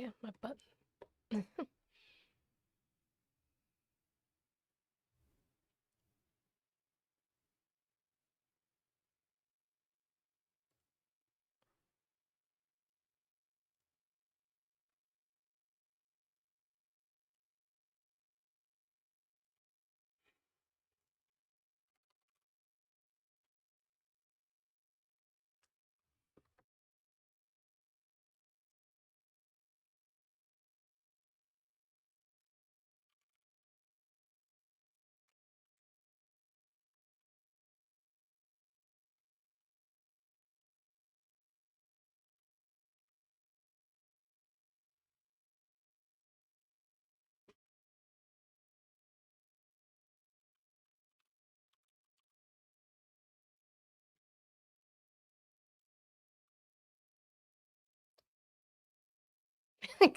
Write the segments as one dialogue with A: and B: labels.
A: Yeah, my butt.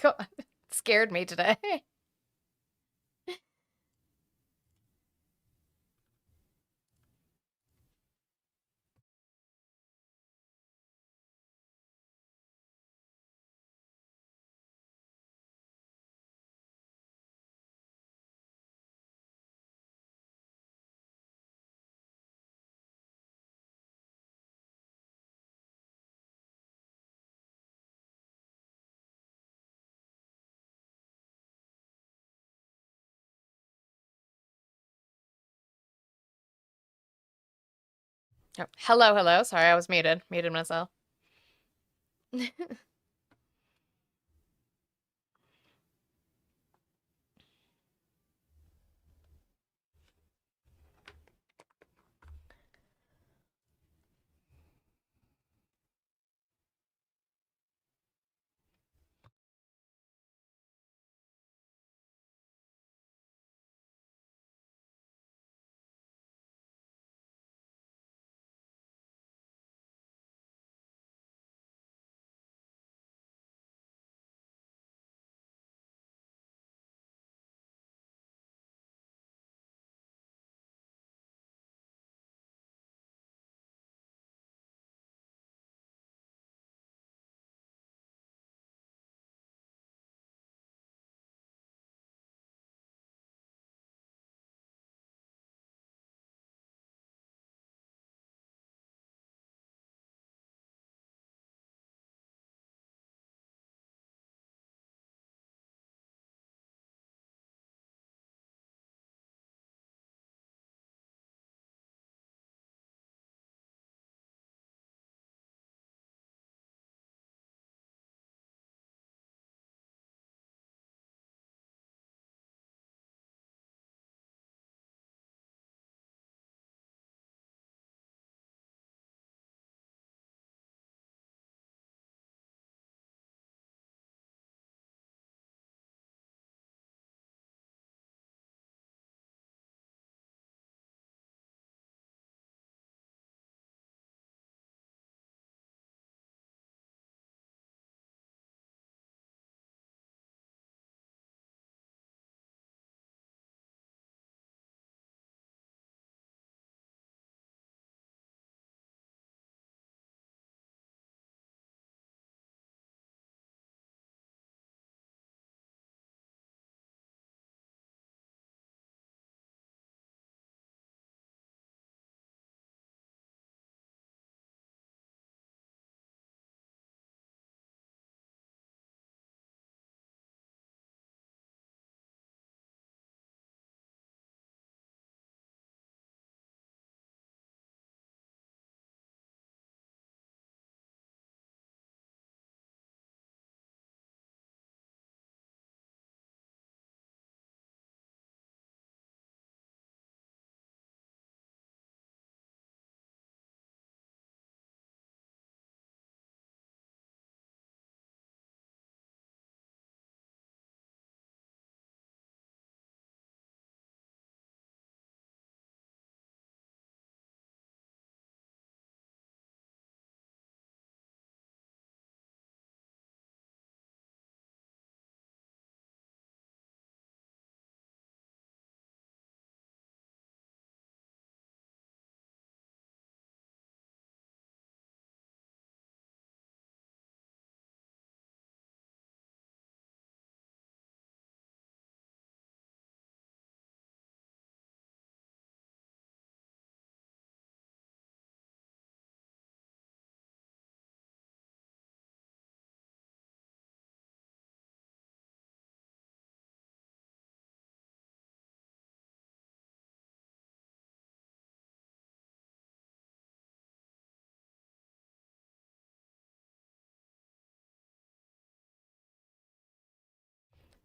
A: God, it scared me today. Oh, hello, hello. Sorry, I was muted. Muted myself.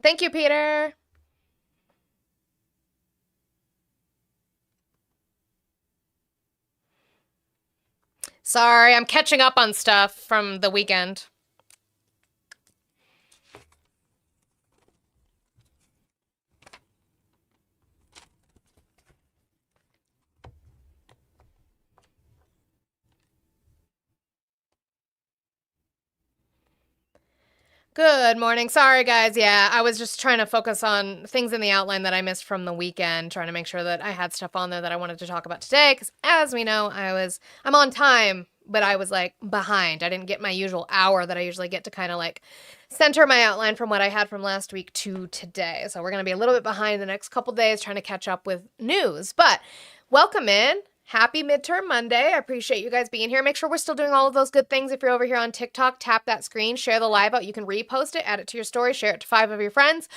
A: Thank you, Peter. Sorry, I'm catching up on stuff from the weekend. Good morning. Sorry, guys. Yeah, I was just trying to focus on things in the outline that I missed from the weekend, trying to make sure that I had stuff on there that I wanted to talk about today. Because as we know, I'm on time, but I was like behind. I didn't get my usual hour that I usually get to kind of like center my outline from what I had from last week to today. So we're gonna be a little bit behind the next couple days trying to catch up with news. But welcome in. Happy Midterm Monday. I appreciate you guys being here. Make sure we're still doing all of those good things. If you're over here on TikTok, tap that screen, share the live out. You can repost it, add it to your story, share it to 5 of your friends.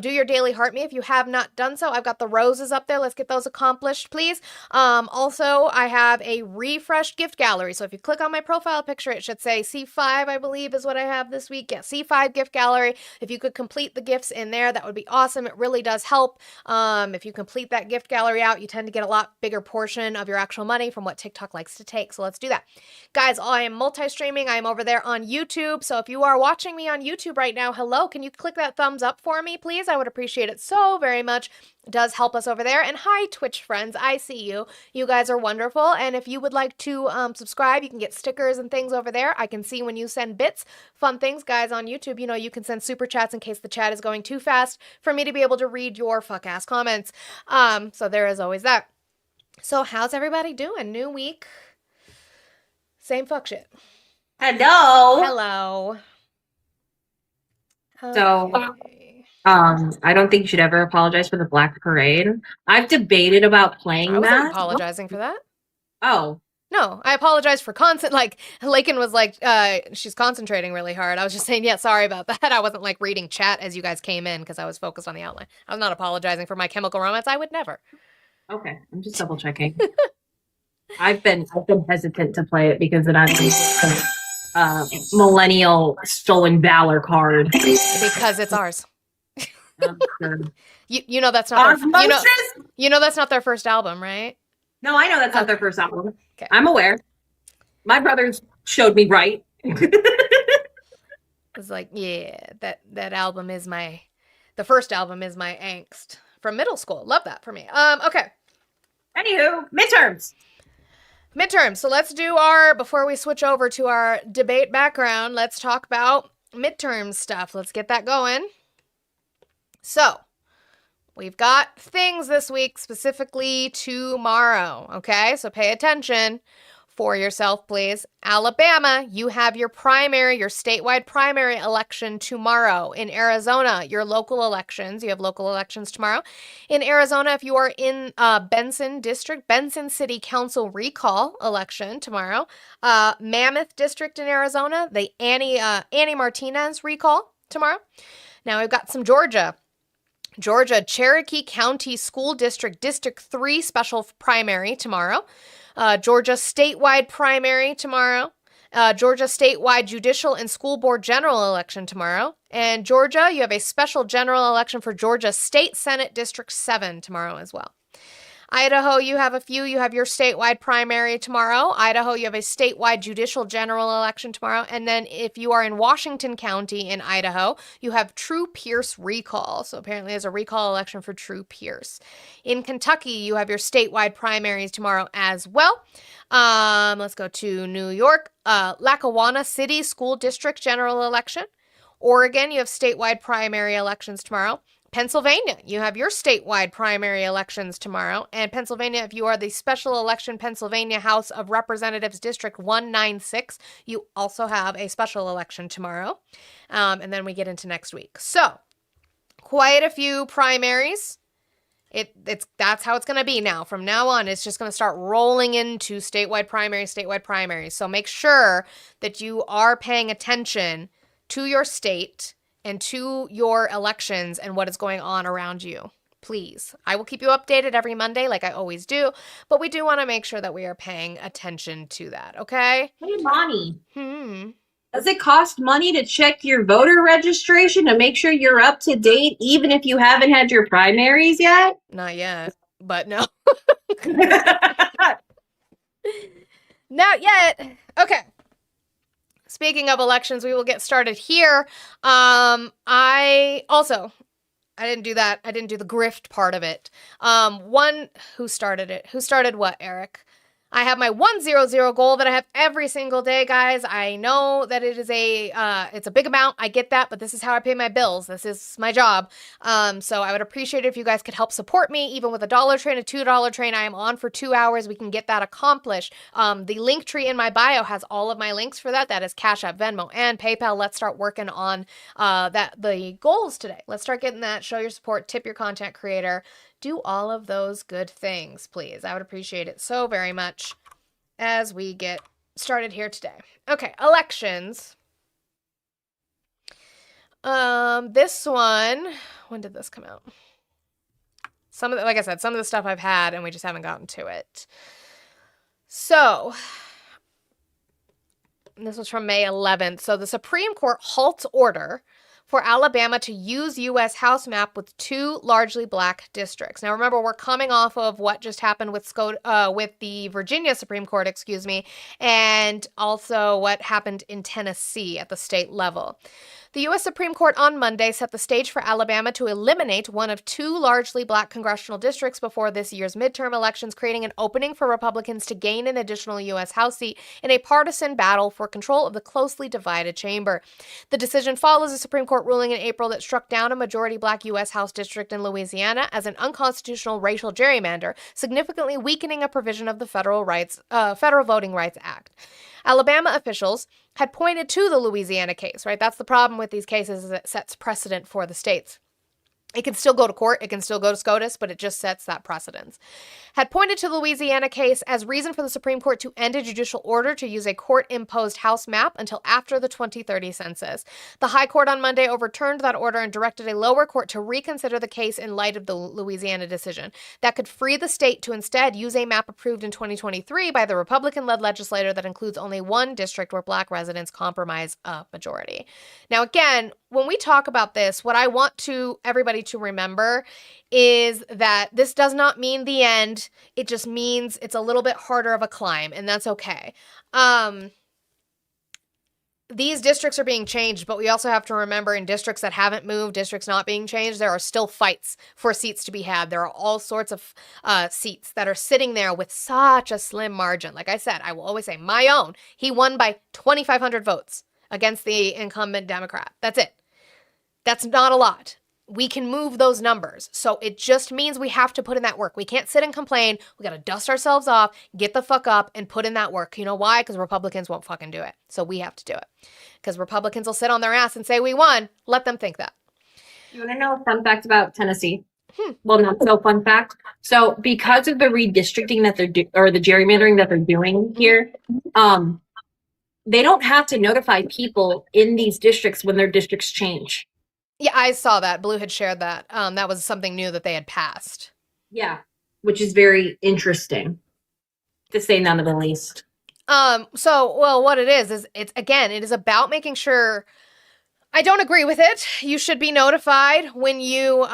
A: Do your daily heart me if you have not done so. I've got the roses up there. Let's get those accomplished, please. Also, I have a refreshed gift gallery. So if you click on my profile picture, it should say C5, I believe is what I have this week. Yeah, C5 gift gallery. If you could complete the gifts in there, that would be awesome. It really does help. If you complete that gift gallery out, you tend to get a lot bigger portion of your actual money from what TikTok likes to take. So let's do that. Guys, I am multi-streaming. I am over there on YouTube. So if you are watching me on YouTube right now, hello, can you click that thumbs up for me, please? I would appreciate it so very much. It does help us over there. And hi, Twitch friends. I see you. You guys are wonderful. And if you would like to subscribe, you can get stickers and things over there. I can see when you send bits, fun things, guys, on YouTube. You know, you can send super chats in case the chat is going too fast for me to be able to read your fuck-ass comments. So there is always that. So how's everybody doing? New week, same fuck shit.
B: Hello.
A: Hello.
B: So,
A: Okay.
B: I don't think you should ever apologize for the Black Parade. I've debated about playing
A: I wasn't
B: that.
A: apologizing for that.
B: Oh,
A: No, I apologize for like Lakin was like, she's concentrating really hard. I was just saying, yeah, sorry about that. I wasn't like reading chat as you guys came in because I was focused on the outline. I was not apologizing for my chemical romance. I would never.
B: okay. I'm just double checking. I've been hesitant to play it because it has millennial stolen valor card.
A: Because it's ours.
B: Sure.
A: You know that's not their,
B: Osmosis?
A: you know that's not their first album, right?
B: No, I know that's not their first album.
A: Okay.
B: I'm aware. My brothers showed me right.
A: It's like, yeah, that album is the first album is my angst from middle school. Love that for me. Okay.
B: Anywho, midterms.
A: Midterms. So let's do before we switch over to our debate background, let's talk about midterm stuff. Let's get that going. So, we've got things this week, specifically tomorrow, okay? So pay attention for yourself, please. Alabama, you have your statewide primary election tomorrow. In Arizona, your local elections, you have local elections tomorrow. In Arizona, if you are in Benson City Council recall election tomorrow. Mammoth District in Arizona, the Annie Martinez recall tomorrow. Now we've got some Georgia, Cherokee County School District, District 3 special primary tomorrow. Georgia statewide primary tomorrow. Georgia statewide judicial and school board general election tomorrow. And Georgia, you have a special general election for Georgia State Senate District 7 tomorrow as well. Idaho, you have a few. You have your statewide primary tomorrow. Idaho, you have a statewide judicial general election tomorrow. And then if you are in Washington County in Idaho, you have True Pierce recall. So apparently there's a recall election for True Pierce. In Kentucky, you have your statewide primaries tomorrow as well. Let's go to New York. Lackawanna City School District general election. Oregon, you have statewide primary elections tomorrow. Pennsylvania, you have your statewide primary elections tomorrow. And Pennsylvania, if you are the special election Pennsylvania House of Representatives District 196, you also have a special election tomorrow. And then we get into next week. So, quite a few primaries. That's how it's going to be now. From now on, it's just going to start rolling into statewide primaries. So make sure that you are paying attention to your state and to your elections and what is going on around you. Please. I will keep you updated every Monday like I always do, but we do want to make sure that we are paying attention to that, okay?
B: Hey, Lonnie. Does it cost money to check your voter registration to make sure you're up to date, even if you haven't had your primaries yet?
A: Not yet, but no. Not yet. Okay. Speaking of elections, we will get started here. I didn't do that. I didn't do the grift part of it. Who started it? Who started what, Eric? I have my 100 goal that I have every single day, guys. I know that it's a big amount. I get that, but this is how I pay my bills. This is my job. So I would appreciate it if you guys could help support me, even with $1 train, a $2 train. I am on for 2 hours. We can get that accomplished. The link tree in my bio has all of my links for that. That is Cash App, Venmo, and PayPal. Let's start working on the goals today. Let's start getting that. Show your support. Tip your content creator. Do all of those good things, please. I would appreciate it so very much as we get started here today. Okay, elections. This one, when did this come out? Like I said, some of the stuff I've had and we just haven't gotten to it. So, this was from May 11th. So the Supreme Court halts order for Alabama to use U.S. House map with 2 largely black districts. Now, remember, we're coming off of what just happened with the Virginia Supreme Court, and also what happened in Tennessee at the state level. The U.S. Supreme Court on Monday set the stage for Alabama to eliminate one of 2 largely black congressional districts before this year's midterm elections, creating an opening for Republicans to gain an additional U.S. House seat in a partisan battle for control of the closely divided chamber. The decision follows a Supreme Court ruling in April that struck down a majority black U.S. House district in Louisiana as an unconstitutional racial gerrymander, significantly weakening a provision of the Federal Voting Rights Act. Alabama officials had pointed to the Louisiana case, right? That's the problem with these cases, is it sets precedent for the states. It can still go to court, it can still go to SCOTUS, but it just sets that precedence. Had pointed to the Louisiana case as reason for the Supreme Court to end a judicial order to use a court-imposed House map until after the 2030 census. The High Court on Monday overturned that order and directed a lower court to reconsider the case in light of the Louisiana decision. That could free the state to instead use a map approved in 2023 by the Republican-led legislature that includes only 1 district where black residents comprise a majority. Now, again, when we talk about this, what I want everybody to remember is that this does not mean the end. It just means it's a little bit harder of a climb, and that's okay. These districts are being changed, but we also have to remember in districts that haven't moved, districts not being changed, there are still fights for seats to be had. There are all sorts of seats that are sitting there with such a slim margin. Like I said, I will always say my own. He won by 2,500 votes against the incumbent Democrat. That's it. That's not a lot. We can move those numbers. So it just means we have to put in that work. We can't sit and complain. We got to dust ourselves off, get the fuck up, and put in that work. You know why? Because Republicans won't fucking do it. So we have to do it. Because Republicans will sit on their ass and say we won. Let them think that.
B: You want to know a fun fact about Tennessee? Well, not so fun fact. So because of the redistricting that they're or the gerrymandering that they're doing here, they don't have to notify people in these districts when their districts change.
A: Yeah, I saw that. Blue had shared that. That was something new that they had passed.
B: Yeah, which is very interesting, to say none of the least.
A: What it is it is about making sure. I don't agree with it. You should be notified when you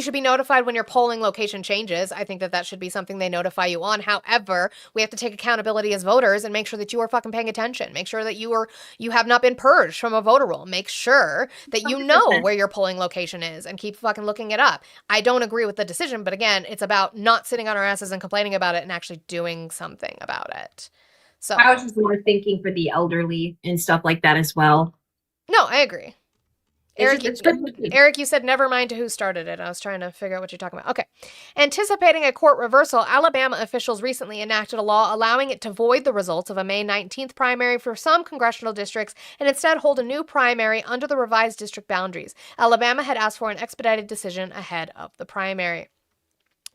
A: should be notified when your polling location changes. I think that should be something they notify you on. However, we have to take accountability as voters and make sure that you are fucking paying attention. Make sure that you have not been purged from a voter roll. Make sure that you know
B: 100%.
A: where your polling location is and keep fucking looking it up. I don't agree with the decision, but again, it's about not sitting on our asses and complaining about it and actually doing something about it. So
B: I was just more thinking for the elderly and stuff like that as well.
A: No, I agree. Eric,
B: Eric,
A: you said never mind to who started it. I was trying to figure out what you're talking about. Okay. Anticipating a court reversal, Alabama officials recently enacted a law allowing it to void the results of a May 19th primary for some congressional districts and instead hold a new primary under the revised district boundaries. Alabama had asked for an expedited decision ahead of the primary.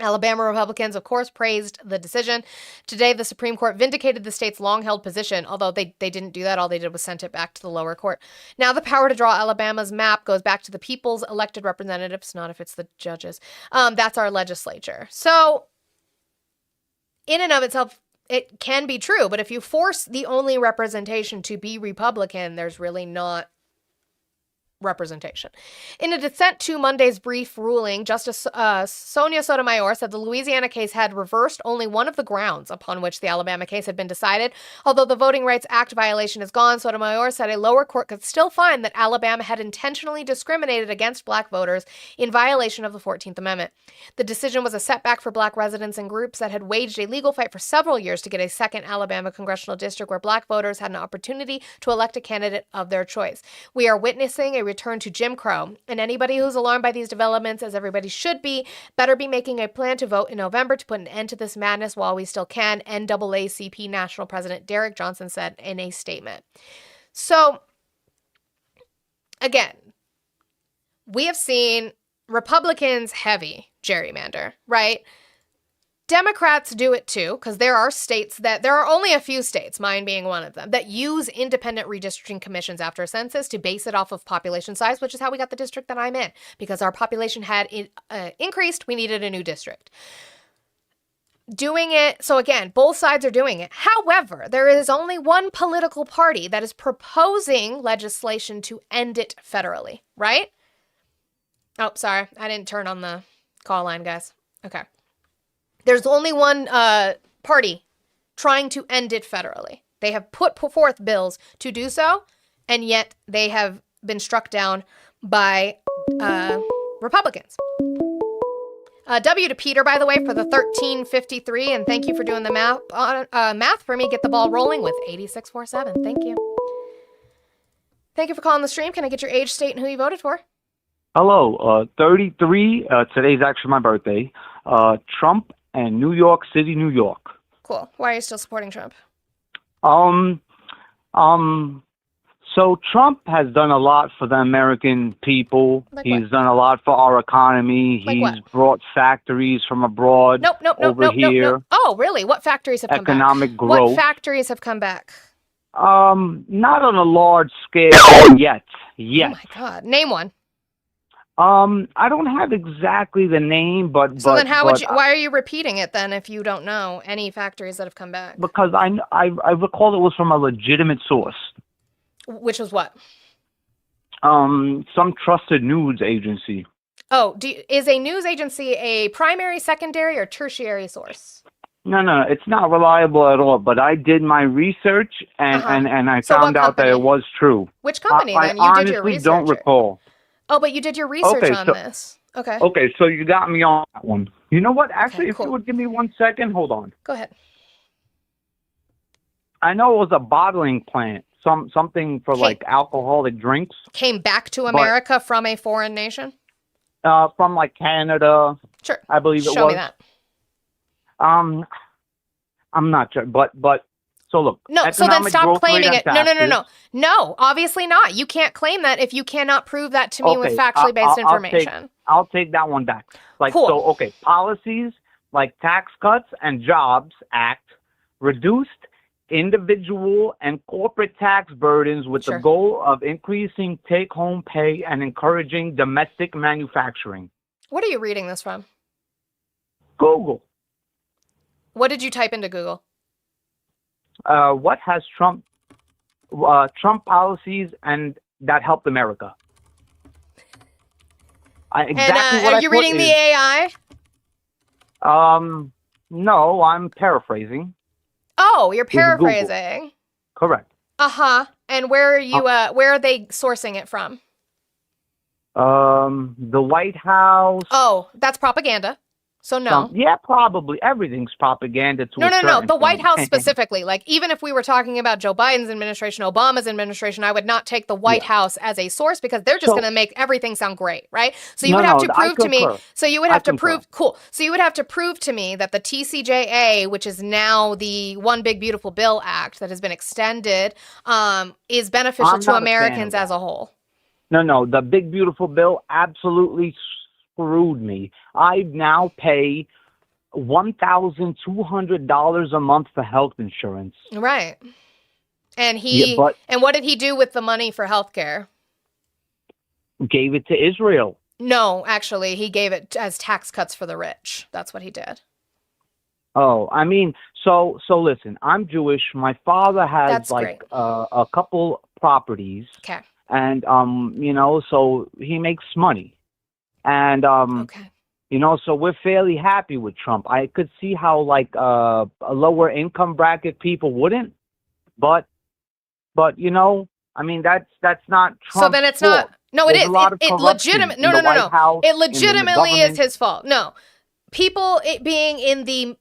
A: Alabama Republicans, of course, praised the decision. Today, the Supreme Court vindicated the state's long-held position, although they didn't do that. All they did was sent it back to the lower court. Now, the power to draw Alabama's map goes back to the people's elected representatives, not if it's the judges. That's our legislature. So, in and of itself, it can be true, but if you force the only representation to be Republican, there's really not representation. In a dissent to Monday's brief ruling, Justice Sonia Sotomayor said the Louisiana case had reversed only one of the grounds upon which the Alabama case had been decided. Although the Voting Rights Act violation is gone, Sotomayor said a lower court could still find that Alabama had intentionally discriminated against black voters in violation of the 14th Amendment. The decision was a setback for black residents and groups that had waged a legal fight for several years to get a second Alabama congressional district where black voters had an opportunity to elect a candidate of their choice. We are witnessing a return to Jim Crow, and anybody who's alarmed by these developments, as everybody should be, better be making a plan to vote in November to put an end to this madness while we still can, NAACP National President Derek Johnson said in a statement. So, again, we have seen Republicans heavy gerrymander, right? Democrats do it too, because there are only a few states, mine being one of them, that use independent redistricting commissions after a census to base it off of population size, which is how we got the district that I'm in. Because our population had increased, we needed a new district. Doing it, so again, both sides are doing it. However, there is only one political party that is proposing legislation to end it federally, right? Oh, sorry, I didn't turn on the call line, guys. Okay. There's only one party trying to end it federally. They have put forth bills to do so, and yet they have been struck down by Republicans. W to Peter, by the way, for the 1353, and thank you for doing the math for me. Get the ball rolling with 8647. Thank you. Thank you for calling the stream. Can I get your age, state, and who you voted for?
C: Hello, 33. Today's actually my birthday. Trump and New York City, New York.
A: Cool. Why are you still supporting Trump?
C: So Trump has done a lot for the American people.
A: Like
C: He's
A: what?
C: done a lot for our economy.
A: Like
C: He's
A: what?
C: brought factories from abroad over here.
A: Oh, really? What factories have come back?
C: Economic growth.
A: What factories have come back?
C: Not on a large scale yet.
A: Oh my God. Name one.
C: I don't have exactly the name, but
A: why are you repeating it then if you don't know any factories that have come back?
C: Because I recall it was from a legitimate source.
A: Which was what?
C: Some trusted news agency.
A: Oh, is a news agency a primary, secondary, or tertiary source?
C: No, it's not reliable at all. But I did my research and I found out that it was true.
A: Which company then?
C: I
A: did your research.
C: don't recall.
A: Oh, but you did your research on this. Okay.
C: Okay, so you got me on that one. You know what? Actually,
A: cool.
C: If you would give me 1 second, hold on.
A: Go ahead.
C: I know it was a bottling plant, something for like alcoholic drinks.
A: Came back to America from a foreign nation?
C: From like Canada.
A: Sure.
C: I believe it was.
A: Show me that.
C: I'm not sure, but so look.
A: No, so then stop claiming it. No, obviously not. You can't claim that if you cannot prove that to me with factually based information.
C: I'll take that one back.
A: Cool.
C: Policies like Tax Cuts and Jobs Act reduced individual and corporate tax burdens with the goal of increasing take-home pay and encouraging domestic manufacturing.
A: What are you reading this from?
C: Google.
A: What did you type into Google?
C: What has Trump policies and that helped America?
A: Are you reading the AI?
C: No, I'm paraphrasing.
A: Oh, you're paraphrasing.
C: Correct.
A: And where are you? Where are they sourcing it from?
C: The White House.
A: Oh, that's propaganda. So no.
C: Yeah, probably. Everything's propaganda to
A: No. The White House specifically. Like, even if we were talking about Joe Biden's administration, Obama's administration, I would not take the White House as a source because they're just going to make everything sound great, right? So you would have to prove to me. So you would have to prove. Cool. So you would have to prove to me that the TCJA, which is now the One Big Beautiful Bill Act that has been extended, is beneficial to Americans as a whole.
C: No. The Big Beautiful Bill absolutely screwed me. I now pay $1,200 a month for health insurance.
A: Right. And and what did he do with the money for healthcare?
C: Gave it to Israel.
A: No, actually, he gave it as tax cuts for the rich. That's what he did.
C: Oh, I mean, so listen, I'm Jewish. My father has
A: That's
C: like
A: great.
C: a couple properties,
A: Okay.
C: and so he makes money, and
A: Okay.
C: so we're fairly happy with Trump. I could see how like a lower income bracket people wouldn't, but I mean that's not
A: So
C: Trump's
A: then it's
C: fault.
A: not. No, it
C: There's a
A: is.
C: lot of
A: It
C: corruption
A: legitimate. No,
C: in the
A: no, no,
C: White
A: no.
C: House,
A: It
C: in the
A: legitimately is
C: government.
A: his fault. No, people being in the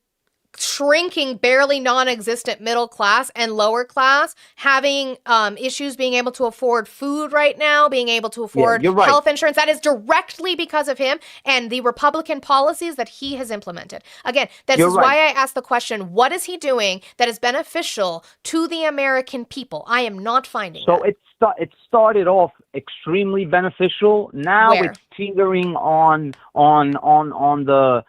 A: shrinking, barely non-existent middle class and lower class, having issues being able to afford food right now, being able to
C: Yeah,
A: afford
C: you're right.
A: health insurance, that is directly because of him and the Republican policies that he has implemented. Again, this
C: You're
A: is
C: right.
A: why I asked the question, what is he doing that is beneficial to the American people? I am not finding
C: So
A: that.
C: it started off extremely beneficial. Now
A: Where?
C: it's teetering on the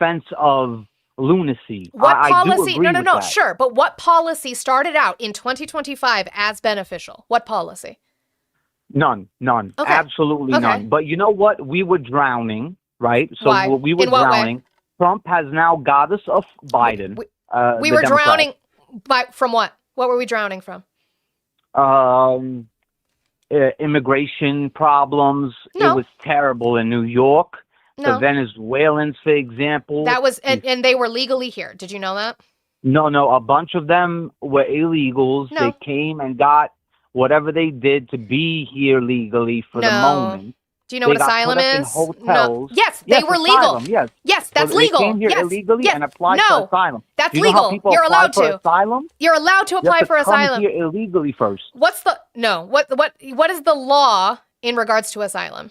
C: fence of lunacy.
A: What
C: I do
A: policy?
C: agree with
A: No,
C: that.
A: sure. But what policy started out in 2025 as beneficial? What policy?
C: None,
A: Okay.
C: absolutely
A: Okay.
C: none. But you know what? We were drowning, right? So
A: Why?
C: we were
A: In what way?
C: drowning. Trump has now got us off Biden.
A: We
C: the
A: were
C: Democrat.
A: drowning from what? What were we drowning from?
C: Immigration problems.
A: No.
C: It was terrible in New York. The
A: No.
C: Venezuelans, for example.
A: That was, and they were legally here. Did you know that?
C: No, a bunch of them were illegals.
A: No.
C: They came and got whatever they did to be here legally for the
A: No.
C: moment.
A: Do you know
C: They
A: what
C: got
A: asylum
C: put up in
A: is?
C: hotels.
A: No. Yes, they were
C: asylum,
A: legal.
C: Yes.
A: Yes, that's
C: So
A: legal.
C: They came here
A: Yes.
C: illegally
A: Yes.
C: and applied
A: No.
C: for asylum.
A: That's
C: Do you know
A: legal.
C: how people
A: You're
C: apply
A: allowed
C: for
A: to.
C: asylum?
A: You're allowed to
C: You
A: apply
C: have to
A: for
C: come
A: asylum.
C: here illegally first.
A: What's the no? What is the law in regards to asylum?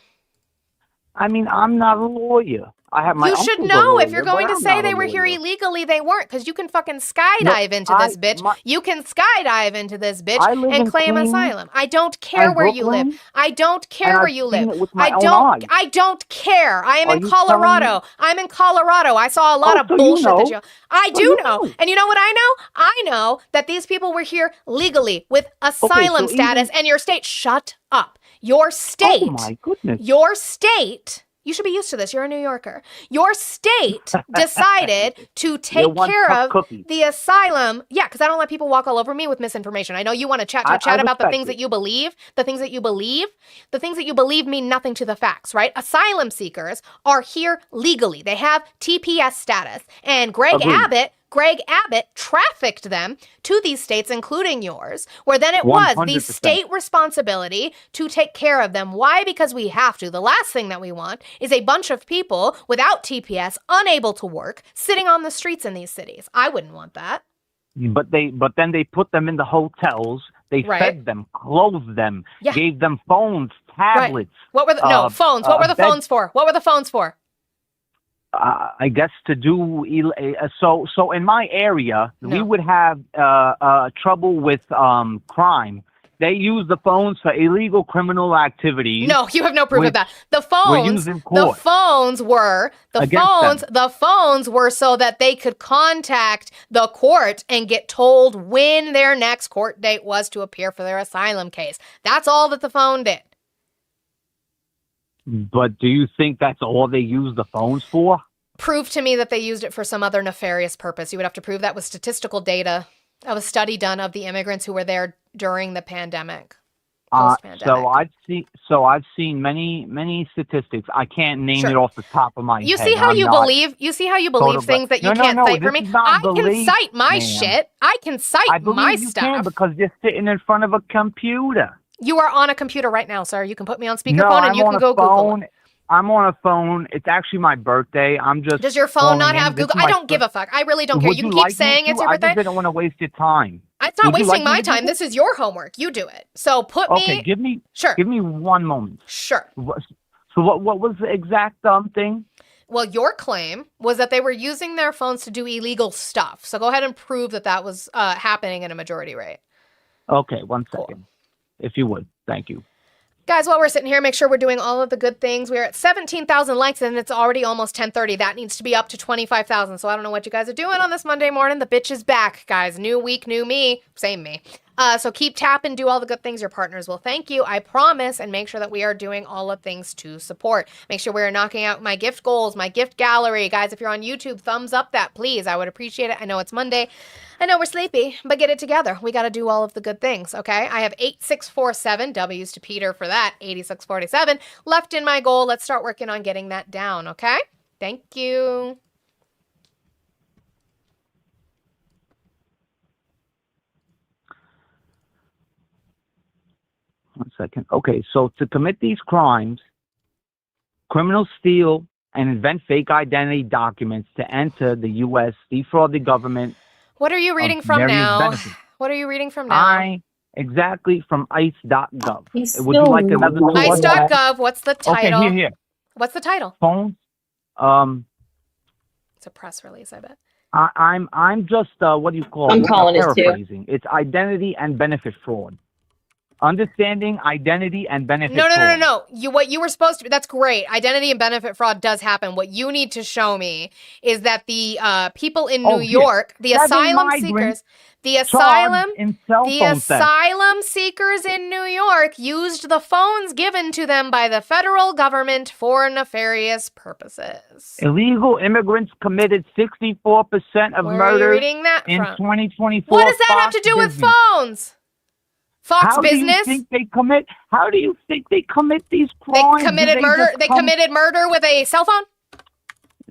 C: I mean, I'm not a lawyer. I have my
A: You should
C: uncle's a
A: know
C: lawyer,
A: if you're
C: but
A: going to
C: I'm
A: say
C: not a
A: they were here
C: lawyer.
A: illegally, they weren't, because you can fucking skydive into this bitch. You can skydive into this bitch
C: I live
A: and
C: in
A: claim
C: Queens
A: asylum. I don't care
C: and
A: where you live.
C: Brooklyn,
A: I don't care
C: and
A: where
C: I've
A: you
C: seen
A: live.
C: it with my own eyes.
A: I don't care. I am
C: Are
A: in
C: you telling
A: Colorado.
C: me?
A: I'm in Colorado. I saw a lot of
C: so
A: bullshit
C: you
A: that
C: know.
A: I
C: So
A: do
C: you
A: know.
C: know.
A: And you know what I know? I know that these people were here legally with asylum status, and your state, shut up. Your state.
C: Oh my goodness.
A: Your state. You should be used to this. You're a New Yorker. Your state decided to take care of the asylum. Yeah, because I don't let people walk all over me with misinformation. I know you want to chat about the things that you believe. The things that you believe. The things that you believe mean nothing to the facts, right? Asylum seekers are here legally. They have TPS status. And Greg Abbott trafficked them to these states, including yours, where then it was the
C: 100%.
A: state responsibility to take care of them. Why? Because we have to. The last thing that we want is a bunch of people without TPS, unable to work, sitting on the streets in these cities. I wouldn't want that.
C: But then they put them in the hotels. They fed them, clothed them, gave them phones, tablets.
A: What were the phones? What were the phones for? What were the phones for?
C: I guess to do so in my area we would have trouble with crime. They use the phones for illegal criminal activities.
A: No, you have no proof of that. The phones were so that they could contact the court and get told when their next court date was to appear for their asylum case. That's all that the phone did.
C: But do you think that's all they use the phones for?
A: Prove to me that they used it for some other nefarious purpose. You would have to prove that with statistical data of a study done of the immigrants who were there during the pandemic.
C: So I've seen many statistics. I can't name it off the top of my head.
A: You see how you believe things that you can't cite for me? I can cite my shit. I can cite my stuff.
C: Can because you're sitting in front of a computer.
A: You are on a computer right now, sir. You can put me on speakerphone and you can go Google it.
C: I'm on a phone. It's actually my birthday. I'm just.
A: Does your phone not have Google? I don't give a fuck. I really don't care. You can keep saying it's your birthday.
C: I just didn't want to waste your time.
A: It's not wasting my time. This is your homework. You do it. So put me.
C: Okay, give me 1 moment.
A: Sure.
C: So what was the exact thing?
A: Well, your claim was that they were using their phones to do illegal stuff. So go ahead and prove that was happening in a majority rate.
C: Okay, 1 second. If you would. Thank you.
A: Guys, while we're sitting here, make sure we're doing all of the good things. We're at 17,000 likes, and it's already almost 10:30. That needs to be up to 25,000. So I don't know what you guys are doing on this Monday morning. The bitch is back, guys. New week, new me. Same me. So keep tapping, do all the good things. Your partners will thank you, I promise, and make sure that we are doing all of things to support. Make sure we're knocking out my gift goals, my gift gallery. Guys, if you're on YouTube, thumbs up that, please. I would appreciate it. I know it's Monday. I know we're sleepy, but get it together. We got to do all of the good things, okay? I have 8647, W's to Peter for that, 8647, left in my goal. Let's start working on getting that down, okay? Thank you.
C: One second. Okay, so to commit these crimes, criminals steal and invent fake identity documents to enter the U.S., defraud the government.
A: What are you reading from now?
C: Benefits.
A: What are you reading from now?
C: Exactly from ice.gov.
B: Would you like another
A: ice.gov, what's the title?
C: Okay, here.
A: What's the title?
C: Phones.
A: It's a press release, I bet.
C: I'm just what do you call
B: I'm calling it too.
C: paraphrasing. It's identity and benefit fraud. Understanding identity and benefit fraud.
A: No. What you were supposed to, that's great. Identity and benefit fraud does happen. What you need to show me is that the people in New York, the asylum seekers, the asylum seekers in New York used the phones given to them by the federal government for nefarious purposes.
C: Illegal immigrants committed 64% of
A: Where
C: murder
A: are you reading that
C: in
A: from?
C: 2024.
A: What does that have to do with phones? Fox Business?
C: How do you think they commit these crimes?
A: They committed murder. They committed murder with a cell phone?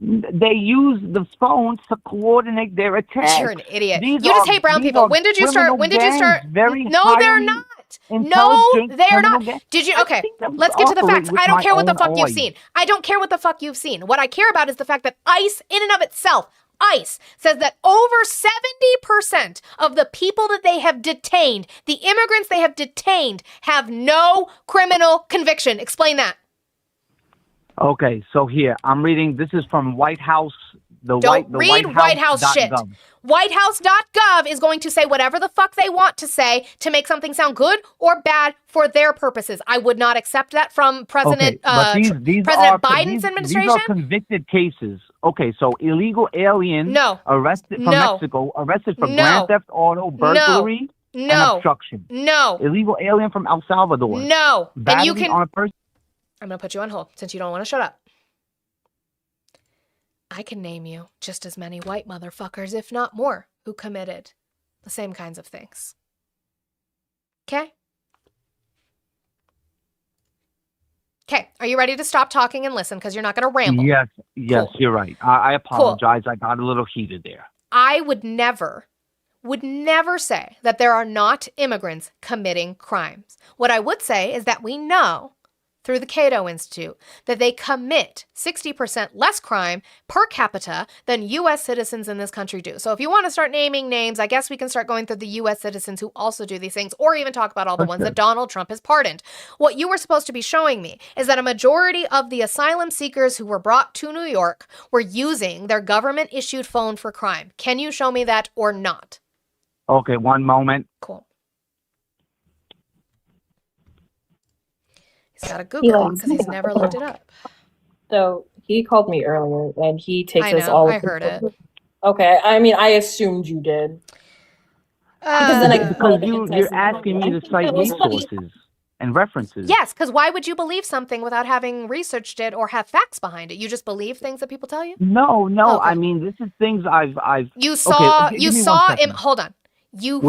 C: They use the phones to coordinate their attacks.
A: You're an idiot. You just hate brown people. When did you start? No, they're not. No, they're not. Did you? Okay, let's get to the facts. I don't care what the fuck you've seen. I don't care what the fuck you've seen. What I care about is the fact that ICE, in and of itself, ICE says that over 70% of the people that they have detained, the immigrants they have detained, have no criminal conviction. Explain that.
C: Okay, so here, I'm reading, this is from White House,
A: Don't read White House shit. Whitehouse.gov is going to say whatever the fuck they want to say to make something sound good or bad for their purposes. I would not accept that from President Biden's administration.
C: These are convicted cases. Okay, so illegal alien arrested from Mexico, arrested for grand theft auto, burglary, and obstruction. Illegal alien from El Salvador.
A: And you can...
C: on a person.
A: I'm going to put you on hold since you don't want to shut up. I can name you just as many white motherfuckers, if not more, who committed the same kinds of things. Okay? Okay, are you ready to stop talking and listen? Because you're not going to ramble.
C: Yes,
A: cool.
C: You're right. I apologize. Cool. I got a little heated there.
A: I would never say that there are not immigrants committing crimes. What I would say is that we know through the Cato Institute that they commit 60% less crime per capita than U.S. citizens in this country do. So if you want to start naming names, I guess we can start going through the U.S. citizens who also do these things, or even talk about all the ones that Donald Trump has pardoned. What you were supposed to be showing me is that a majority of the asylum seekers who were brought to New York were using their government-issued phone for crime. Can you show me that or not?
C: Okay, one moment.
A: Cool. He's got to Google because he's never looked it up.
B: So he called me earlier, and he takes us all.
A: I heard it.
B: Okay, I mean, I assumed you did.
C: Because you're asking me to cite resources and references.
A: Yes, because why would you believe something without having researched it or have facts behind it? You just believe things that people tell you?
C: No. Okay. I mean, this is things I've.
A: You saw. Okay, you saw. Hold on. You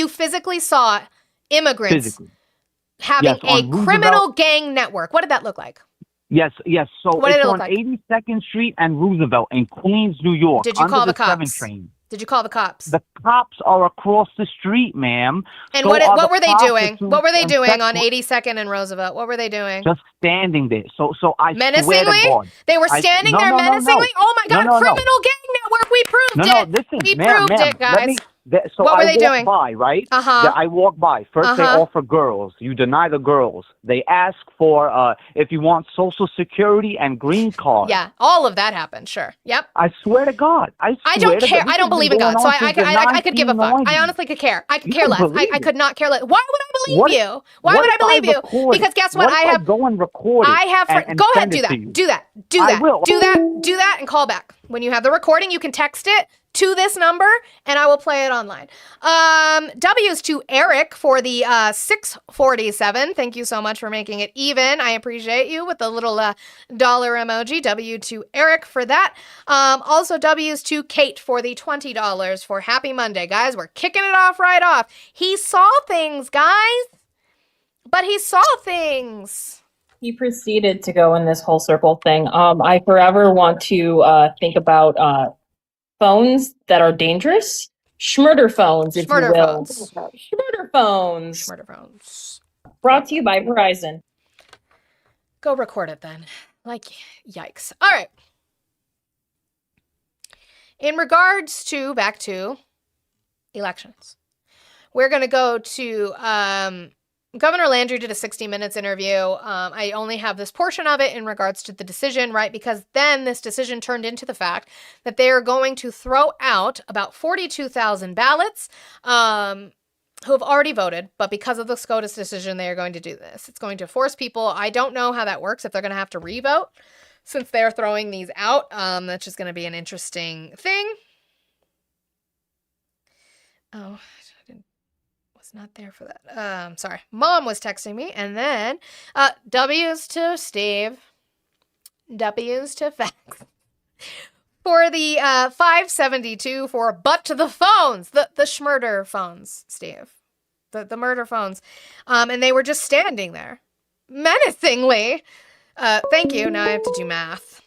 A: physically saw immigrants. Having a criminal gang network. What did that look like?
C: Yes. So it's on 82nd Street and Roosevelt in Queens, New York.
A: Did you call the cops?
C: 7 train.
A: Did you call the cops?
C: The cops are across the street, ma'am.
A: And so what were they doing? What were they doing on 82nd and Roosevelt? What were they doing?
C: Just standing there. So I
A: menacingly?
C: Swear to God,
A: they were standing there menacingly? No. Oh my God, criminal gang network. We proved it.
C: Listen,
A: we proved it, guys. What were they doing?
C: By, right? I walk by. First, they offer girls. You deny the girls. They ask for if you want Social Security and green card.
A: Yeah, all of that happened. Sure. Yep.
C: I swear to God. I don't
A: care. I don't believe in God, so I could give a fuck. I honestly could care. I could care less. I could not care less. Why would I believe you? Why would I believe you? Because guess what? I have.
C: Go and record it.
A: I have. Go ahead. Do that. Do that. Do that. Do that. Do that, and call back when you have the recording. You can text it to this number, and I will play it online. W's to Eric for the 647. Thank you so much for making it even. I appreciate you with the little dollar emoji. W to Eric for that. Also W's to Kate for the $20 for Happy Monday. Guys, we're kicking it off right off. He saw things, guys. But he saw things.
B: He proceeded to go in this whole circle thing. I forever want to think about phones that are dangerous. Schmurder phones, if you will.
A: Phones.
B: Schmurder phones.
A: Schmurder phones.
B: Brought to you by Verizon.
A: Go record it then. Like, yikes. All right. In regards to, back to elections, we're going to go to Governor Landry did a 60 Minutes interview. I only have this portion of it in regards to the decision, right? Because then this decision turned into the fact that they are going to throw out about 42,000 ballots who have already voted. But because of the SCOTUS decision, they are going to do this. It's going to force people. I don't know how that works, if they're going to have to re-vote since they're throwing these out. That's just going to be an interesting thing. Oh, not there for that. Sorry. Mom was texting me. And then W's to Steve. W's to Fax. For the 572 for butt to the phones. The schmurder phones, Steve. The murder phones. And they were just standing there. Menacingly. Thank you. Now I have to do math.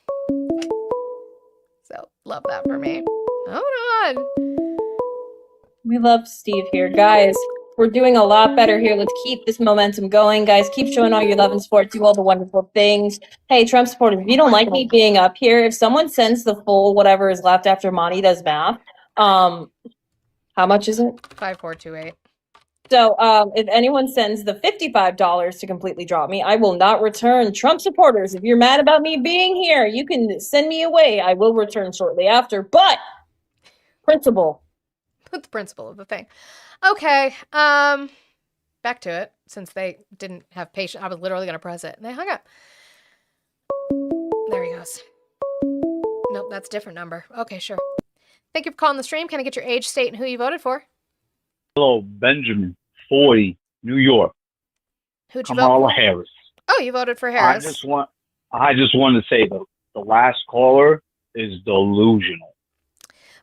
A: So, love that for me. Hold on.
B: We love Steve here. Guys, we're doing a lot better here. Let's keep this momentum going, guys. Keep showing all your love and support. Do all the wonderful things. Hey, Trump supporters, if you don't like me being up here, if someone sends the full whatever is left after Monty does math, how much is it?
A: 5428.
B: So if anyone sends the $55 to completely drop me, I will not return. Trump supporters, if you're mad about me being here, you can send me away. I will return shortly after. But principle.
A: The principle of the thing. Okay, back to it, since they didn't have patience. I was literally going to press it, and they hung up. There he goes. Nope, that's a different number. Okay, sure. Thank you for calling the stream. Can I get your age, state, and who you voted for?
C: Hello, Benjamin, 40, New York.
A: Who'd you vote
C: Kamala
A: for?
C: Harris.
A: Oh, you voted for Harris.
C: I just want to say the last caller is delusional.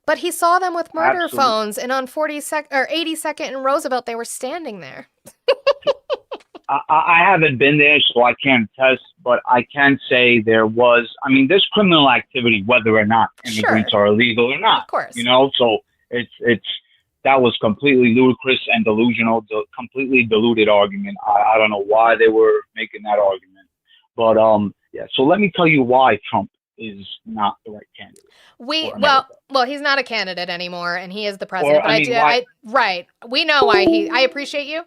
A: But he saw them with murder
C: Absolutely.
A: phones, and on 82nd and Roosevelt, they were standing there.
C: I haven't been there, so I can't attest, but I can say there's criminal activity, whether or not immigrants are illegal or not.
A: Of course.
C: So that was completely ludicrous and delusional, completely deluded argument. I don't know why they were making that argument, but yeah. So let me tell you why Trump is not the right candidate.
A: Well, he's not a candidate anymore, and he is the president. Right. We know why I appreciate you.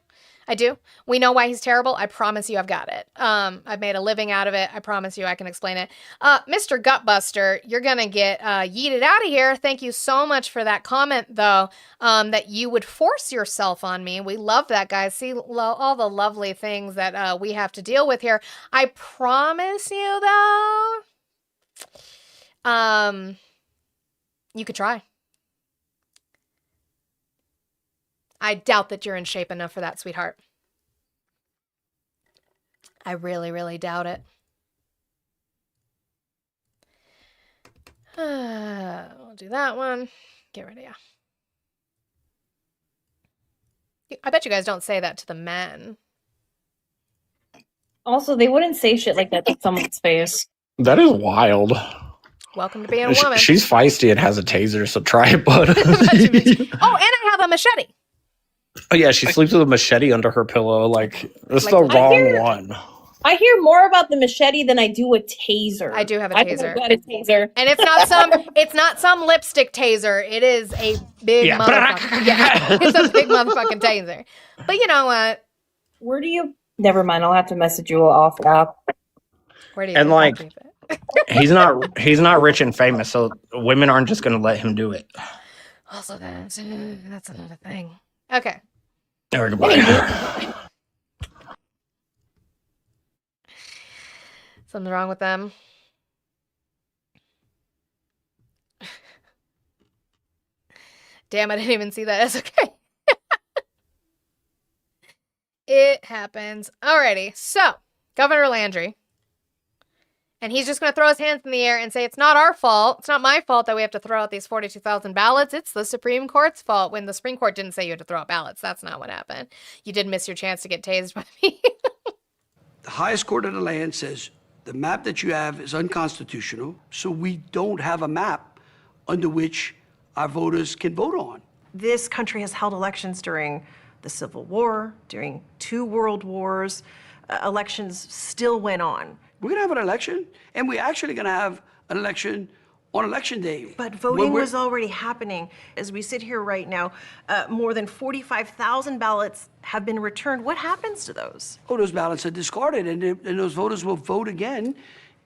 A: I do. We know why he's terrible. I promise you I've got it. I've made a living out of it. I promise you I can explain it. Mr. Gutbuster, you're going to get yeeted out of here. Thank you so much for that comment, though, that you would force yourself on me. We love that, guys. See all the lovely things that we have to deal with here. I promise you, though, you could try. I doubt that you're in shape enough for that, sweetheart. I really, really doubt it. We'll do that one. Get rid of you. I bet you guys don't say that to the men.
B: Also, they wouldn't say shit like that to someone's face.
D: That is wild.
A: Welcome to being a woman.
D: She's feisty and has a taser, so try it, bud.
A: Oh, and I have a machete.
D: Oh yeah, she sleeps with a machete under her pillow. Like, that's the wrong one.
B: I hear more about the machete than I do a taser.
A: I do have a taser.
B: I've got a taser.
A: And it's not some lipstick taser. It is a big motherfucker. Yeah, it's a big motherfucking taser. But you know what?
B: Where do you... Never mind, I'll have to message you off app.
A: Where do you
D: and like, he's not rich and famous, so women aren't just going to let him do it.
A: Also, that's another thing. Okay.
D: All right, goodbye.
A: Something wrong with them? Damn, I didn't even see that. It's okay. It happens. Alrighty, so Governor Landry. And he's just going to throw his hands in the air and say, it's not our fault. It's not my fault that we have to throw out these 42,000 ballots. It's the Supreme Court's fault, when the Supreme Court didn't say you had to throw out ballots. That's not what happened. You did miss your chance to get tased by me.
E: The highest court of the land says the map that you have is unconstitutional, so we don't have a map under which our voters can vote on.
F: This country has held elections during the Civil War, during 2 world wars. Elections still went on.
E: We're going to have an election, and we're actually going to have an election on election day.
F: But voting was already happening. As we sit here right now, more than 45,000 ballots have been returned. What happens to those?
E: Oh, those ballots are discarded, and those voters will vote again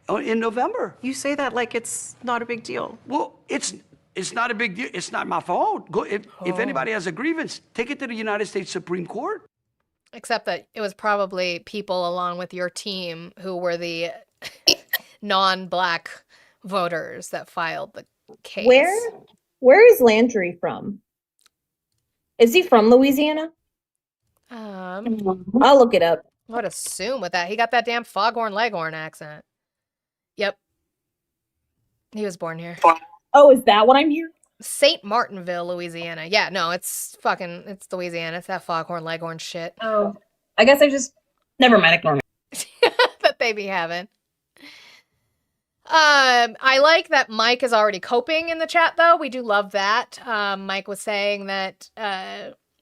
E: in November.
F: You say that like it's not a big deal.
E: Well, it's not a big deal. It's not my fault. If anybody has a grievance, take it to the United States Supreme Court.
A: Except that it was probably people along with your team who were the non-black voters that filed the case.
G: Where is Landry from? Is he from Louisiana? I'll look it up.
A: I would assume with that. He got that damn Foghorn Leghorn accent. Yep. He was born here.
G: Oh, is that what I'm hearing?
A: St. Martinville, Louisiana. Yeah, no, it's Louisiana. It's that Foghorn Leghorn shit.
G: Oh, I guess never mind, ignore me.
A: That they be having. I like that Mike is already coping in the chat, though. We do love that. Mike was saying that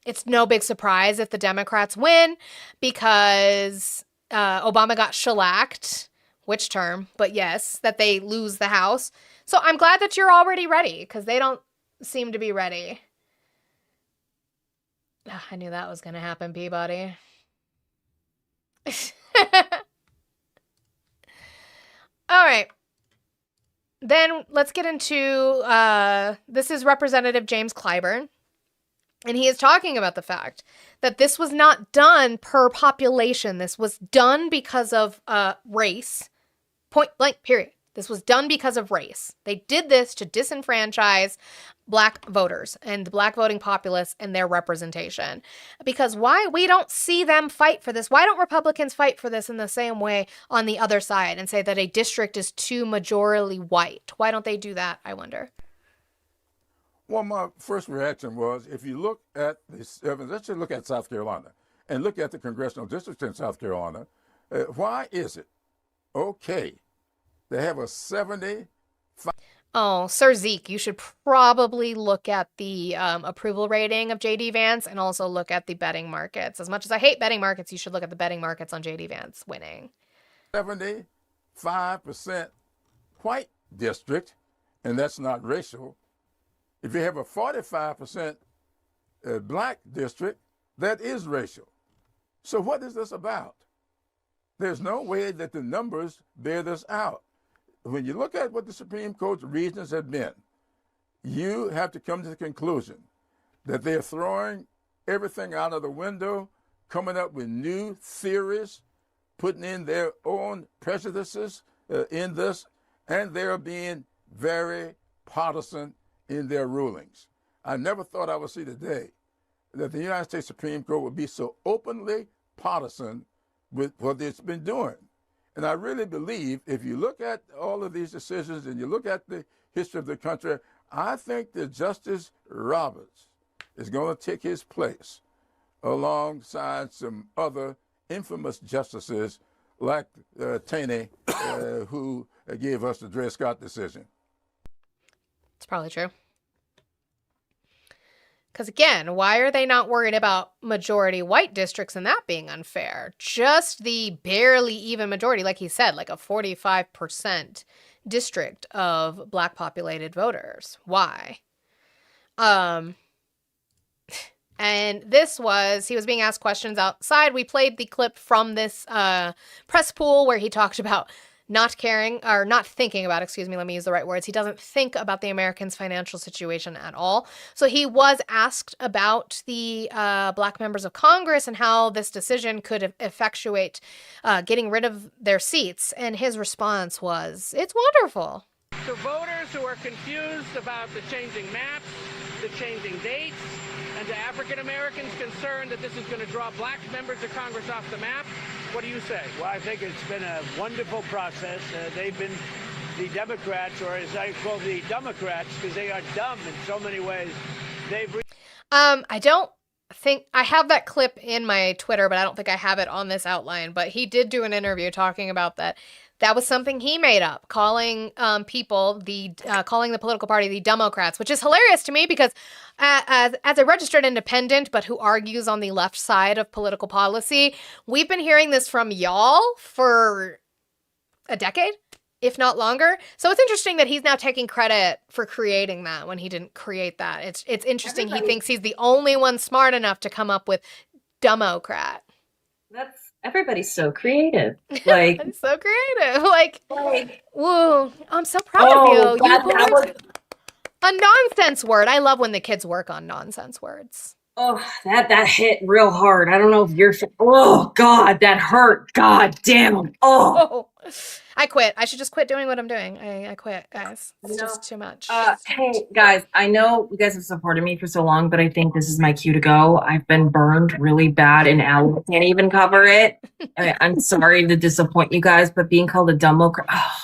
A: it's no big surprise if the Democrats win because Obama got shellacked. Which term? But yes, that they lose the House. So I'm glad that you're already ready, because they don't seem to be ready. Ugh, I knew that was going to happen, Peabody. All right. Then let's get into, this is Representative James Clyburn. And he is talking about the fact that this was not done per population. This was done because of race. Point blank, period. This was done because of race. They did this to disenfranchise black voters and the black voting populace and their representation. Because why? We don't see them fight for this. Why don't Republicans fight for this in the same way on the other side and say that a district is too majority white? Why don't they do that, I wonder?
H: Well, my first reaction was, if you look at let's just look at South Carolina and look at the congressional districts in South Carolina. Why is it okay they have a 70?
A: Oh, Sir Zeke, you should probably look at the approval rating of J.D. Vance and also look at the betting markets. As much as I hate betting markets, you should look at the betting markets on J.D. Vance winning.
H: 75% white district, and that's not racial. If you have a 45% black district, that is racial. So what is this about? There's no way that the numbers bear this out. When you look at what the Supreme Court's reasons have been, you have to come to the conclusion that they're throwing everything out of the window, coming up with new theories, putting in their own prejudices in this, and they're being very partisan in their rulings. I never thought I would see the day that the United States Supreme Court would be so openly partisan with what it's been doing. And I really believe if you look at all of these decisions and you look at the history of the country, I think that Justice Roberts is going to take his place alongside some other infamous justices like Taney, who gave us the Dred Scott decision.
A: It's probably true. Because again, why are they not worried about majority white districts and that being unfair? Just the barely even majority, like he said, like a 45% district of black populated voters. Why? And this was, he was being asked questions outside. We played the clip from this press pool where he talked about not caring, or not thinking about, excuse me, let me use the right words. He doesn't think about the Americans' financial situation at all. So he was asked about the black members of Congress and how this decision could effectuate getting rid of their seats. And his response was, it's wonderful.
I: To voters who are confused about the changing maps, the changing dates, and to African Americans concerned that this is going to draw black members of Congress off the map? What do you say?
J: Well, I think it's been a wonderful process. They've been the Democrats, or as I call the Democrats, because they are dumb in so many ways.
A: I don't think I have that clip in my Twitter, but I don't think I have it on this outline. But he did do an interview talking about that. That was something he made up, calling calling the political party the Democrats, which is hilarious to me because as a registered independent, but who argues on the left side of political policy, we've been hearing this from y'all for a decade, if not longer. So it's interesting that he's now taking credit for creating that when he didn't create that. It's interesting. He thinks he's the only one smart enough to come up with Democrat.
B: Everybody's so creative. Like,
A: I'm so creative. Like, whoa, I'm so proud of you.
B: That was
A: a nonsense word. I love when the kids work on nonsense words.
B: Oh, that hit real hard. I don't know if you're. Oh God, that hurt. God damn. Oh,
A: I quit. I should just quit doing what I'm doing. I quit, guys. It's just too much.
B: Hey guys, I know you guys have supported me for so long, but I think this is my cue to go. I've been burned really bad, and Al can't even cover it. I'm sorry to disappoint you guys, but being called a Democrat. Oh.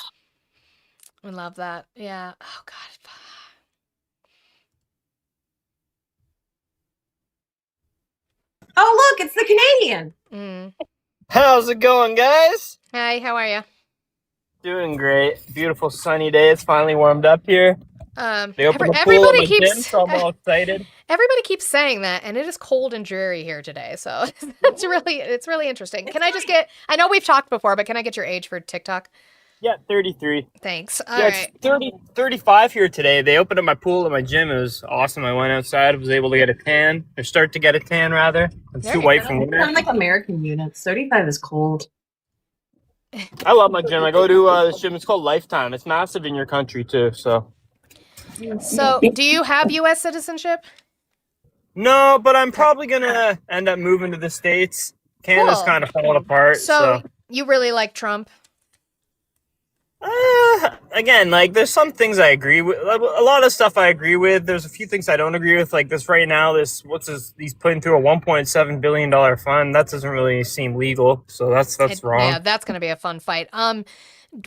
A: I love that. Yeah. Oh God.
B: Oh, look, it's the Canadian.
K: How's it going, guys?
A: Hi, how are you?
K: Doing great. Beautiful sunny day. It's finally warmed up here. They opened the pool at my gym, so I'm all excited.
A: Everybody keeps saying that, and it is cold and dreary here today, so it's really interesting. Can I just get, I know we've talked before, but can I get your age for TikTok?
K: Yeah, 33.
A: Thanks.
K: It's 35 here today. They opened up my pool at my gym. It was awesome. I went outside, was able to get a tan, or start to get a tan, rather. I'm too white from winter.
B: I'm like American units. 35 is cold.
K: I love my gym. I go to this gym. It's called Lifetime. It's massive in your country, too, so.
A: So, do you have U.S. citizenship?
K: No, but I'm probably going to end up moving to the States. Canada's kind of falling apart.
A: So, you really like Trump?
K: Again, like, there's some things I agree with. A lot of stuff I agree with. There's a few things I don't agree with. Like this right now, he's put into a $1.7 billion fund. That doesn't really seem legal. So that's wrong.
A: Yeah, that's going to be a fun fight.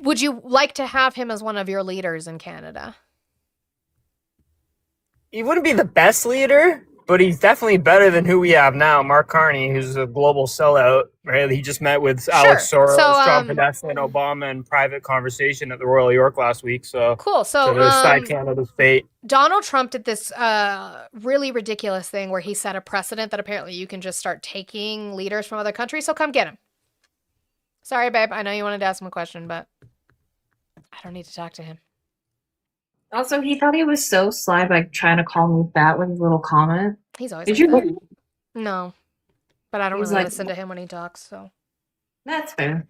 A: Would you like to have him as one of your leaders in Canada?
K: He wouldn't be the best leader, but he's definitely better than who we have now, Mark Carney, who's a global sellout, right? He just met with Alex Soros, John Podesta, and Obama in private conversation at the Royal York last week. So
A: cool. So
K: there's side Canada's fate.
A: Donald Trump did this really ridiculous thing where he set a precedent that apparently you can just start taking leaders from other countries. So come get him. Sorry, babe. I know you wanted to ask him a question, but I don't need to talk to him.
B: Also, he thought he was so sly by trying to call me fat with his little comment.
A: He's always
B: Did
A: like
B: you?
A: that. No, but I don't really listen to him when he talks, so.
B: That's fair.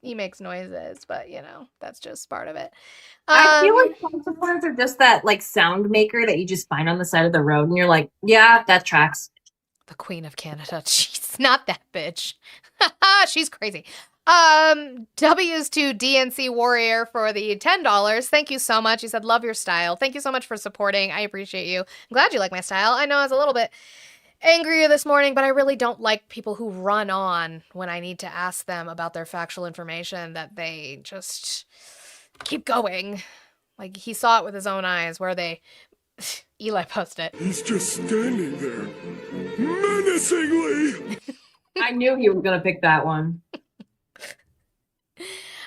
A: He makes noises, but, that's just part of it.
B: I feel like Trump supporters are just that, like, sound maker that you just find on the side of the road, and you're like, yeah, that tracks.
A: The Queen of Canada. Jeez, not that bitch. She's crazy. W's to DNC Warrior for the $10. Thank you so much. He said, love your style. Thank you so much for supporting. I appreciate you. I'm glad you like my style. I know I was a little bit angrier this morning, but I really don't like people who run on when I need to ask them about their factual information, that they just keep going. Like, he saw it with his own eyes where Eli posted.
L: He's just standing there, menacingly.
B: I knew he was going to pick that one.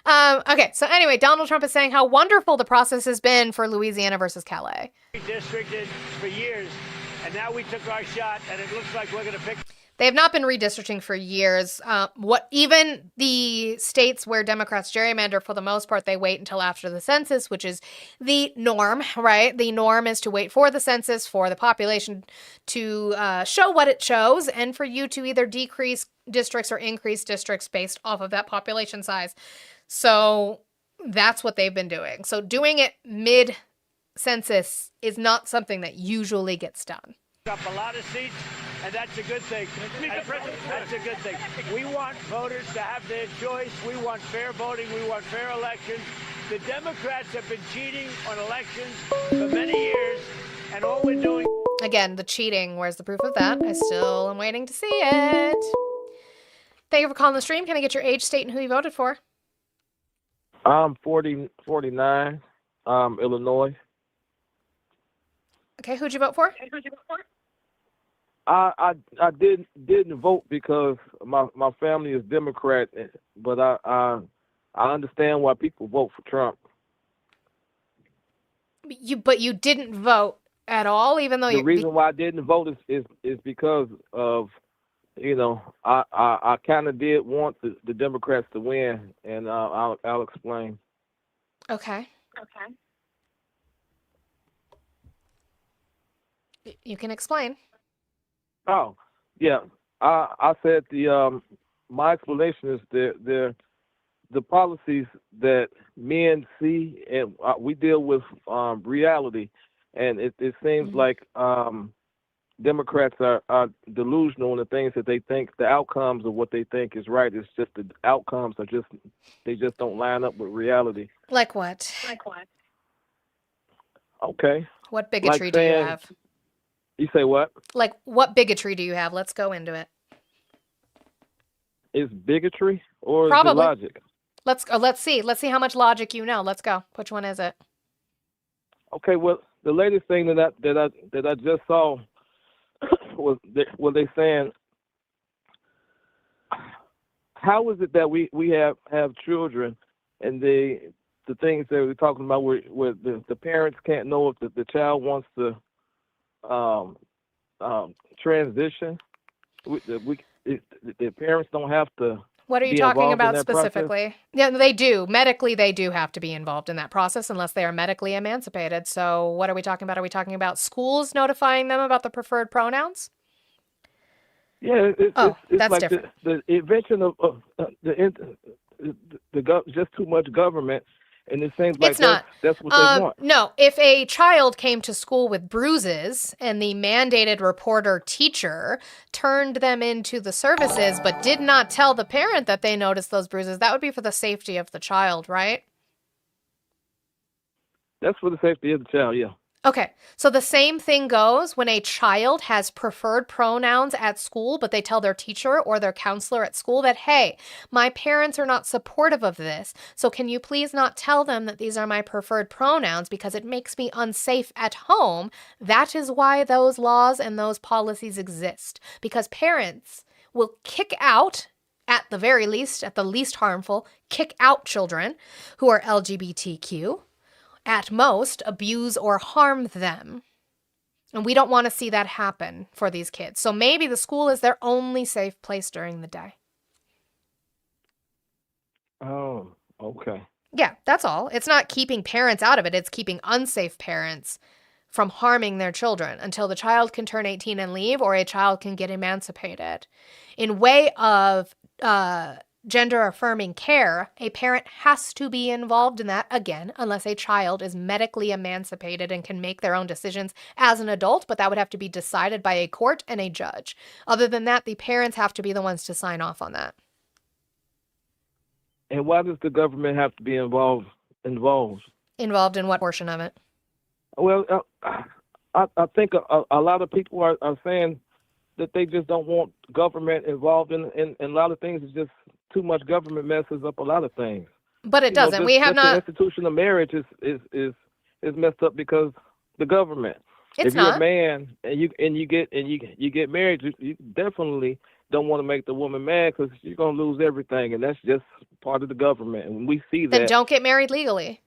A: Okay, so anyway, Donald Trump is saying how wonderful the process has been for Louisiana versus Calais.
J: Redistricted for years, and now we took our shot, and it looks like we're going to pick.
A: They have not been redistricting for years. Even the states where Democrats gerrymander, for the most part, they wait until after the census, which is the norm, right? The norm is to wait for the census, for the population to show what it shows, and for you to either decrease districts or increase districts based off of that population size. So that's what they've been doing. So doing it mid-census is not something that usually gets done.
J: Up a lot of seats, and that's a good thing. That's a good thing. We want voters to have their choice. We want fair voting. We want fair elections. The Democrats have been cheating on elections for many years,
I: And all we're doing.
A: Again, the cheating. Where's the proof of that? I still am waiting to see it. Thank you for calling the stream. Can I get your age, state, and who you voted for?
M: I'm 49, Illinois.
A: Okay, who'd you vote for?
M: I didn't vote because my family is Democrat, but I understand why people vote for Trump.
A: But you didn't vote at all, even though
M: the reason why I didn't vote is because of, I kind of did want the Democrats to win, and I'll explain.
A: Okay. You can explain.
M: Oh, yeah. I said my explanation is the policies that men see, and we deal with reality, and it seems like Democrats are delusional in the things that they think, the outcomes of what they think is right. It's just the outcomes they just don't line up with reality.
A: Like what?
M: Okay.
A: What bigotry do you have?
M: You say what?
A: Like, what bigotry do you have? Let's go into it.
M: Is bigotry or
A: Probably.
M: is it logic?
A: Let's see. Let's see how much logic you know. Let's go. Which one is it?
M: Okay. Well, the latest thing that I just saw was they saying, how is it that we have children, and the things that we're talking about where the parents can't know if the child wants to transition. The parents don't have to.
A: What are you talking about specifically? Process? Yeah, they do. Medically, they do have to be involved in that process unless they are medically emancipated. So what are we talking about? Are we talking about schools notifying them about the preferred pronouns?
M: Yeah, it's
A: that's
M: like
A: different.
M: The invention of just too much government. And it seems like that's what they want.
A: No, if a child came to school with bruises and the mandated reporter teacher turned them into the services but did not tell the parent that they noticed those bruises, that would be for the safety of the child, right?
M: That's for the safety of the child, yeah.
A: Okay, so the same thing goes when a child has preferred pronouns at school, but they tell their teacher or their counselor at school that, hey, my parents are not supportive of this, so can you please not tell them that these are my preferred pronouns because it makes me unsafe at home? That is why those laws and those policies exist, because parents will kick out, at the very least, at the least harmful, kick out children who are LGBTQ. At most, abuse or harm them. And we don't want to see that happen for these kids. So maybe the school is their only safe place during the day.
M: Oh, okay.
A: Yeah, that's all. It's not keeping parents out of it. It's keeping unsafe parents from harming their children until the child can turn 18 and leave, or a child can get emancipated. In way of gender-affirming care, a parent has to be involved in that, again, unless a child is medically emancipated and can make their own decisions as an adult, but that would have to be decided by a court and a judge. Other than that, the parents have to be the ones to sign off on that.
M: And why does the government have to be involved? Involved
A: in what portion of it?
M: Well, I think a lot of people are saying that they just don't want government involved in a lot of things. It's just too much government messes up a lot of things.
A: But it doesn't. We have not.
M: The institution of marriage is messed up because the government.
A: It's
M: if you're
A: not.
M: a man and you get married, you definitely don't want to make the woman mad because you're gonna lose everything, and that's just part of the government. And we see that.
A: Then don't get married legally.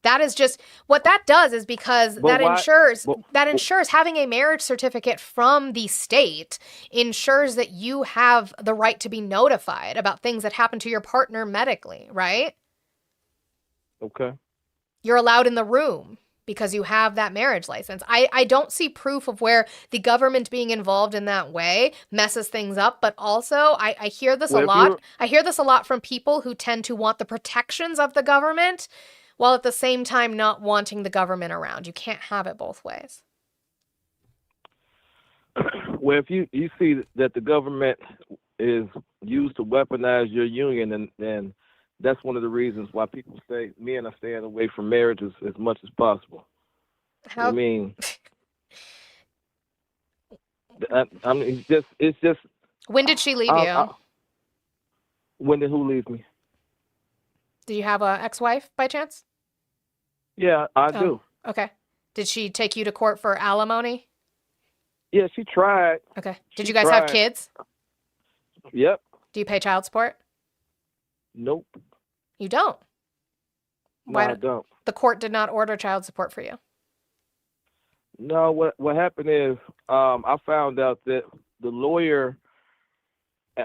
A: That is just what that does is because that ensures having a marriage certificate from the state ensures that you have the right to be notified about things that happen to your partner medically, right?
M: Okay.
A: You're allowed in the room because you have that marriage license. I don't see proof of where the government being involved in that way messes things up, but also I hear this a lot. I hear this a lot from people who tend to want the protections of the government while at the same time not wanting the government around. You can't have it both ways.
M: Well, if you see that the government is used to weaponize your union, then that's one of the reasons why people say men are staying away from marriage as much as possible.
A: How?
M: I mean, it's just.
A: When did she leave you?
M: When did who leave me?
A: Do you have a ex-wife by chance?
M: Yeah, I do.
A: Okay. Did she take you to court for alimony?
M: Yeah, she tried.
A: Okay. Did you guys have kids?
M: Yep.
A: Do you pay child support?
M: Nope.
A: You don't?
M: No, I don't.
A: The court did not order child support for you?
M: No, what happened is I found out that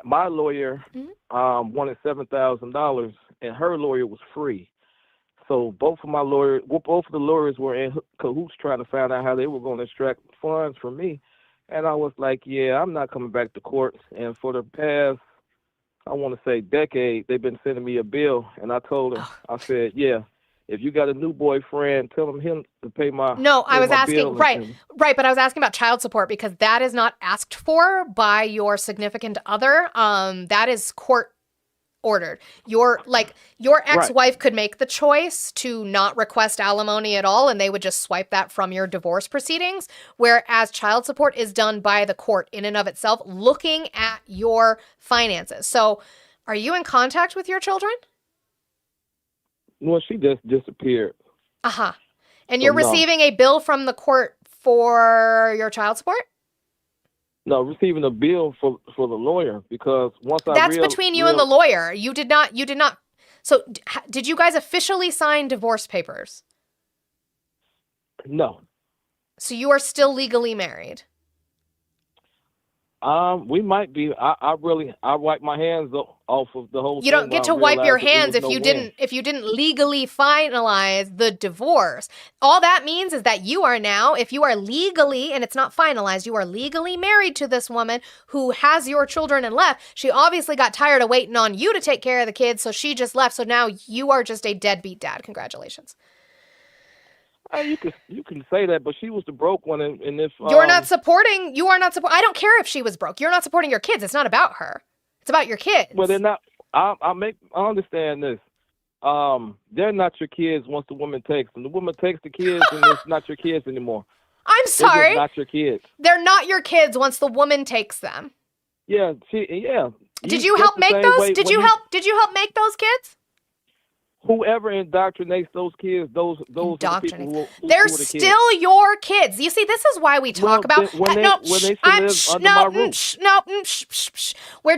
M: my lawyer wanted $7,000 and her lawyer was free. So both of the lawyers were in cahoots trying to find out how they were going to extract funds from me. And I was like, yeah, I'm not coming back to court. And for the past, I want to say decade, they've been sending me a bill. And I told her, I said, yeah, if you got a new boyfriend, tell him to pay my
A: No, I was asking,
M: bill.
A: right, but I was asking about child support because that is not asked for by your significant other. That is court ordered. Your ex-wife could make the choice to not request alimony at all, and they would just swipe that from your divorce proceedings, whereas child support is done by the court in and of itself, looking at your finances. So are you in contact with your children?
M: Well, she just disappeared.
A: Uh-huh. And you're receiving a bill from the court for your child support?
M: No, receiving a bill for the lawyer because
A: That's between you and the lawyer. You did not. So did you guys officially sign divorce papers?
M: No.
A: So you are still legally married?
M: We might be. I wipe my hands off of the whole thing.
A: You don't get to wipe your hands if you didn't legally finalize the divorce. All that means is that you are now, if you are legally, and it's not finalized, you are legally married to this woman who has your children and left. She obviously got tired of waiting on you to take care of the kids, so she just left. So now you are just a deadbeat dad. Congratulations.
M: You can say that, but she was the broke one, and if
A: you are not supporting. I don't care if she was broke. You're not supporting your kids. It's not about her. It's about your kids.
M: Well, they're not. I understand this. They're not your kids once the woman takes them. The woman takes the kids, and it's not your kids anymore.
A: I'm sorry.
M: They're just not your kids.
A: They're not your kids once the woman takes them.
M: Yeah.
A: Did you help make those? Did you help make those kids?
M: Whoever indoctrinates those kids, those are the people who
A: they're
M: the
A: still
M: kids.
A: Your kids. You see, this is why we talk about We're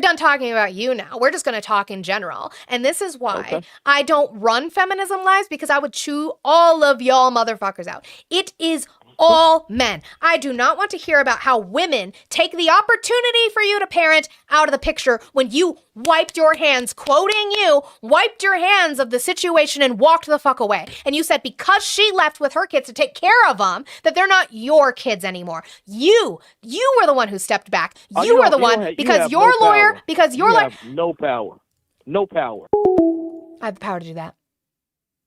A: done talking about you now. We're just going to talk in general. And this is why I don't run feminism lives, because I would chew all of y'all motherfuckers out. It is all men. I do not want to hear about how women take the opportunity for you to parent out of the picture when you wiped your hands, quoting you, wiped your hands of the situation and walked the fuck away. And you said because she left with her kids to take care of them, that they're not your kids anymore. You were the one who stepped back. You were the one because your lawyer,
M: have no power. No power.
A: I have the power to do that.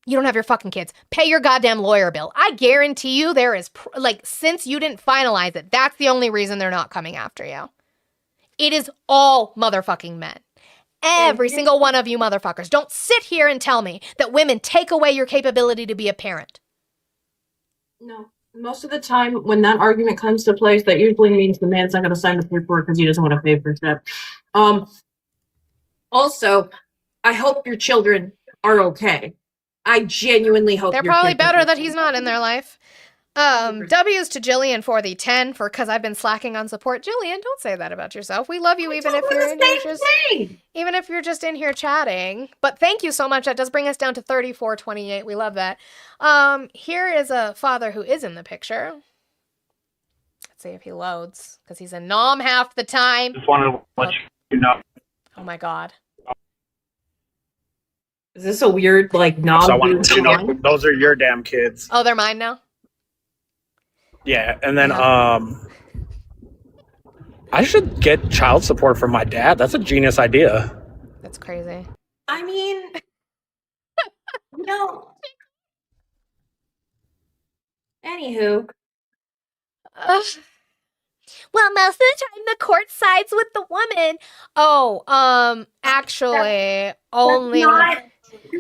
A: You don't have your fucking kids. Pay your goddamn lawyer bill. I guarantee you there is, since you didn't finalize it, that's the only reason they're not coming after you. It is all motherfucking men. Every single one of you motherfuckers. Don't sit here and tell me that women take away your capability to be a parent.
B: No. Most of the time when that argument comes to place, that usually means the man's not going to sign the paperwork because he doesn't want to pay for it. Also, I hope your children are okay. I genuinely hope
A: they're probably better that he's not in their life. W's to Jillian for the 10 because I've been slacking on support. Jillian, don't say that about yourself. We love you even if you're just in here chatting. But thank you so much. That does bring us down to 3428. We love that. Here is a father who is in the picture. Let's see if he loads because he's a nom half the time.
N: Just wanted to let you know.
A: Oh my God.
B: Is this a weird, knob?
K: So I wanted to know, those are your damn kids.
A: Oh, they're mine now?
K: Yeah, and then I should get child support from my dad. That's a genius idea.
A: That's crazy.
B: I mean, no. Anywho.
A: Well, most of the time the court sides with the woman. Oh, actually, only...
B: That's not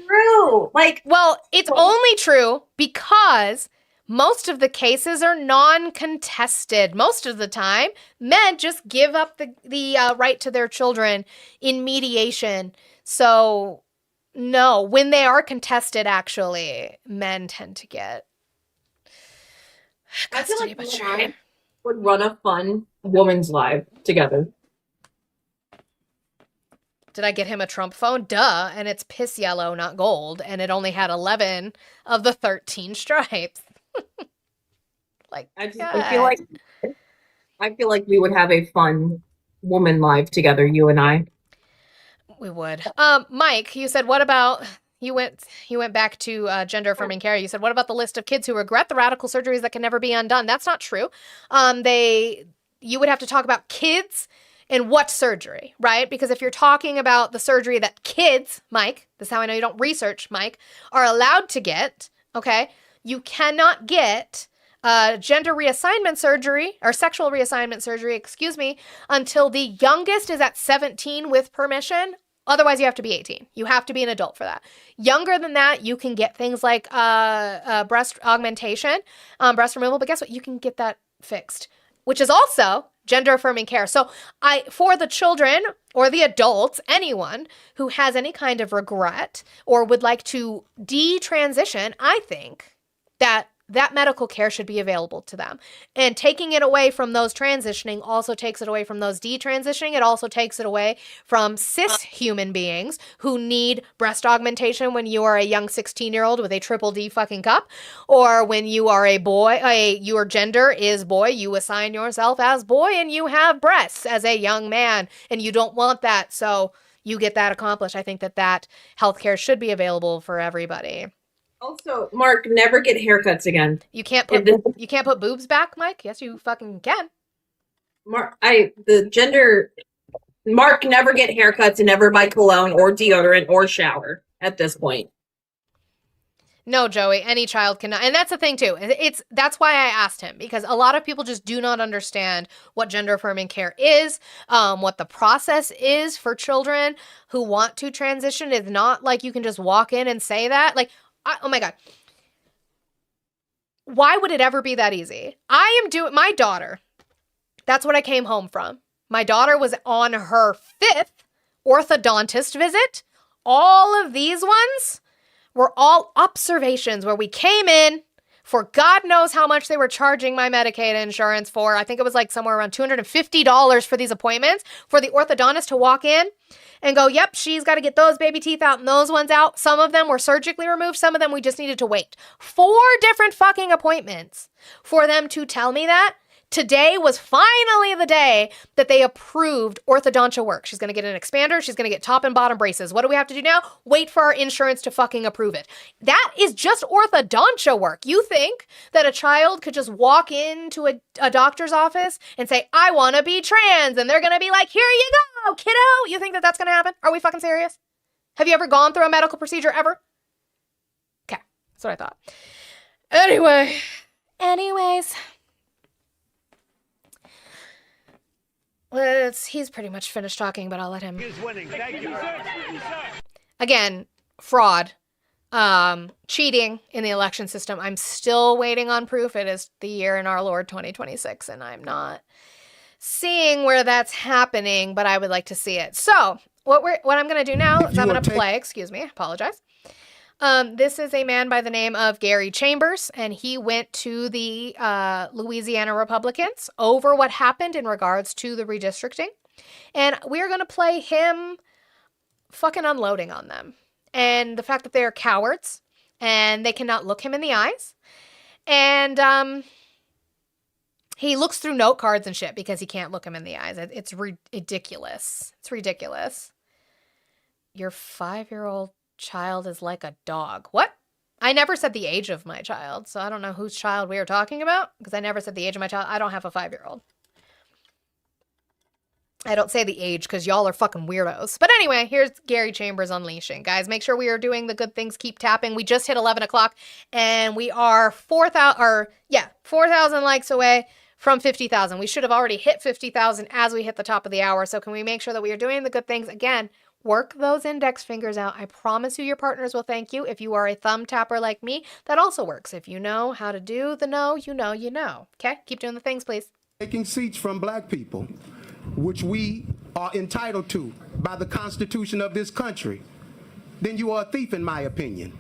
B: true.
A: Well, it's only true because Most of the cases are non-contested. Most of the time, men just give up the right to their children in mediation. So, no, when they are contested, actually, men tend to get custody.
B: I feel like would run a fun woman's live together.
A: Did I get him a Trump phone? Duh. And it's piss yellow, not gold. And it only had 11 of the 13 stripes. Like,
B: I feel like we would have a fun woman live together, you and I.
A: We would. Mike, you said, what about, you went back to gender affirming care. You said, what about the list of kids who regret the radical surgeries that can never be undone? That's not true. You would have to talk about kids and what surgery, right? Because if you're talking about the surgery that kids, Mike, this is how I know you don't research, Mike, are allowed to get, okay, you cannot get gender reassignment surgery, or sexual reassignment surgery, until the youngest is at 17 with permission. Otherwise, you have to be 18. You have to be an adult for that. Younger than that, you can get things like breast augmentation, breast removal, but guess what? You can get that fixed, which is also gender affirming care. So for the children or the adults, anyone who has any kind of regret or would like to detransition, I think that medical care should be available to them. And taking it away from those transitioning also takes it away from those detransitioning. It also takes it away from cis human beings who need breast augmentation when you are a young 16-year-old with a triple D fucking cup, or when you are a boy, your gender is boy, you assign yourself as boy and you have breasts as a young man and you don't want that. So you get that accomplished. I think that healthcare should be available for everybody.
B: Also, Mark, never get haircuts again.
A: You can't put boobs back, Mike? Yes, you fucking can.
B: Mark, Mark, never get haircuts and never buy cologne or deodorant or shower at this point.
A: No, Joey, any child cannot. And that's the thing too. That's why I asked him, because a lot of people just do not understand what gender affirming care is, what the process is for children who want to transition. It's not like you can just walk in and say that. Like, oh my God. Why would it ever be that easy? My daughter, that's what I came home from. My daughter was on her 5th orthodontist visit. All of these ones were all observations where we came in for God knows how much they were charging my Medicaid insurance for. I think it was like somewhere around $250 for these appointments for the orthodontist to walk in and go, yep, she's got to get those baby teeth out and those ones out. Some of them were surgically removed. Some of them we just needed to wait. 4 different fucking appointments for them to tell me that. Today was finally the day that they approved orthodontia work. She's going to get an expander. She's going to get top and bottom braces. What do we have to do now? Wait for our insurance to fucking approve it. That is just orthodontia work. You think that a child could just walk into a doctor's office and say, I want to be trans, and they're going to be like, here you go, kiddo. You think that that's going to happen? Are we fucking serious? Have you ever gone through a medical procedure ever? Okay, that's what I thought. Anyways. He's pretty much finished talking, but I'll let him.
J: Is winning. Thank you.
A: Again, fraud, cheating in the election system. I'm still waiting on proof. It is the year in our Lord 2026, and I'm not seeing where that's happening, but I would like to see it. So what I'm going to do now is I'm going to play. Excuse me, I apologize. This is a man by the name of Gary Chambers, and he went to the Louisiana Republicans over what happened in regards to the redistricting. And we're going to play him fucking unloading on them. And the fact that they are cowards, and they cannot look him in the eyes. And he looks through note cards and shit because he can't look him in the eyes. It's ridiculous. It's ridiculous. Your 5-year-old child is like a dog. What? I never said the age of my child, so I don't know whose child we are talking about, because I never said the age of my child. I don't have a 5-year-old. I don't say the age because y'all are fucking weirdos. But anyway, here's Gary Chambers unleashing. Guys, make sure we are doing the good things. Keep tapping. We just hit 11 o'clock, and we are 4,000 likes away from 50,000. We should have already hit 50,000 as we hit the top of the hour. So can we make sure that we are doing the good things? Again, Work those index fingers out. I promise you your partners will thank you. If you are a thumb tapper like me, that also works. If you know how to do the no, you know, you know. Okay? Keep doing the things, please.
N: Taking seats from black people, which we are entitled to by the Constitution of this country, then you are a thief in my opinion.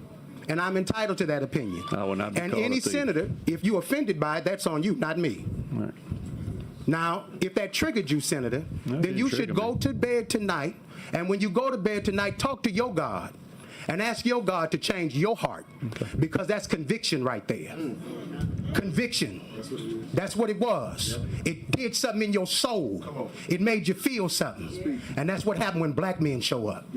N: And I'm entitled to that opinion.
O: I will not be
N: and
O: called
N: any
O: a thief.
N: senator, if you're offended by it, that's on you, not me.
O: Right.
N: Now, if that triggered you, Senator, then you should go to bed tonight, and when you go to bed tonight, talk to your God and ask your God to change your heart, because that's conviction right there. Conviction. That's what it was. It did something in your soul. It made you feel something. And that's what happened when black men show up.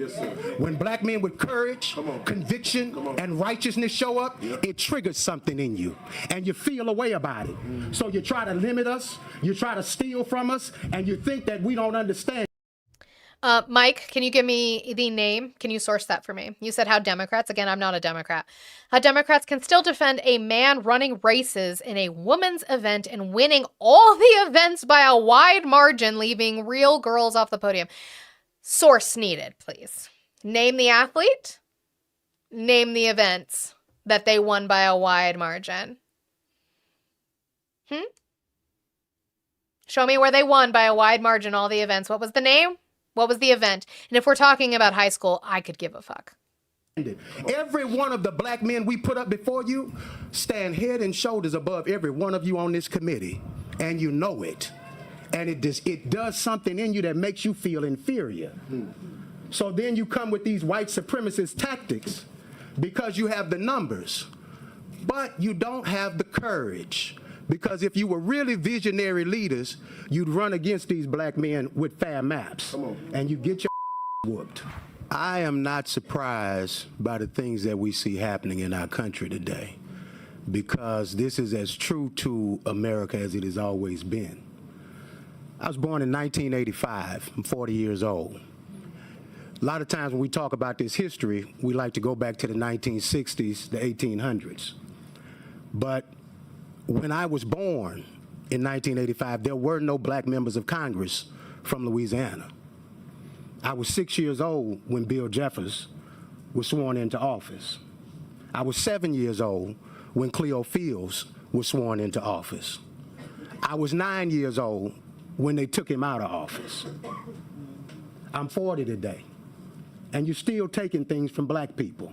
N: When black men with courage, conviction, and righteousness show up, it triggers something in you. And you feel a way about it. So you try to limit us, you try to steal from us, and you think that we don't understand.
A: Mike, can you give me the name? Can you source that for me? You said how Democrats, again, I'm not a Democrat, how Democrats can still defend a man running races in a women's event and winning all the events by a wide margin, leaving real girls off the podium. Source needed, please. Name the athlete. Name the events that they won by a wide margin. Show me where they won by a wide margin all the events. What was the name? What was the event? And if we're talking about high school, I could give a fuck.
N: Every one of the black men we put up before you stand head and shoulders above every one of you on this committee, and you know it. And it does something in you that makes you feel inferior. So then you come with these white supremacist tactics because you have the numbers, but you don't have the courage. Because if you were really visionary leaders, you'd run against these black men with fair maps, and you get your whooped. I am not surprised by the things that we see happening in our country today, because this is as true to America as it has always been. I was born in 1985. I'm 40 years old. A lot of times when we talk about this history, we like to go back to the 1960s, the 1800s. But when I was born in 1985, there were no black members of Congress from Louisiana. I was 6 years old when Bill Jeffers was sworn into office. I was 7 years old when Cleo Fields was sworn into office. I was 9 years old when they took him out of office. I'm 40 today, and you're still taking things from black people.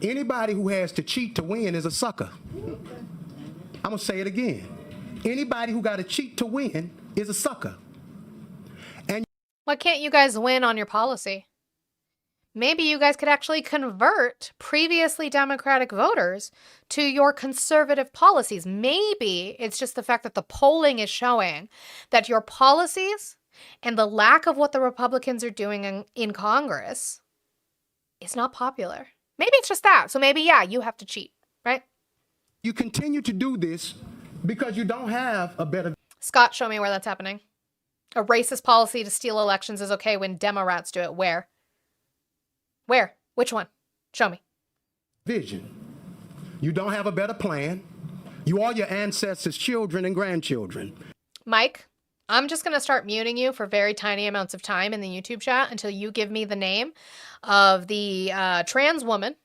N: Anybody who has to cheat to win is a sucker. I'm going to say it again. Anybody who got to cheat to win is a sucker. And
A: why can't you guys win on your policy? Maybe you guys could actually convert previously Democratic voters to your conservative policies. Maybe it's just the fact that the polling is showing that your policies and the lack of what the Republicans are doing in Congress is not popular. Maybe it's just that. So maybe, yeah, you have to cheat, right?
N: you continue to do this because you don't have a better...
A: Scott, show me where that's happening. A racist policy to steal elections is okay when Democrats do it. Where? Where? Which one? Show me.
N: Vision. You don't have a better plan. You are your ancestors' children and grandchildren.
A: Mike, I'm just going to start muting you for very tiny amounts of time in the YouTube chat until you give me the name of the trans woman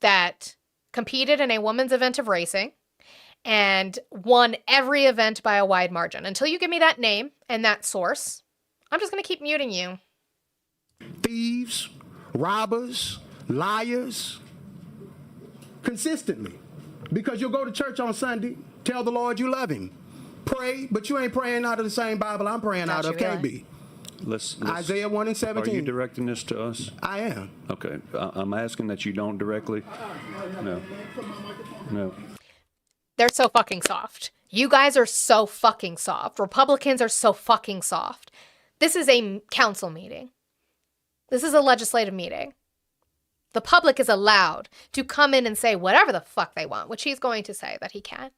A: that competed in a women's event of racing and won every event by a wide margin. Until you give me that name and that source, I'm just going to keep muting you.
N: Thieves, robbers, liars, consistently. Because you'll go to church on Sunday, tell the Lord you love him. Pray, but you ain't praying out of the same Bible I'm praying out of, KB.
O: Let's
N: Isaiah 1 and 17.
O: Are you directing this to us?
N: I am.
O: Okay. I'm asking that you don't directly. No. No.
A: They're so fucking soft. You guys are so fucking soft. Republicans are so fucking soft. This is a council meeting. This is a legislative meeting. The public is allowed to come in and say whatever the fuck they want, which he's going to say that he can.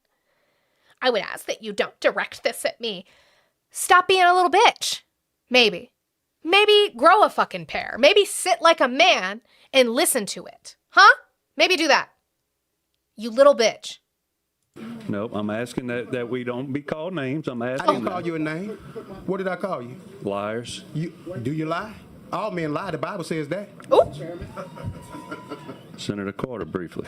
A: I would ask that you don't direct this at me. Stop being a little bitch. Maybe. Maybe grow a fucking pair. Maybe sit like a man and listen to it. Huh? Maybe do that. You little bitch.
O: No, I'm asking that we don't be called names. I'm asking.
N: I didn't call you a name. What did I call you?
O: Liars.
N: Do you lie? All men lie. The Bible says that.
A: Oh.
O: Senator Carter, briefly.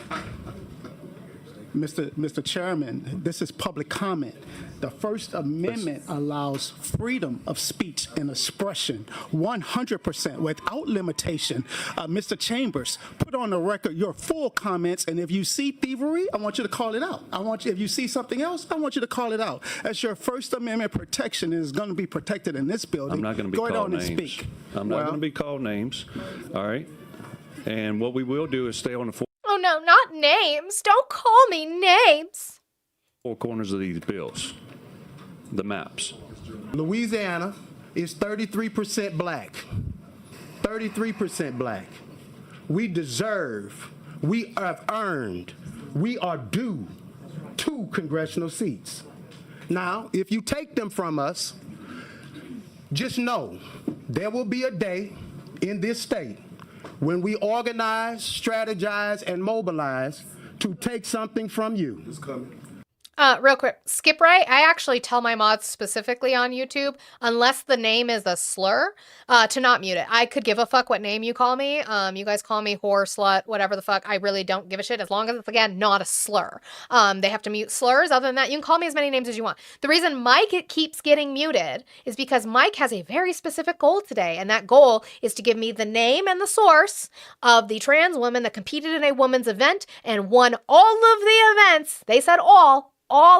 P: Mr. Chairman, this is public comment. The First Amendment allows freedom of speech and expression 100% without limitation. Mr. Chambers, put on the record your full comments, and if you see thievery, I want you to call it out. If you see something else, I want you to call it out. As your First Amendment protection is going to be protected in this building.
O: I'm not going to be called names. I'm not going to be called names. All right. And what we will do is stay on the
A: Oh, no, not names. Don't call me names.
O: four corners of these bills, the maps.
N: Louisiana is 33% black. 33% black. We deserve, we have earned, we are due 2 congressional seats. Now, if you take them from us, just know there will be a day in this state when we organize, strategize, and mobilize to take something from you. It's coming.
A: Real quick, skip right. I actually tell my mods specifically on YouTube, unless the name is a slur, to not mute it. I could give a fuck what name you call me. You guys call me whore, slut, whatever the fuck. I really don't give a shit as long as it's, again, not a slur. They have to mute slurs. Other than that, you can call me as many names as you want. The reason Mike keeps getting muted is because Mike has a very specific goal today, and that goal is to give me the name and the source of the trans woman that competed in a women's event and won all of the events. They said all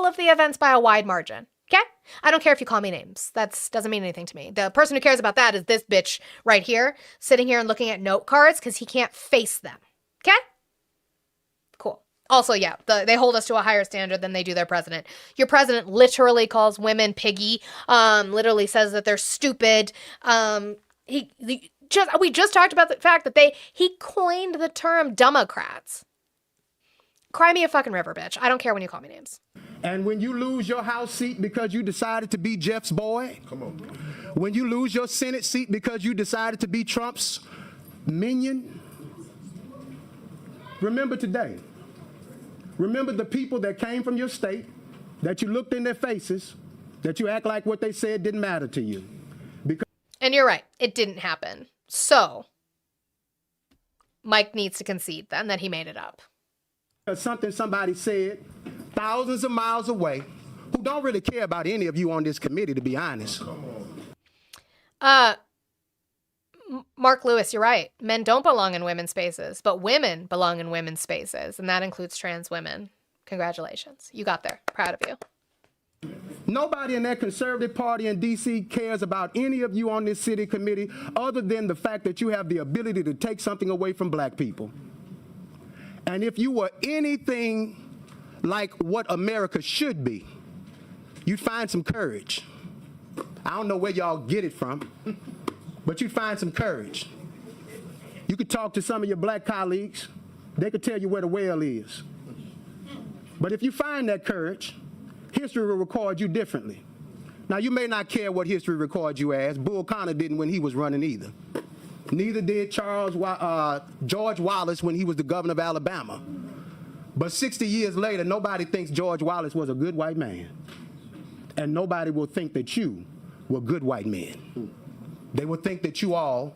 A: of the events by a wide margin. Okay? I don't care if you call me names. That doesn't mean anything to me. The person who cares about that is this bitch right here, sitting here and looking at note cards because he can't face them. Okay? Cool. Also, yeah, they hold us to a higher standard than they do their president. Your president literally calls women piggy, literally says that they're stupid. We just talked about the fact that he coined the term Democrats. Cry me a fucking river, bitch. I don't care when you call me names.
N: And when you lose your House seat because you decided to be Jeff's boy, come on. When you lose your Senate seat because you decided to be Trump's minion, remember today. Remember the people that came from your state, that you looked in their faces, that you act like what they said didn't matter to you.
A: And you're right. It didn't happen. So, Mike needs to concede then that he made it up.
N: Something somebody said thousands of miles away who don't really care about any of you on this committee, to be honest.
A: Mark Lewis, you're right. Men don't belong in women's spaces, but women belong in women's spaces, and that includes trans women. Congratulations. You got there. Proud of you.
N: Nobody in that conservative party in D.C. cares about any of you on this city committee other than the fact that you have the ability to take something away from black people. And if you were anything like what America should be, you'd find some courage. I don't know where y'all get it from, but you'd find some courage. You could talk to some of your black colleagues. They could tell you where the well is. But if you find that courage, history will record you differently. Now, you may not care what history records you as. Bull Connor didn't when he was running either. Neither did George Wallace when he was the governor of Alabama. But 60 years later, nobody thinks George Wallace was a good white man. And nobody will think that you were good white men. They will think that you all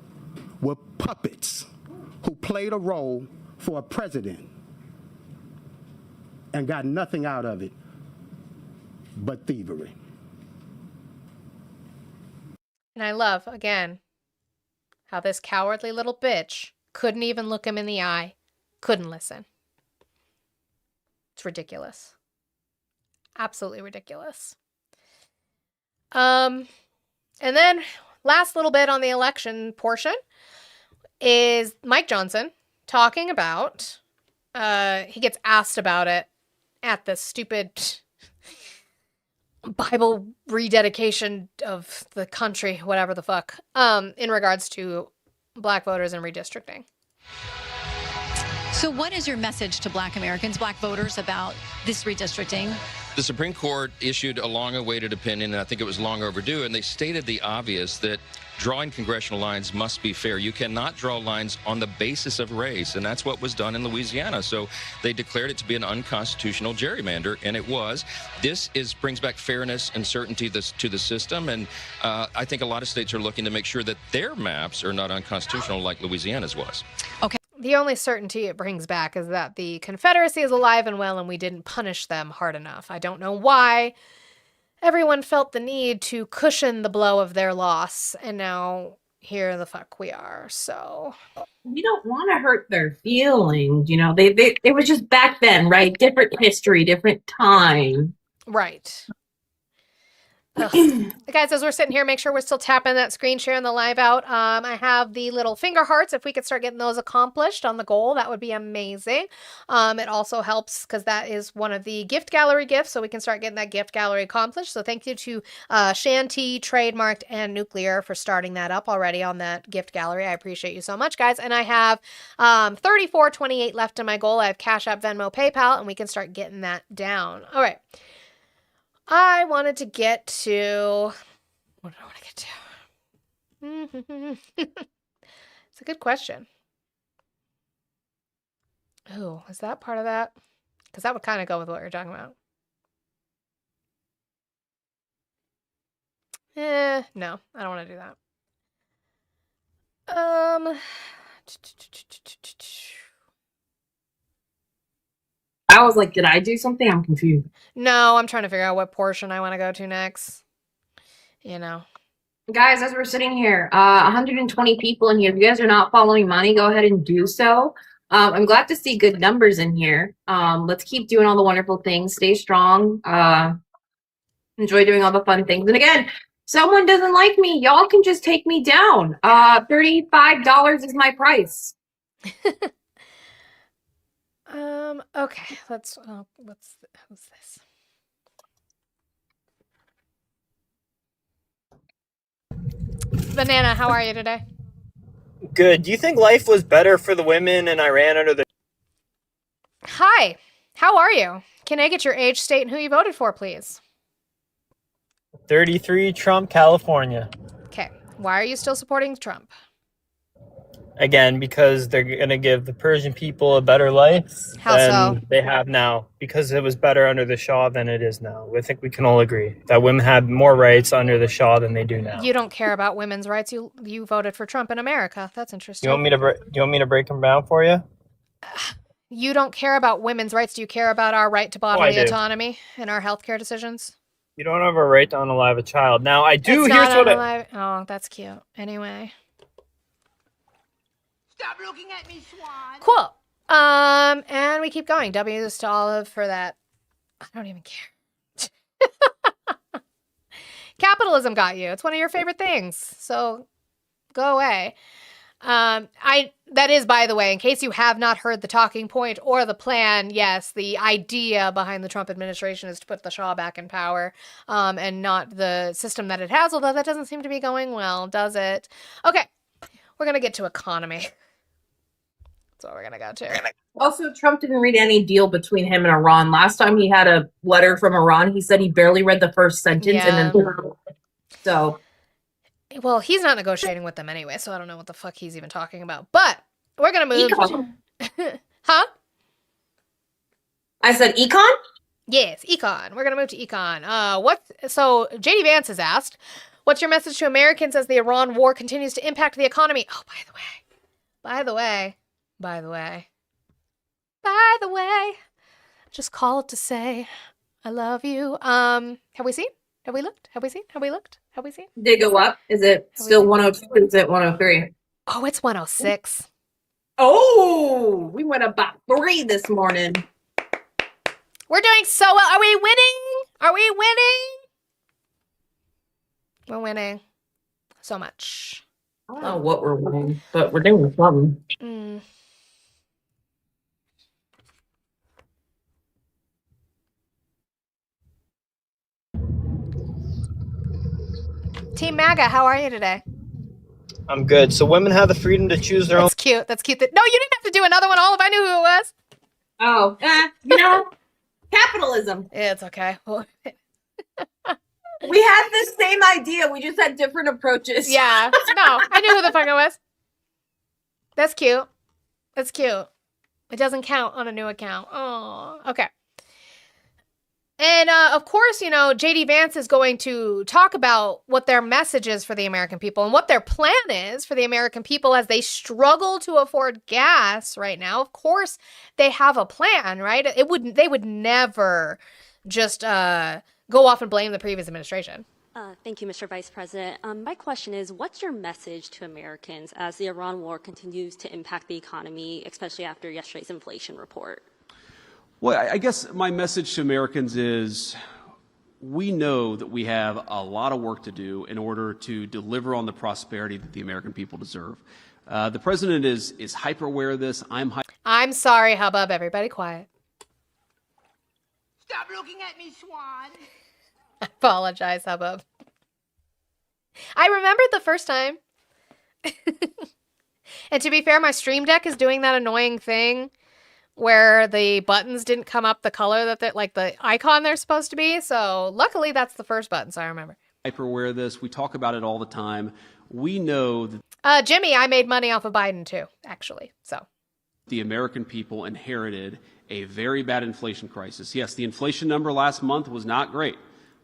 N: were puppets who played a role for a president and got nothing out of it but thievery.
A: And I love, again, how this cowardly little bitch couldn't even look him in the eye, couldn't listen. It's ridiculous. Absolutely ridiculous. And then last little bit on the election portion is Mike Johnson talking about, he gets asked about it at the stupid Bible rededication of the country, whatever the fuck, in regards to black voters and redistricting.
Q: So what is your message to black Americans, black voters about this redistricting? The Supreme Court issued a long-awaited opinion, and I think it was long overdue, and they stated the obvious that drawing congressional lines must be fair. You cannot draw lines on the basis of race, and that's what was done in Louisiana. So they declared it to be an unconstitutional gerrymander, and it was. This brings back fairness and certainty to the system, and I think a lot of states are looking to make sure that their maps are not unconstitutional like Louisiana's was.
A: Okay. The only certainty it brings back is that the Confederacy is alive and well, and we didn't punish them hard enough. I don't know why everyone felt the need to cushion the blow of their loss, and now here the fuck we are. So
B: we don't want to hurt their feelings, you know. It was just back then, right? Different history, different time.
A: Right. Guys, as we're sitting here, make sure we're still tapping that screen share and the live out. I have the little finger hearts. If we could start getting those accomplished on the goal, that would be amazing. It also helps because that is one of the gift gallery gifts, so we can start getting that gift gallery accomplished. So thank you to Shanty, Trademarked, and Nuclear for starting that up already on that gift gallery. I appreciate you so much, guys. And I have $34.28 left in my goal. I have Cash App, Venmo, PayPal, and we can start getting that down. All right. I wanted to get to... What did I want to get to? It's a good question. Oh, is that part of that? Because that would kind of go with what you're talking about. No, I don't want to do that.
B: I was like, did I do something? I'm confused.
A: No, I'm trying to figure out what portion I want to go to next. You know.
B: Guys, as we're sitting here, 120 people in here. If you guys are not following money, go ahead and do so. I'm glad to see good numbers in here. Let's keep doing all the wonderful things. Stay strong. Enjoy doing all the fun things. And again, someone doesn't like me, y'all can just take me down. $35 is my price.
A: Okay, who's this? Banana, how are you today?
K: Good. Do you think life was better for the women in Iran under the...
A: Hi, how are you? Can I get your age, state, and who you voted for, please?
K: 33 Trump, California.
A: Okay, why are you still supporting Trump?
K: Again, because they're going to give the Persian people a better life than they have now. Because it was better under the Shah than it is now. I think we can all agree that women had more rights under the Shah than they do now.
A: You don't care about women's rights. You voted for Trump in America. That's interesting.
K: You want me to break them down for you?
A: You don't care about women's rights. Do you care about our right to bodily autonomy and our healthcare decisions?
K: You don't have a right to unalive a child. Now, I do.
A: Oh, that's cute. Anyway.
F: Stop looking at me, Swan.
A: Cool. And we keep going. W's to Olive for that. I don't even care. Capitalism got you. It's one of your favorite things. So go away. That is, by the way, in case you have not heard the talking point or the plan, yes, the idea behind the Trump administration is to put the Shah back in power, and not the system that it has, although that doesn't seem to be going well, does it? Okay, we're going to get to economy. That's what we're going to go to.
B: Also, Trump didn't read any deal between him and Iran. Last time he had a letter from Iran, he said he barely read the first sentence. And then, so...
A: Well, he's not negotiating with them anyway, so I don't know what the fuck he's even talking about. But we're going to move... Huh?
B: I said econ?
A: Yes, econ. We're going to move to econ. So JD Vance has asked, what's your message to Americans as the Iran war continues to impact the economy? Oh, by the way, just called to say I love you. Have we seen? Have we looked?
B: Did it go up? Is it still 102 or is it 103?
A: Oh, it's 106.
B: Oh, we went up by 3 this morning.
A: We're doing so well. Are we winning? We're winning so much.
B: I don't know what we're winning, but we're doing something.
A: Team MAGA, how are you today?
K: I'm good. So women have the freedom to choose their own...
A: That's cute. No, you didn't have to do another one, Olive. I knew who it was.
B: Oh, you know, Capitalism.
A: It's okay.
B: We had the same idea. We just had different approaches.
A: Yeah. No, I knew who the fuck it was. That's cute. That's cute. It doesn't count on a new account. Oh, okay. And of course, you know, JD Vance is going to talk about what their message is for the American people and what their plan is for the American people as they struggle to afford gas right now. Of course, they have a plan, right? They would never just go off and blame the previous administration.
R: Thank you, Mr. Vice President. My question is, what's your message to Americans as the Iran war continues to impact the economy, especially after yesterday's inflation report?
S: Well, I guess my message to Americans is we know that we have a lot of work to do in order to deliver on the prosperity that the American people deserve. The president is hyper aware of this.
A: I'm sorry, hubbub. Everybody quiet.
J: Stop looking at me, Swan.
A: I apologize, hubbub. I remembered the first time. And to be fair, my Stream Deck is doing that annoying thing where the buttons didn't come up the color that they're like the icon they're supposed to be. So luckily that's the first button, so I remember.
S: Hyper aware of this. We talk about it all the time. We know that
A: Jimmy, I made money off of Biden too, actually. So
S: the American people inherited a very bad inflation crisis. Yes, the inflation number last month was not great,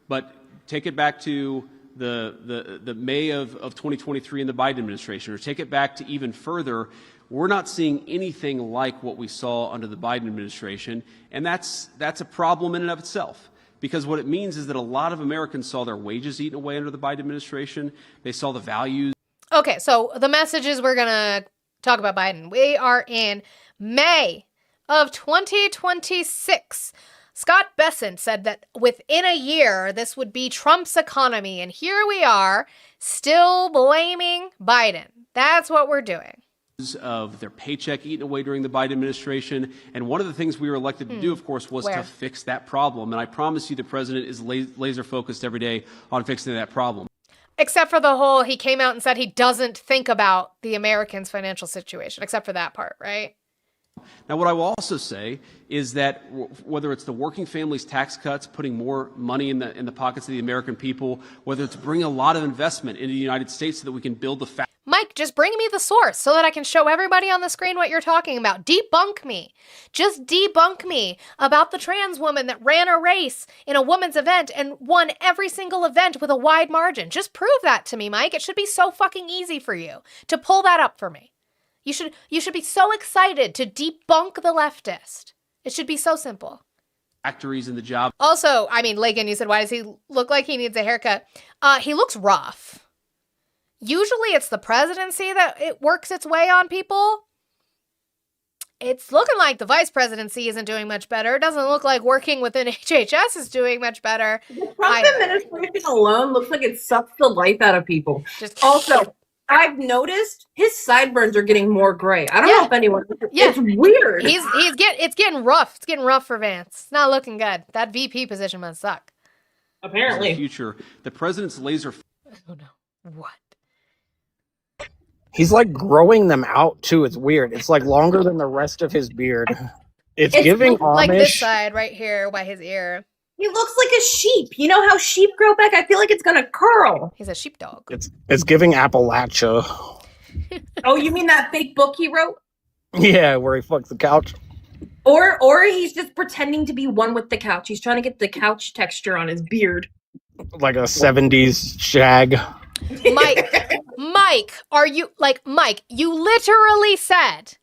S: but take it back to the May of 2023 in the Biden administration, or take it back to even further. We're not seeing anything like what we saw under the Biden administration, and that's a problem in and of itself. Because what it means is that a lot of Americans saw their wages eaten away under the Biden administration. They saw the values.
A: Okay, so the messages we're going to talk about Biden. We are in May of 2026. Scott Bessent said that within a year, this would be Trump's economy. And here we are, still blaming Biden. That's what we're doing.
S: Of their paycheck eaten away during the Biden administration. And one of the things we were elected to do, of course, was to fix that problem. And I promise you the president is laser focused every day on fixing that problem.
A: Except for the whole, he came out and said he doesn't think about the Americans' financial situation, except for that part, right?
S: Now, what I will also say is that whether it's the working families tax cuts, putting more money in the pockets of the American people, whether it's bringing a lot of investment into the United States so that we can build the
A: Mike, just bring me the source so that I can show everybody on the screen what you're talking about. Debunk me. Just debunk me about the trans woman that ran a race in a women's event and won every single event with a wide margin. Just prove that to me, Mike. It should be so fucking easy for you to pull that up for me. You should be so excited to debunk the leftist. It should be so simple.
S: Factories in the job.
A: Also, I mean, Lagan, you said, why does he look like he needs a haircut? He looks rough. Usually it's the presidency that it works its way on people. It's looking like the vice presidency isn't doing much better. It doesn't look like working within HHS is doing much better.
B: The Trump administration alone looks like it sucks the life out of people. Also, I've noticed his sideburns are getting more gray. I don't know if anyone. Yeah. It's weird.
A: It's getting rough. It's getting rough for Vance. It's not looking good. That VP position must suck.
B: Apparently.
S: In the future, the president's laser.
A: Oh no! What?
D: He's like growing them out too. It's weird. It's like longer than the rest of his beard. It's giving Amish.
A: Like this side right here by his ear.
B: He looks like a sheep. You know how sheep grow back? I feel like it's gonna curl.
A: He's a sheepdog.
D: It's giving Appalachia.
B: Oh, you mean that fake book he wrote?
D: Yeah, where he fucks the couch.
B: Or he's just pretending to be one with the couch. He's trying to get the couch texture on his beard.
D: Like a 70s shag.
A: Mike, are you Mike, you literally said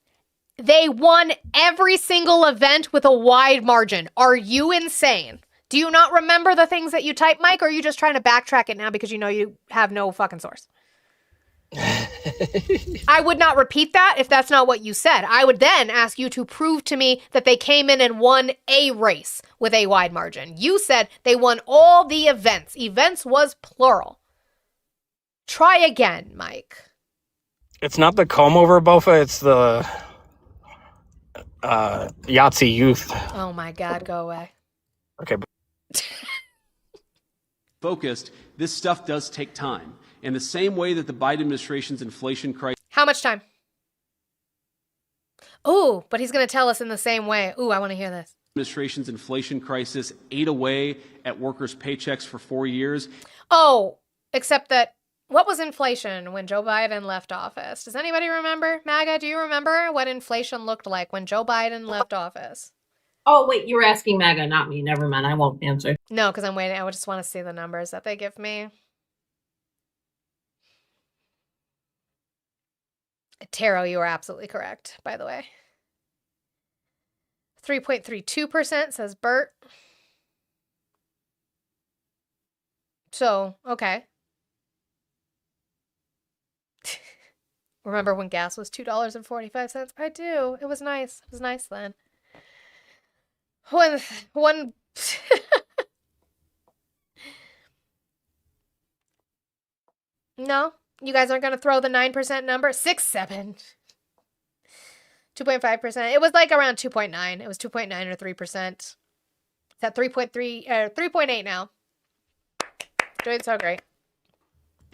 A: they won every single event with a wide margin. Are you insane? Do you not remember the things that you typed, Mike, or are you just trying to backtrack it now because you know you have no fucking source? I would not repeat that if that's not what you said. I would then ask you to prove to me that they came in and won a race with a wide margin. You said they won all the events. Events was plural. Try again, Mike.
D: It's not the comb over Bofa, it's the Yahtzee youth.
A: Oh my God, go away.
D: Okay.
S: Focused, this stuff does take time. In the same way that the Biden administration's inflation crisis.
A: How much time? Oh, but he's going to tell us in the same way. Ooh, I want to hear this.
S: Administration's inflation crisis ate away at workers' paychecks for 4 years.
A: Oh, except that what was inflation when Joe Biden left office? Does anybody remember? MAGA, do you remember what inflation looked like when Joe Biden left office?
B: Oh, wait, you were asking MAGA, not me. Never mind. I won't answer.
A: No, because I'm waiting. I just want to see the numbers that they give me. Taro, you are absolutely correct, by the way. 3.32% says Bert. So, okay. Remember when gas was $2.45? I do. It was nice. It was nice then. One No, you guys aren't going to throw the 9% number? 6, 7. 2.5%. It was like around 2.9. It was 2.9 or 3%. It's at 3.8 now. Doing so great.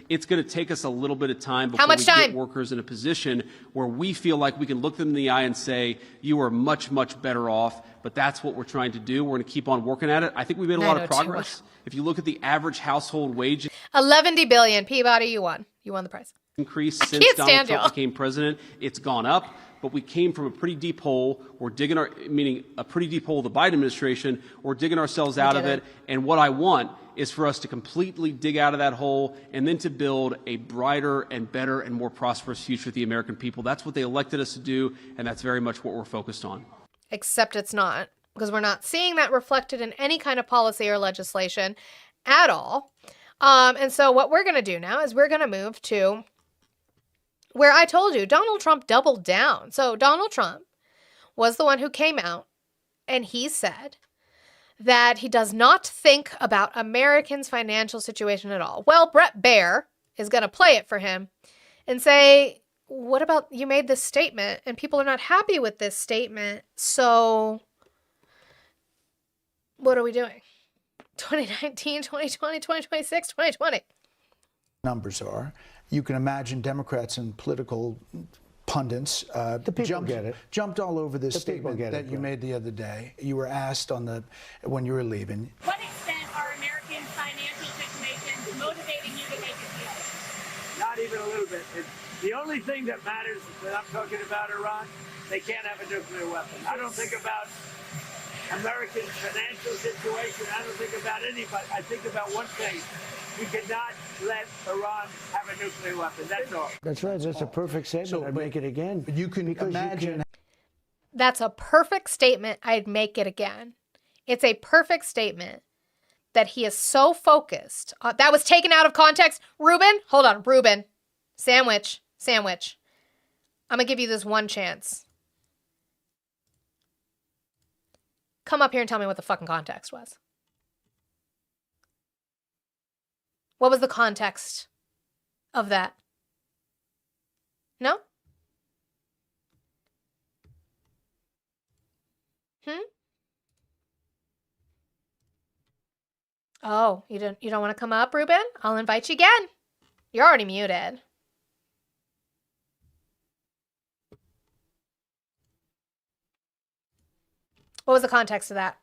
S: It's going to take us a little bit of time before
A: How much
S: we
A: time?
S: get workers in a position where we feel like we can look them in the eye and say, you are much, much better off. But that's what we're trying to do. We're going to keep on working at it. I think we made a lot of progress. If you look at the average household wage
A: $11 billion. Peabody, you won. You won the prize.
S: Increase since Donald Trump became president, it's gone up. But we came from a pretty deep hole. We're digging meaning a pretty deep hole, the Biden administration. We're digging ourselves out of it. And what I want is for us to completely dig out of that hole and then to build a brighter and better and more prosperous future for the American people. That's what they elected us to do, and that's very much what we're focused on.
A: Except it's not, because we're not seeing that reflected in any kind of policy or legislation at all. And so what we're going to do now is we're going to move to where I told you Donald Trump doubled down. So Donald Trump was the one who came out and he said that he does not think about Americans' financial situation at all. Well, Brett Baier is going to play it for him and say, what about you made this statement and people are not happy with this statement, so what are we doing? 2019, 2020, 2026, 2020.
T: Numbers are. You can imagine Democrats and political pundits jumped all over this statement that you made the other day. You were asked when you were leaving.
U: What extent are American financial situations motivating you to make a deal?
J: Not even a little bit. The only thing that matters when I'm talking about Iran, they can't have a nuclear weapon. I don't think about American financial situation. I don't think about anybody. I think about one thing. We cannot let Iran have a nuclear weapon. That's all.
V: That's right. That's a perfect statement. I'd make it again.
T: You can imagine.
A: That's a perfect statement. I'd make it again. It's a perfect statement that he is so focused. That was taken out of context. Ruben, hold on. Ruben, sandwich. I'm going to give you this one chance. Come up here and tell me what the fucking context was. What was the context of that? No? Oh, you don't want to come up, Ruben? I'll invite you again. You're already muted. What was the context of that?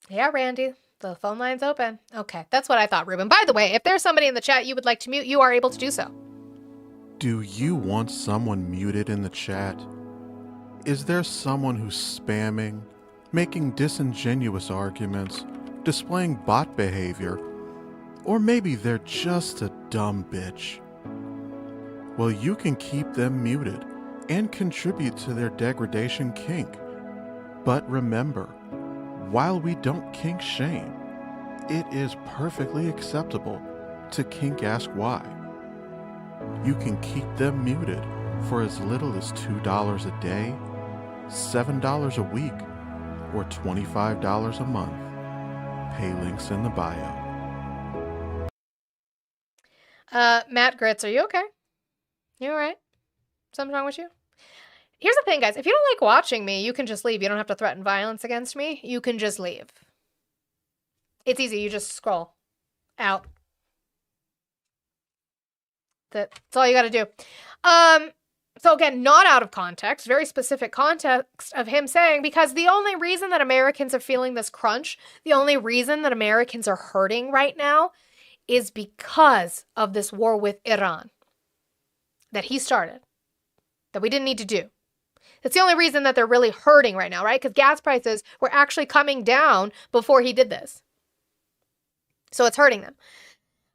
A: Yeah, Randy, the phone line's open. Okay, that's what I thought, Ruben. By the way, if there's somebody in the chat you would like to mute, you are able to do so.
W: Do you want someone muted in the chat? Is there someone who's spamming, making disingenuous arguments, displaying bot behavior, or maybe they're just a dumb bitch? Well, you can keep them muted and contribute to their degradation kink. But remember, while we don't kink shame, it is perfectly acceptable to kink ask why. You can keep them muted for as little as $2 a day, $7 a week, or $25 a month. Pay links in the bio.
A: Matt Gritz, are you okay? You all right? Something wrong with you? Here's the thing, guys. If you don't like watching me, you can just leave. You don't have to threaten violence against me. You can just leave. It's easy. You just scroll out. That's all you got to do. So again, not out of context, very specific context of him saying, because the only reason that Americans are feeling this crunch, the only reason that Americans are hurting right now is because of this war with Iran that he started, that we didn't need to do. That's the only reason that they're really hurting right now, right? Because gas prices were actually coming down before he did this. So it's hurting them.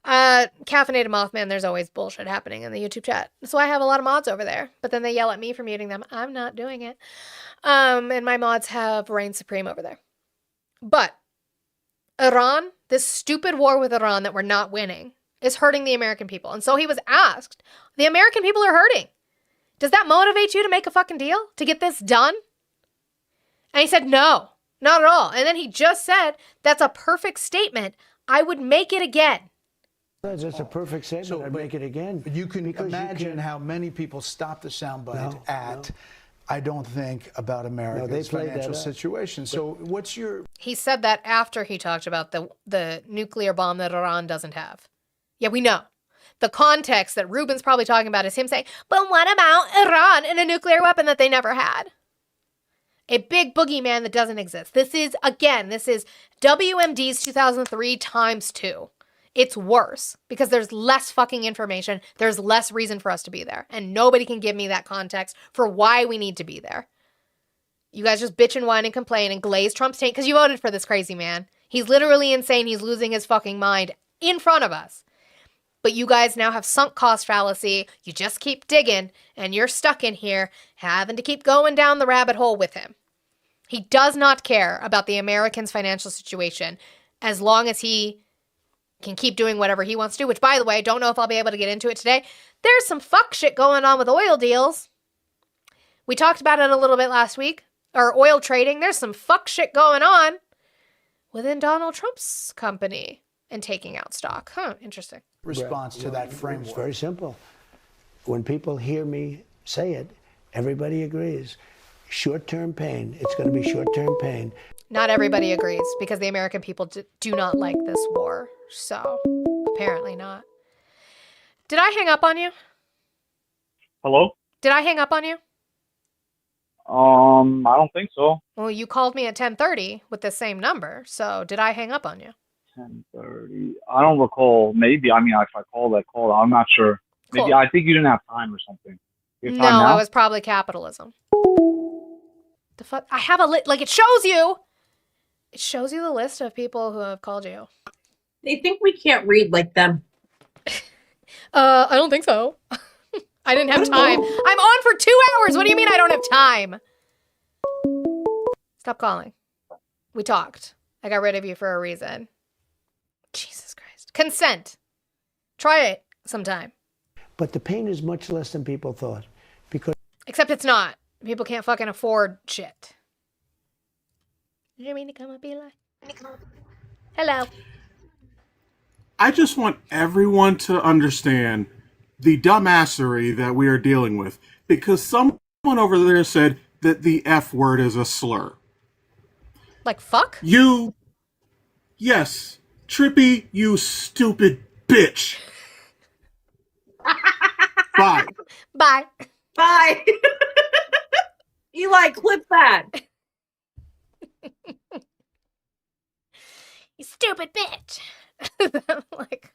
A: Caffeinated Mothman, there's always bullshit happening in the YouTube chat. So I have a lot of mods over there, but then they yell at me for muting them. I'm not doing it. And my mods have reign supreme over there. But Iran, this stupid war with Iran that we're not winning, is hurting the American people. And so he was asked, the American people are hurting. Does that motivate you to make a fucking deal? To get this done? And he said, no, not at all. And then he just said, that's a perfect statement. I would make it again.
V: That's a perfect statement. I'd make it again.
T: You can imagine how many people stop the soundbite I don't think about America's financial situation. So what's your...
A: He said that after he talked about the nuclear bomb that Iran doesn't have. Yeah, we know. The context that Ruben's probably talking about is him saying, but what about Iran and a nuclear weapon that they never had? A big boogeyman that doesn't exist. This is WMD's 2003 times 2. It's worse because there's less fucking information. There's less reason for us to be there. And nobody can give me that context for why we need to be there. You guys just bitch and whine and complain and glaze Trump's taint because you voted for this crazy man. He's literally insane. He's losing his fucking mind in front of us. But you guys now have sunk cost fallacy. You just keep digging and you're stuck in here having to keep going down the rabbit hole with him. He does not care about the Americans' financial situation as long as he can keep doing whatever he wants to do, which, by the way, don't know if I'll be able to get into it today. There's some fuck shit going on with oil deals. We talked about it a little bit last week, or oil trading. There's some fuck shit going on within Donald Trump's company and taking out stock. Interesting.
T: Response to that framework.
V: It's very simple. When people hear me say it, everybody agrees. Short-term pain. It's going to be short-term pain.
A: Not everybody agrees because the American people do not like this war. So, apparently not. Did I hang up on you?
C: Hello?
A: Did I hang up on you?
C: I don't think so.
A: Well, you called me at 10:30 with the same number. So, did I hang up on you?
C: 10:30. I don't recall. Maybe. I mean, if I called, I called. I'm not sure.
A: Cool.
C: Maybe. I think you didn't have time or something. You have
A: No,
C: time now?
A: it was probably capitalism. The fuck? I have a like it shows you. It shows you the list of people who have called you.
B: They think we can't read like them.
A: I don't think so. I didn't have time. I'm on for 2 hours. What do you mean I don't have time? Stop calling. We talked. I got rid of you for a reason. Jesus Christ. Consent. Try it sometime.
V: But the pain is much less than people thought. Because
A: Except it's not. People can't fucking afford shit. You didn't mean to come up, Eli? Hello.
E: I just want everyone to understand the dumbassery that we are dealing with, because someone over there said that the F word is a slur.
A: Like fuck?
E: Yes, Trippy, you stupid bitch. Bye.
A: Bye.
B: Bye. Eli, clip that.
A: You stupid bitch. Like,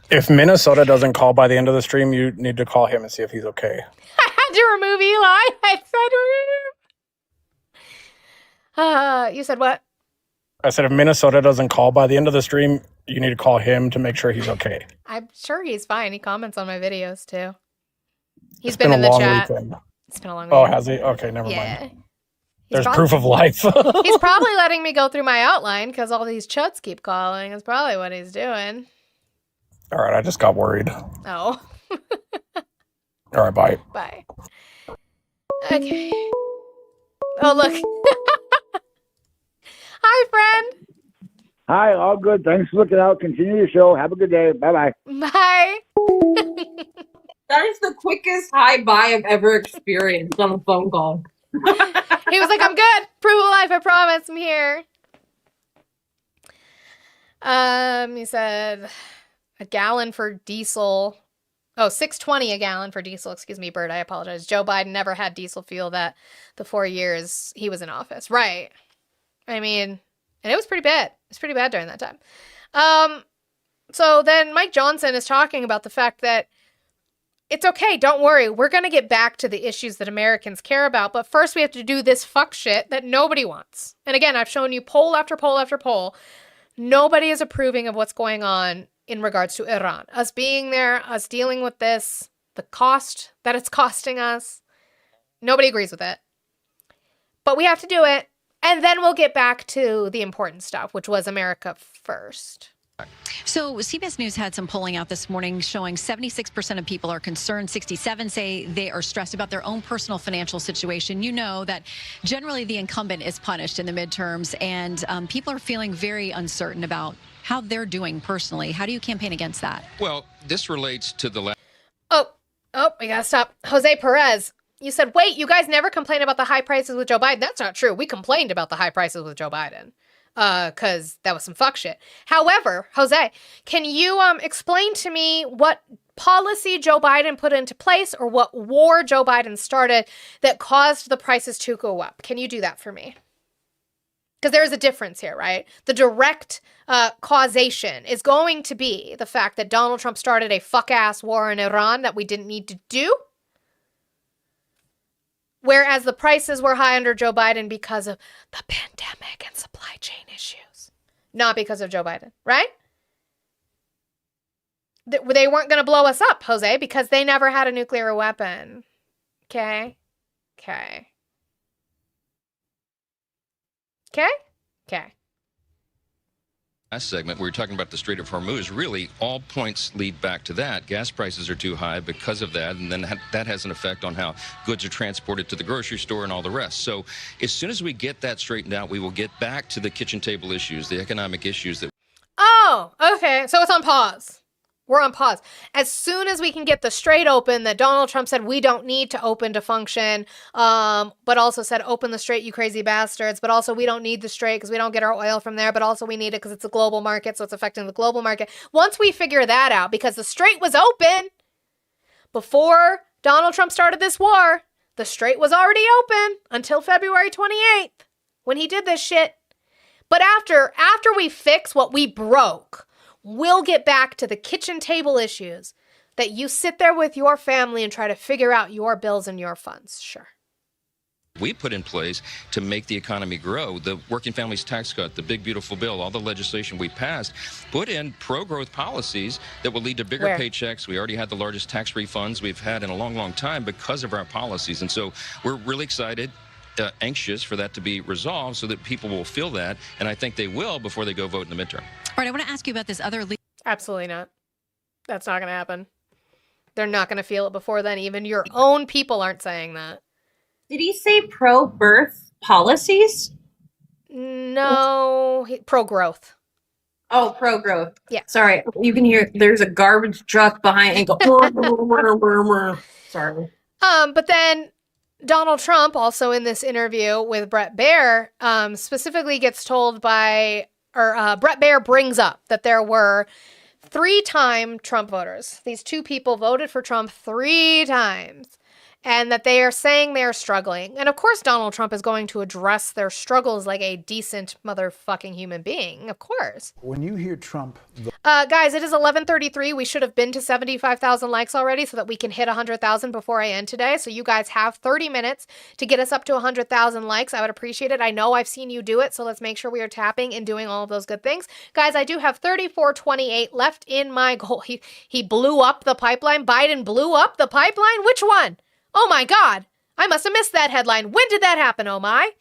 D: if Minnesota doesn't call by the end of the stream, you need to call him and see if he's okay.
A: I had to remove Eli. I said remove. You said what?
D: I said if Minnesota doesn't call by the end of the stream, you need to call him to make sure he's okay.
A: I'm sure he's fine. He comments on my videos too. He's
D: It's
A: been in the
D: a long
A: chat.
D: weekend.
A: It's been a long
D: Oh,
A: weekend.
D: has he? Okay, never mind.
A: He's
D: There's proof of life.
A: He's probably letting me go through my outline because all these chuds keep calling. That's probably what he's doing.
D: All right, I just got worried.
A: Oh.
D: All right, bye.
A: Bye. Okay. Oh, look. Hi, friend.
C: Hi, all good. Thanks for looking out. Continue your show. Have a good day. Bye-bye.
A: Bye.
B: That is the quickest hi bye I've ever experienced on a phone call.
A: He was like, I'm good. Proof of life, I promise. I'm here. He said, a gallon for diesel. Oh, $6.20 a gallon for diesel. Excuse me, Bert. I apologize. Joe Biden never had diesel fuel that the 4 years he was in office. Right. I mean, and it was pretty bad. It was pretty bad during that time. So then Mike Johnson is talking about the fact that it's okay. Don't worry. We're going to get back to the issues that Americans care about. But first we have to do this fuck shit that nobody wants. And again, I've shown you poll after poll after poll. Nobody is approving of what's going on in regards to Iran. Us being there, us dealing with this, the cost that it's costing us. Nobody agrees with it. But we have to do it. And then we'll get back to the important stuff, which was America first.
G: So CBS News had some polling out this morning showing 76% of people are concerned. 67 say they are stressed about their own personal financial situation. You know that generally the incumbent is punished in the midterms, and people are feeling very uncertain about how they're doing personally. How do you campaign against that?
Q: Well, this relates to the last.
A: Oh, we gotta stop. Jose Perez, you said, wait, you guys never complain about the high prices with Joe Biden. That's not true. We complained about the high prices with Joe Biden. Because that was some fuck shit. However, Jose, can you explain to me what policy Joe Biden put into place or what war Joe Biden started that caused the prices to go up? Can you do that for me? Because there is a difference here, right? The direct causation is going to be the fact that Donald Trump started a fuck-ass war in Iran that we didn't need to do. Whereas the prices were high under Joe Biden because of the pandemic and supply chain issues. Not because of Joe Biden, right? They weren't going to blow us up, Jose, because they never had a nuclear weapon. Okay? Okay. Okay? Okay.
Q: Last segment, we were talking about the Strait of Hormuz. Really, all points lead back to that. Gas prices are too high because of that, and then that has an effect on how goods are transported to the grocery store and all the rest. So as soon as we get that straightened out, we will get back to the kitchen table issues, the economic issues that...
A: Oh, okay. So it's on pause. We're on pause. As soon as we can get the strait open that Donald Trump said we don't need to open to function, but also said open the strait, you crazy bastards, but also we don't need the strait because we don't get our oil from there, but also we need it because it's a global market, so it's affecting the global market. Once we figure that out, because the strait was open before Donald Trump started this war, the strait was already open until February 28th when he did this shit. But after we fix what we broke, we'll get back to the kitchen table issues that you sit there with your family and try to figure out your bills and your funds. Sure.
Q: we put in place to make the economy grow. The Working Families Tax Cut, the Big Beautiful Bill, all the legislation we passed, put in pro-growth policies that will lead to bigger paychecks. We already had the largest tax refunds we've had in a long, long time because of our policies. And so we're really excited, anxious for that to be resolved so that people will feel that. And I think they will before they go vote in the midterm.
G: All right, I want to ask you about this other...
A: Absolutely not. That's not going to happen. They're not going to feel it before then. Even your own people aren't saying that.
B: Did he say pro-birth policies?
A: No, pro-growth.
B: Oh, pro-growth.
A: Yeah.
B: Sorry, you can hear there's a garbage truck behind and go. Sorry.
A: But then Donald Trump, also in this interview with Bret Baier, specifically gets told by, or Bret Baier brings up that there were 3-time Trump voters. These two people voted for Trump 3 times. And that they are saying they are struggling. And of course Donald Trump is going to address their struggles like a decent motherfucking human being. Of course.
T: When you hear Trump...
A: guys, it is 11:33. We should have been to 75,000 likes already so that we can hit 100,000 before I end today. So you guys have 30 minutes to get us up to 100,000 likes. I would appreciate it. I know I've seen you do it. So let's make sure we are tapping and doing all of those good things. Guys, I do have 3428 left in my goal. He blew up the pipeline. Biden blew up the pipeline? Which one? Oh my God, I must have missed that headline. When did that happen, oh my?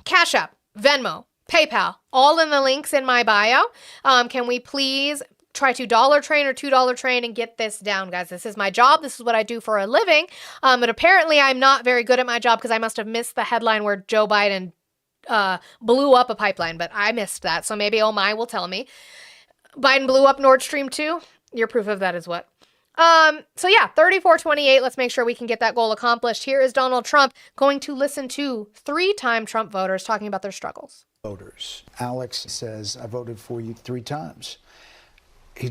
A: Cash App, Venmo, PayPal, all in the links in my bio. Can we please try to dollar train or $2 train and get this down, guys? This is my job. This is what I do for a living. But apparently I'm not very good at my job because I must have missed the headline where Joe Biden blew up a pipeline, but I missed that. So maybe oh my will tell me. Biden blew up Nord Stream 2. Your proof of that is what? So yeah, 3428. Let's make sure we can get that goal accomplished. Here is Donald Trump going to listen to 3-time Trump voters talking about their struggles.
T: voters. Alex says, I voted for you 3 times. He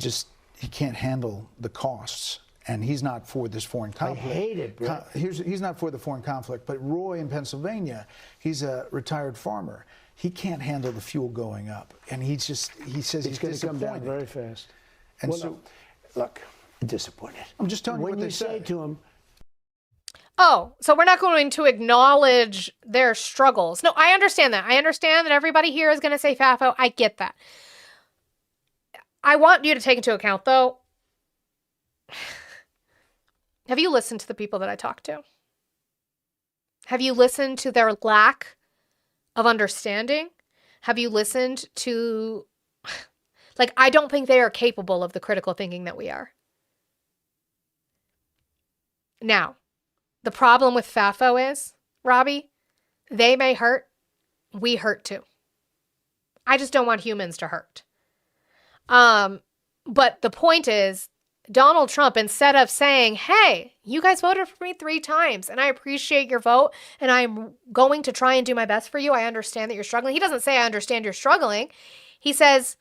T: can't handle the costs. And he's not for this foreign conflict.
V: I hate it, bro.
T: He's not for the foreign conflict. But Roy in Pennsylvania, he's a retired farmer. He can't handle the fuel going up. And he says
V: it's going to come down very fast. And well, so, no, look, disappointed.
T: I'm just telling you what
V: when
T: they
V: you say to him.
A: Oh, so we're not going to acknowledge their struggles. No, I understand that. I understand that everybody here is going to say FAFO. I get that. I want you to take into account, though, have you listened to the people that I talk to? Have you listened to their lack of understanding? Have you listened to, like, I don't think they are capable of the critical thinking that we are. Now, the problem with FAFO is, Robbie, they may hurt, we hurt too. I just don't want humans to hurt. But the point is, Donald Trump, instead of saying, hey, you guys voted for me 3 times and I appreciate your vote and I'm going to try and do my best for you. I understand that you're struggling. He doesn't say, I understand you're struggling. He says,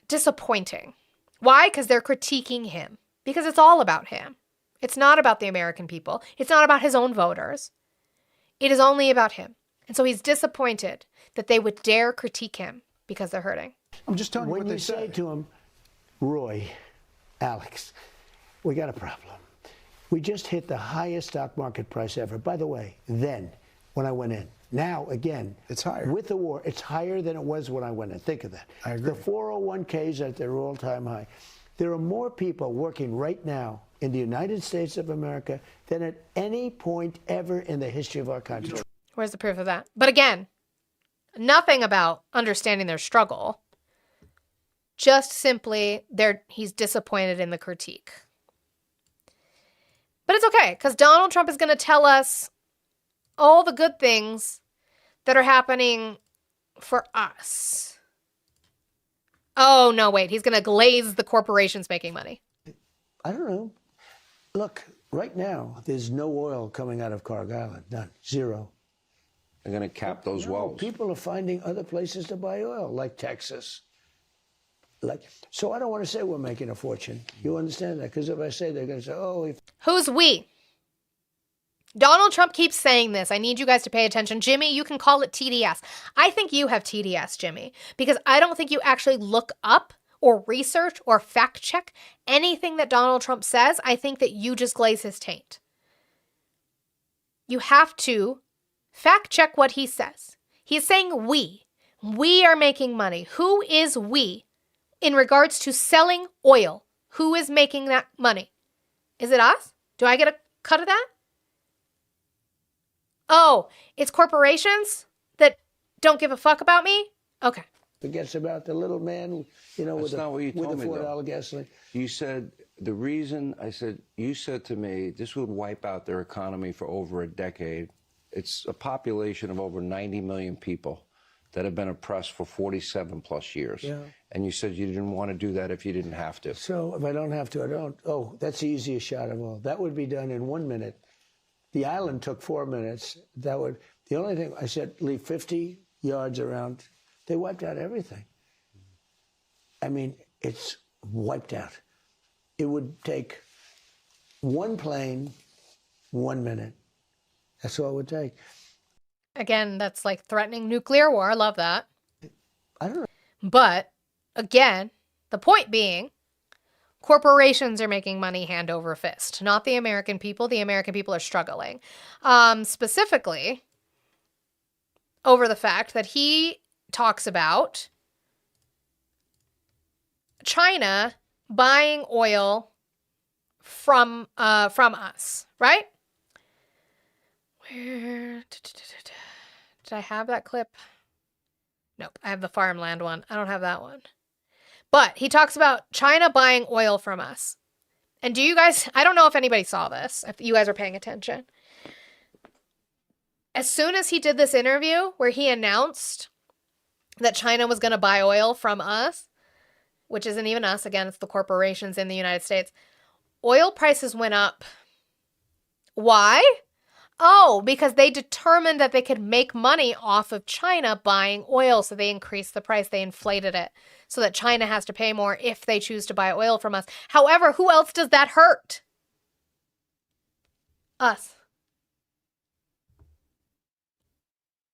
A: disappointing. Why? Because they're critiquing him. Because it's all about him. It's not about the American people. It's not about his own voters. It is only about him. And so he's disappointed that they would dare critique him because they're hurting.
T: I'm just telling you
V: when
T: what
V: you say to him, Roy, Alex, we got a problem. We just hit the highest stock market price ever. By the way, then, when I went in. Now, again,
T: it's higher.
V: With the war, it's higher than it was when I went in. Think of that.
T: I agree.
V: The 401ks at their all-time high. There are more people working right now in the United States of America than at any point ever in the history of our country.
A: Where's the proof of that? But again, nothing about understanding their struggle. Just simply, he's disappointed in the critique. But it's okay, because Donald Trump is going to tell us all the good things that are happening for us. Oh, no, wait. He's going to glaze the corporations making money.
V: I don't know. Look, right now, there's no oil coming out of Carg Island. None. Zero.
H: They're going to cap those wells.
V: People are finding other places to buy oil, like Texas. So I don't want to say we're making a fortune. You understand that? Because if I say, they're going to say, oh.
A: Who's we? Donald Trump keeps saying this. I need you guys to pay attention. Jimmy, you can call it TDS. I think you have TDS, Jimmy, because I don't think you actually look up or research or fact check anything that Donald Trump says. I think that you just glaze his taint. You have to fact check what he says. He's saying we. We are making money. Who is we in regards to selling oil? Who is making that money? Is it us? Do I get a cut of that? Oh, it's corporations that don't give a fuck about me? Okay.
V: Forgets about the little man, you know,
H: That's
V: with
H: not what you
V: the
H: told me,
V: $4 gasoline.
H: You said the reason, you said to me, this would wipe out their economy for over a decade. It's a population of over 90 million people that have been oppressed for 47 plus years.
V: Yeah.
H: And you said you didn't want to do that if you didn't have to.
V: So if I don't have to, I don't. Oh, that's the easiest shot of all. That would be done in 1 minute. The island took 4 minutes. The only thing I said, leave 50 yards around. They wiped out everything. I mean, it's wiped out. It would take one plane, 1 minute. That's all it would take.
A: Again, that's like threatening nuclear war. I love that.
V: I don't know.
A: But again, the point being, corporations are making money hand over fist, not the American people. The American people are struggling. Specifically, over the fact that he talks about China buying oil from us, right? Where did I have that clip? Nope, I have the farmland one. I don't have that one. But he talks about China buying oil from us. And do you guys, I don't know if anybody saw this, if you guys are paying attention. As soon as he did this interview where he announced that China was going to buy oil from us, which isn't even us, again, it's the corporations in the United States, oil prices went up. Why? Oh, because they determined that they could make money off of China buying oil, so they increased the price. They inflated it so that China has to pay more if they choose to buy oil from us. However, who else does that hurt? Us.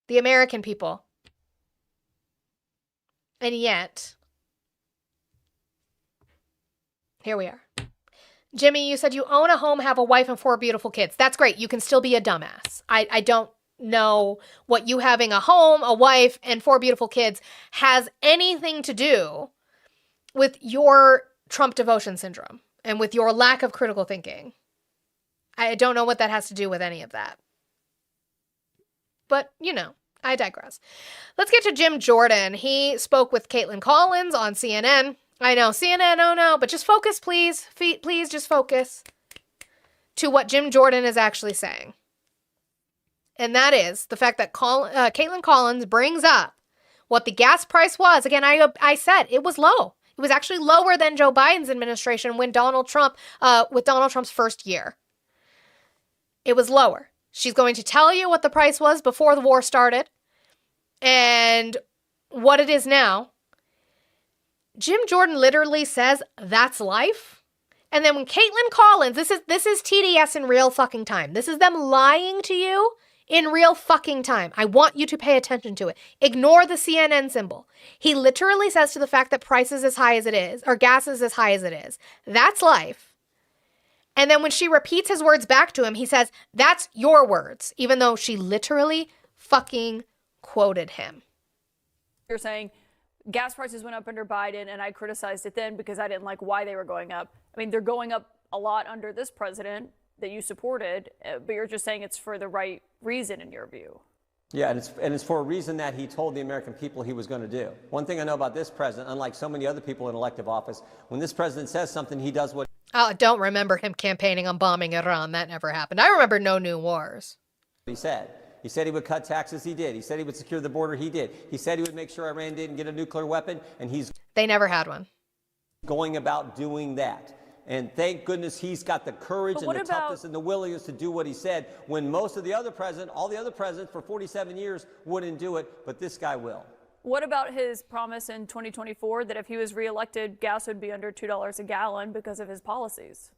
A: The American people. And yet, here we are. Jimmy, you said you own a home, have a wife, and 4 beautiful kids. That's great. You can still be a dumbass. I don't know what you having a home, a wife, and 4 beautiful kids has anything to do with your Trump devotion syndrome and with your lack of critical thinking. I don't know what that has to do with any of that. But, you know, I digress. Let's get to Jim Jordan. He spoke with Caitlin Collins on CNN. I know, CNN, oh no, but just focus, please. Please just focus to what Jim Jordan is actually saying. And that is the fact that Caitlin Collins brings up what the gas price was. Again, I said it was low. It was actually lower than Joe Biden's administration when with Donald Trump's first year. It was lower. She's going to tell you what the price was before the war started and what it is now. Jim Jordan literally says, that's life. And then when Caitlin Collins, this is TDS in real fucking time. This is them lying to you in real fucking time. I want you to pay attention to it. Ignore the CNN symbol. He literally says to the fact that price is as high as it is, or gas is as high as it is. That's life. And then when she repeats his words back to him, he says, that's your words, even though she literally fucking quoted him.
I: You're saying gas prices went up under Biden, and I criticized it then because I didn't like why they were going up. I mean, they're going up a lot under this president that you supported, but you're just saying it's for the right reason in your view.
L: Yeah, and it's for a reason that he told the American people he was going to do. One thing I know about this president, unlike so many other people in elective office, when this president says something, he does what
A: I don't remember him campaigning on bombing Iran. That never happened. I remember no new wars.
L: he said. He said he would cut taxes, he did. He said he would secure the border, he did. He said he would make sure Iran didn't get a nuclear weapon, and he's
A: They never had one.
L: Going about doing that. And thank goodness he's got the courage and the toughness and the willingness to do what he said when most of the other presidents, all the other presidents for 47 years wouldn't do it, but this guy will.
I: What about his promise in 2024 that if he was reelected, gas would be under $2 a gallon because of his policies?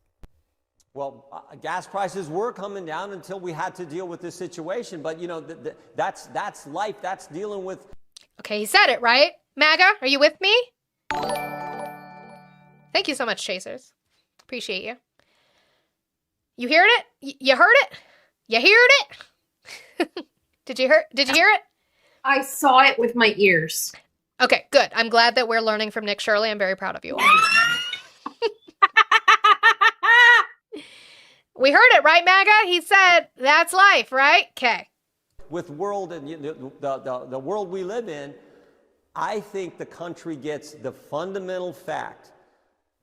L: Well, gas prices were coming down until we had to deal with this situation. But, you know, that's life. That's dealing with.
A: Okay, he said it, right? MAGA, are you with me? Thank you so much, Chasers. Appreciate you. You heard it? You heard it? You heard it? Did you hear it?
B: I saw it with my ears.
A: Okay, good. I'm glad that we're learning from Nick Shirley. I'm very proud of you all. We heard it, right, MAGA? He said, that's life, right? Okay.
L: With world and the world we live in, I think the country gets the fundamental fact,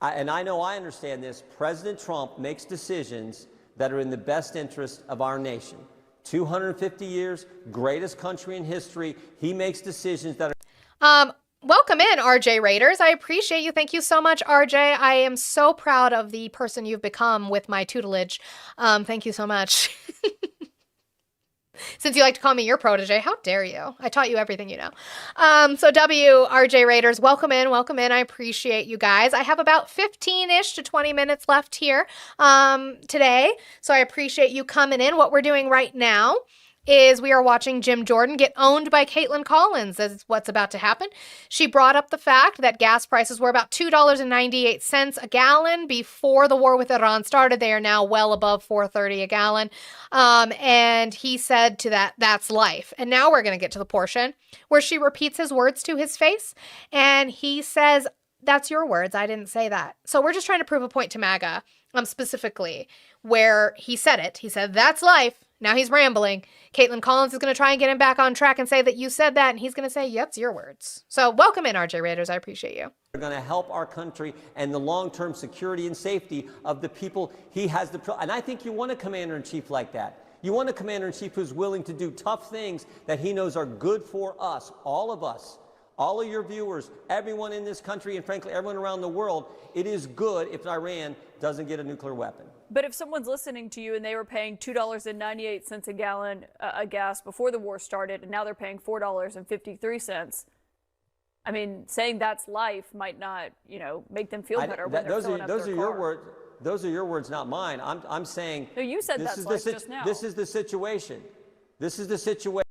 L: and I know I understand this, President Trump makes decisions that are in the best interest of our nation. 250 years, greatest country in history. He makes decisions that are...
A: Welcome in, RJ Raiders. I appreciate you. Thank you so much, RJ. I am so proud of the person you've become with my tutelage. Thank you so much. Since you like to call me your protege, how dare you? I taught you everything you know. So RJ Raiders, welcome in. I appreciate you guys. I have about 15-ish to 20 minutes left here today. So I appreciate you coming in. What we're doing right now is we are watching Jim Jordan get owned by Caitlin Collins is what's about to happen. She brought up the fact that gas prices were about $2.98 a gallon before the war with Iran started. They are now well above $4.30 a gallon. And he said to that's life. And now we're going to get to the portion where she repeats his words to his face. And he says, that's your words. I didn't say that. So we're just trying to prove a point to MAGA specifically where he said it. He said, that's life. Now he's rambling. Caitlin Collins is going to try and get him back on track and say that you said that, and he's going to say, yep, it's your words. So welcome in, RJ Raiders. I appreciate you.
L: Are going to help our country and the long-term security and safety of the people he has and I think you want a commander-in-chief like that. You want a commander-in-chief who's willing to do tough things that he knows are good for us, all of us, all of your viewers, everyone in this country, and frankly, everyone around the world, it is good if Iran doesn't get a nuclear weapon.
I: But if someone's listening to you and they were paying $2.98 a gallon of gas before the war started, and now they're paying $4.53, I mean, saying that's life might not, make them feel better when they're filling up their car.
L: Those are your words, not mine. I'm saying.
I: No, you said that's life just now.
L: This is the situation. This is the situation.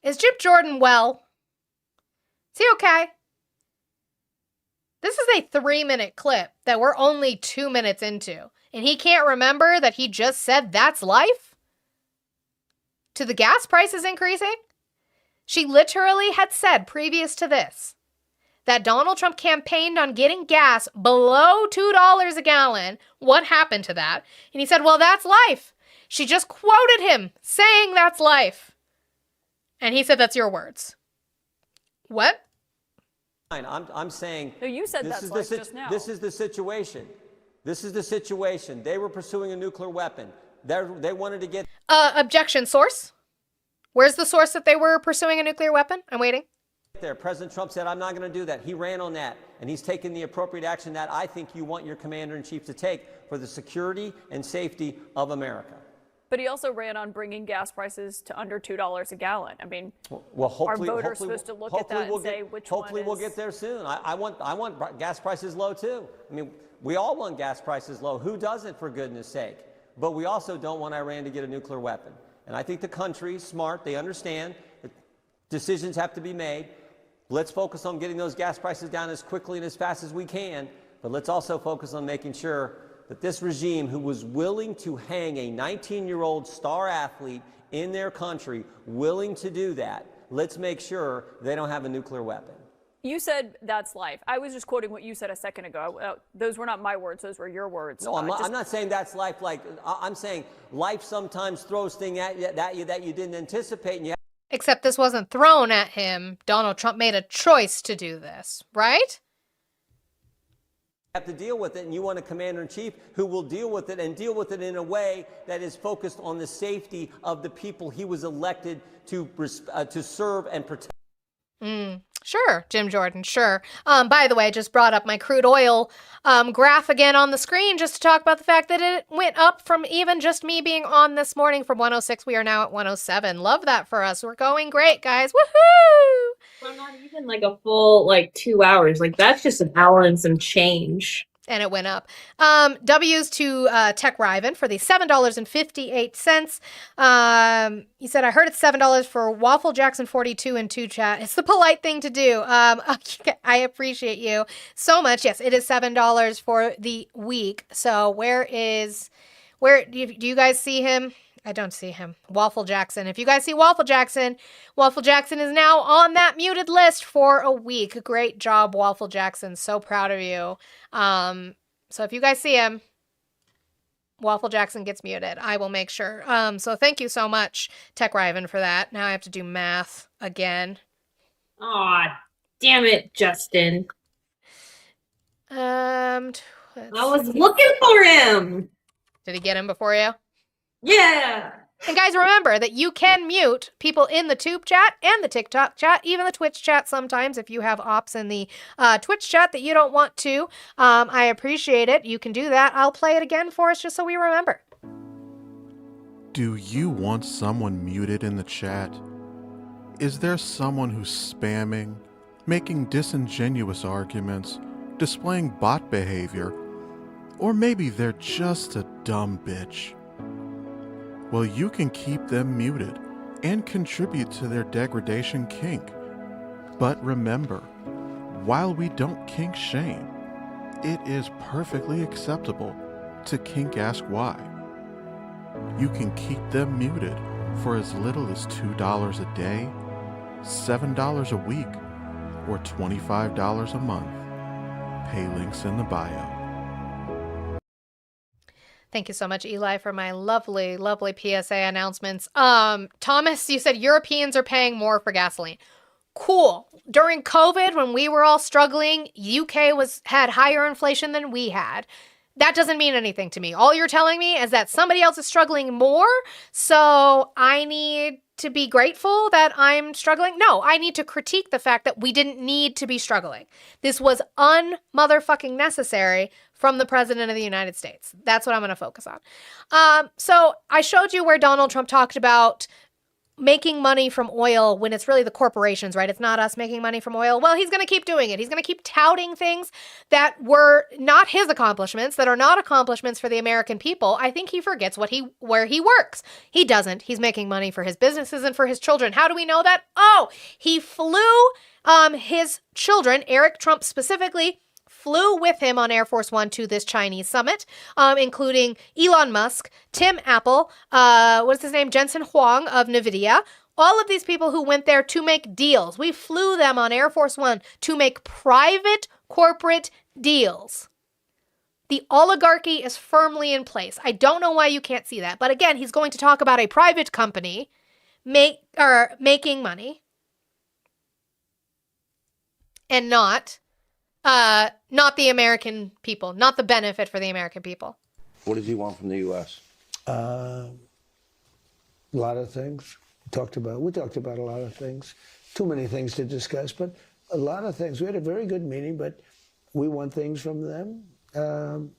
A: Is Jim Jordan well? Is he okay? This is a 3-minute clip that we're only 2 minutes into, and he can't remember that he just said that's life? To the gas prices increasing? She literally had said previous to this that Donald Trump campaigned on getting gas below $2 a gallon. What happened to that? And he said, well, that's life. She just quoted him saying that's life. And he said, that's your words. What?
L: I'm saying.
I: No, you said that's life just now.
L: This is the situation. This is the situation. They were pursuing a nuclear weapon. They wanted to get.
A: Objection, source. Where's the source that they were pursuing a nuclear weapon? I'm waiting.
L: There. President Trump said, I'm not going to do that. He ran on that, and he's taken the appropriate action that I think you want your commander-in-chief to take for the security and safety of America.
I: But he also ran on bringing gas prices to under $2 a gallon. I mean,
L: hopefully,
I: are voters supposed to look at that and say which one
L: Hopefully we'll get there soon. I want gas prices low too. I mean, we all want gas prices low. Who doesn't, for goodness sake? But we also don't want Iran to get a nuclear weapon. And I think the country's smart. They understand that decisions have to be made. Let's focus on getting those gas prices down as quickly and as fast as we can. But let's also focus on making sure that this regime, who was willing to hang a 19-year-old star athlete in their country, willing to do that, let's make sure they don't have a nuclear weapon.
I: You said that's life. I was just quoting what you said a second ago. Those were not my words. Those were your words.
L: No, I'm not saying that's life. I'm saying life sometimes throws things at you that you didn't anticipate. And
A: Except this wasn't thrown at him. Donald Trump made a choice to do this, right?
L: Have to deal with it, and you want a commander-in-chief who will deal with it and deal with it in a way that is focused on the safety of the people he was elected to serve and protect.
A: Sure, Jim Jordan, sure. By the way, I just brought up my crude oil graph again on the screen just to talk about the fact that it went up from even just me being on this morning from 106. We are now at 107. Love that for us. We're going great, guys. Woohoo!
B: Well, not even like a full 2 hours. That's just an hour and some change.
A: And it went up. W's to Tech Riven for the $7.58. He said, I heard it's $7 for Waffle Jackson 42 in 2 chat. It's the polite thing to do. I appreciate you so much. Yes, it is $7 for the week. So where do you guys see him? I don't see him. Waffle Jackson. If you guys see Waffle Jackson is now on that muted list for a week. Great job, Waffle Jackson. So proud of you. So if you guys see him, Waffle Jackson gets muted. I will make sure. So thank you so much, Tech Riven, for that. Now I have to do math again.
B: Aw, damn it, Justin. I was looking for him.
A: Did he get him before you?
B: Yeah.
A: And guys, remember that you can mute people in the Tube chat and the TikTok chat, even the Twitch chat sometimes if you have ops in the Twitch chat that you don't want to. I appreciate it. You can do that. I'll play it again for us just so we remember.
W: Do you want someone muted in the chat? Is there someone who's spamming, making disingenuous arguments, displaying bot behavior, or maybe they're just a dumb bitch? Well, you can keep them muted and contribute to their degradation kink. But remember, while we don't kink shame, it is perfectly acceptable to kink ask why. You can keep them muted for as little as $2 a day, $7 a week, or $25 a month. Pay links in the bio.
A: Thank you so much, Eli, for my lovely, lovely PSA announcements. Thomas, you said Europeans are paying more for gasoline. Cool. During COVID, when we were all struggling, UK had higher inflation than we had. That doesn't mean anything to me. All you're telling me is that somebody else is struggling more, so I need to be grateful that I'm struggling? No, I need to critique the fact that we didn't need to be struggling. This was un-motherfucking necessary from the President of the United States. That's what I'm going to focus on. So I showed you where Donald Trump talked about making money from oil when it's really the corporations, right? It's not us making money from oil. Well, he's going to keep doing it. He's going to keep touting things that were not his accomplishments, that are not accomplishments for the American people. I think he forgets where he works. He doesn't. He's making money for his businesses and for his children. How do we know that? Oh, he flew his children, Eric Trump specifically, flew with him on Air Force One to this Chinese summit, including Elon Musk, Tim Apple, what's his name? Jensen Huang of NVIDIA. All of these people who went there to make deals. We flew them on Air Force One to make private corporate deals. The oligarchy is firmly in place. I don't know why you can't see that. But again, he's going to talk about a private company making money and not the American people, not the benefit for the American people.
H: What does he want from the U.S.?
V: A lot of things. We talked about a lot of things. Too many things to discuss, but a lot of things. We had a very good meeting, but we want things from them.
A: Oh,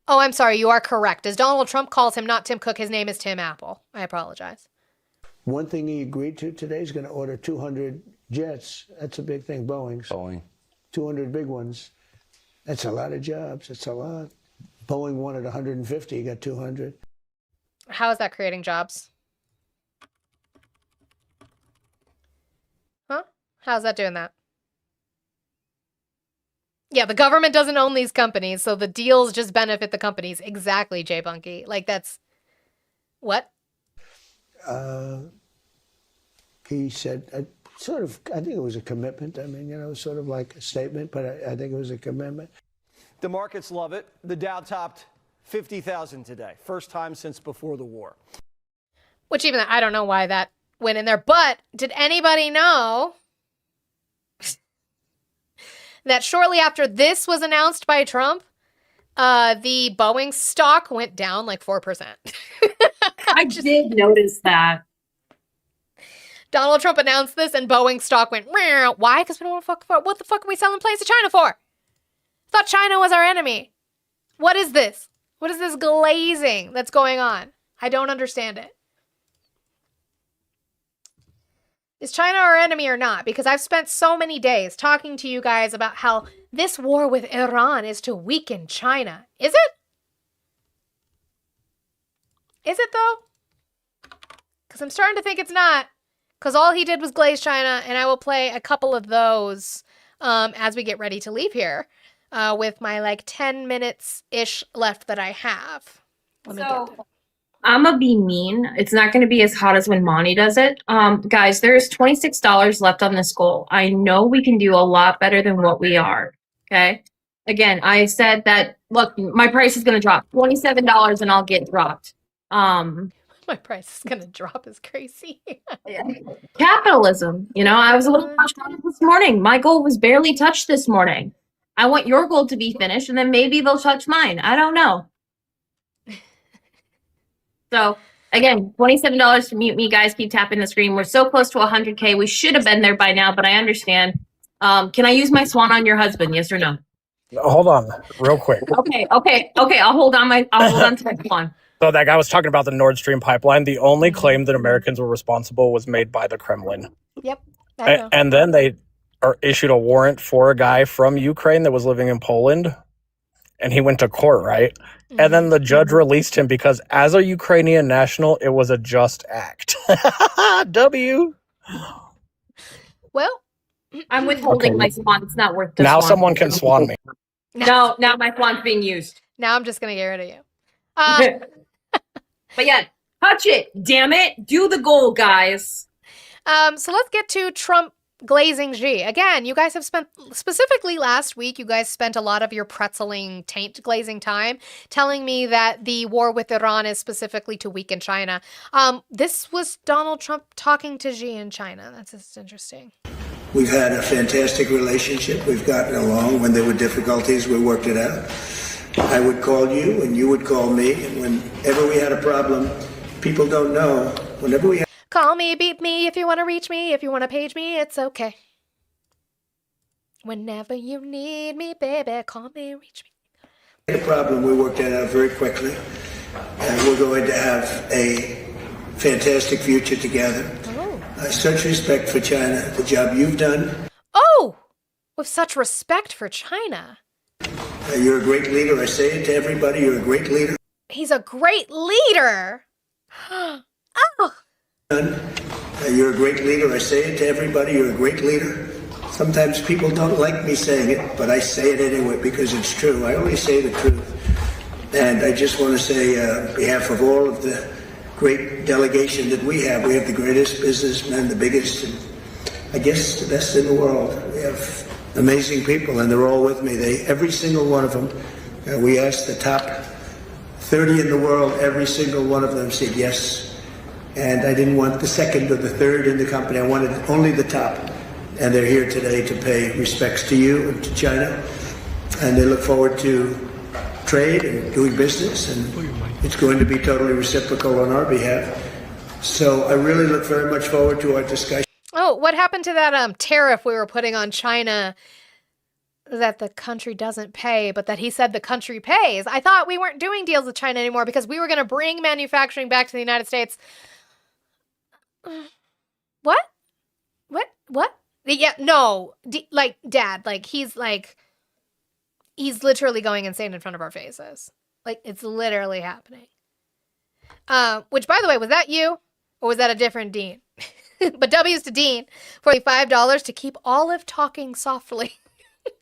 A: I'm sorry. You are correct. As Donald Trump calls him not Tim Cook, his name is Tim Apple. I apologize.
V: One thing he agreed to today is going to order 200 jets. That's a big thing, Boeing. 200 big ones. That's a lot of jobs. That's a lot. Boeing wanted 150. He got 200.
A: How is that creating jobs? Huh? How's that doing that? Yeah, the government doesn't own these companies, so the deals just benefit the companies. Exactly, Jay Bunky. Like, that's... What?
V: He said... I think it was a commitment. I mean, sort of like a statement, but I think it was a commitment.
M: The markets love it. The Dow topped 50,000 today. First time since before the war.
A: Which even, I don't know why that went in there. But did anybody know that shortly after this was announced by Trump, the Boeing stock went down like 4%?
B: I did notice that.
A: Donald Trump announced this and Boeing stock went, Meow. Why? Because we don't want to fuck. What the fuck are we selling planes to China for? I thought China was our enemy. What is this? What is this glazing that's going on? I don't understand it. Is China our enemy or not? Because I've spent so many days talking to you guys about how this war with Iran is to weaken China. Is it? Is it though? Because I'm starting to think it's not. Because all he did was glaze China, and I will play a couple of those as we get ready to leave here with my 10 minutes-ish left that I have.
B: I'm going to be mean. It's not going to be as hot as when Monty does it. Guys, there's $26 left on this goal. I know we can do a lot better than what we are, okay? Again, I said that, look, my price is going to drop. $27 and I'll get dropped.
A: My price is going to drop is crazy.
B: Capitalism. I was a little frustrated this morning. My goal was barely touched this morning. I want your goal to be finished, and then maybe they'll touch mine. I don't know. So, again, $27 to mute me, guys. Keep tapping the screen. We're so close to 100K. We should have been there by now, but I understand. Can I use my swan on your husband? Yes or no?
D: Hold on, real quick.
B: Okay. I'll hold on to my swan.
D: So that guy was talking about the Nord Stream pipeline. The only claim that Americans were responsible was made by the Kremlin.
A: Yep. I know.
D: And then they issued a warrant for a guy from Ukraine that was living in Poland. And he went to court, right? Mm-hmm. And then the judge released him because as a Ukrainian national, it was a just act. W.
A: Well,
B: I'm withholding my swan. It's not worth the
D: now
B: swan.
D: Someone can swan me.
B: No, now my swan's being used.
A: Now I'm just going to get rid of you.
B: But yeah, touch it. Damn it. Do the goal, guys.
A: So let's get to Trump glazing Xi. Again, you guys have spent, specifically last week, you guys spent a lot of your pretzeling taint glazing time telling me that the war with Iran is specifically to weaken China. This was Donald Trump talking to Xi in China. That's just interesting.
V: We've had a fantastic relationship. We've gotten along. When there were difficulties, we worked it out. I would call you and you would call me. And whenever we had a problem, people don't know. Whenever we had
A: Call me, beep me if you want to reach me. If you want to page me, it's okay. Whenever you need me, baby, call me, reach me.
V: The problem, we worked that out very quickly. And we're going to have a fantastic future together. Such respect for China, the job you've done.
A: Oh, with such respect for China.
V: You're a great leader. I say it to everybody. You're a great leader.
A: He's a great leader. Oh.
V: You're a great leader. I say it to everybody. You're a great leader. Sometimes people don't like me saying it, but I say it anyway because it's true. I only say the truth. And I just want to say, on behalf of all of the great delegation that we have the greatest businessmen, the biggest, and I guess the best in the world. We have amazing people, and they're all with me. Every single one of them. We asked the top 30 in the world. Every single one of them said yes. And I didn't want the second or the third in the company. I wanted only the top. And they're here today to pay respects to you and to China. And they look forward to trade and doing business. And it's going to be totally reciprocal on our behalf. So I really look very much forward to our discussion.
A: Oh, what happened to that tariff we were putting on China that the country doesn't pay, but that he said the country pays? I thought we weren't doing deals with China anymore because we were going to bring manufacturing back to the United States. What? Yeah, no. Dad, he's literally going insane in front of our faces. It's literally happening. Which, by the way, was that you? Or was that a different Dean? But W's to Dean for $5 to keep Olive talking softly.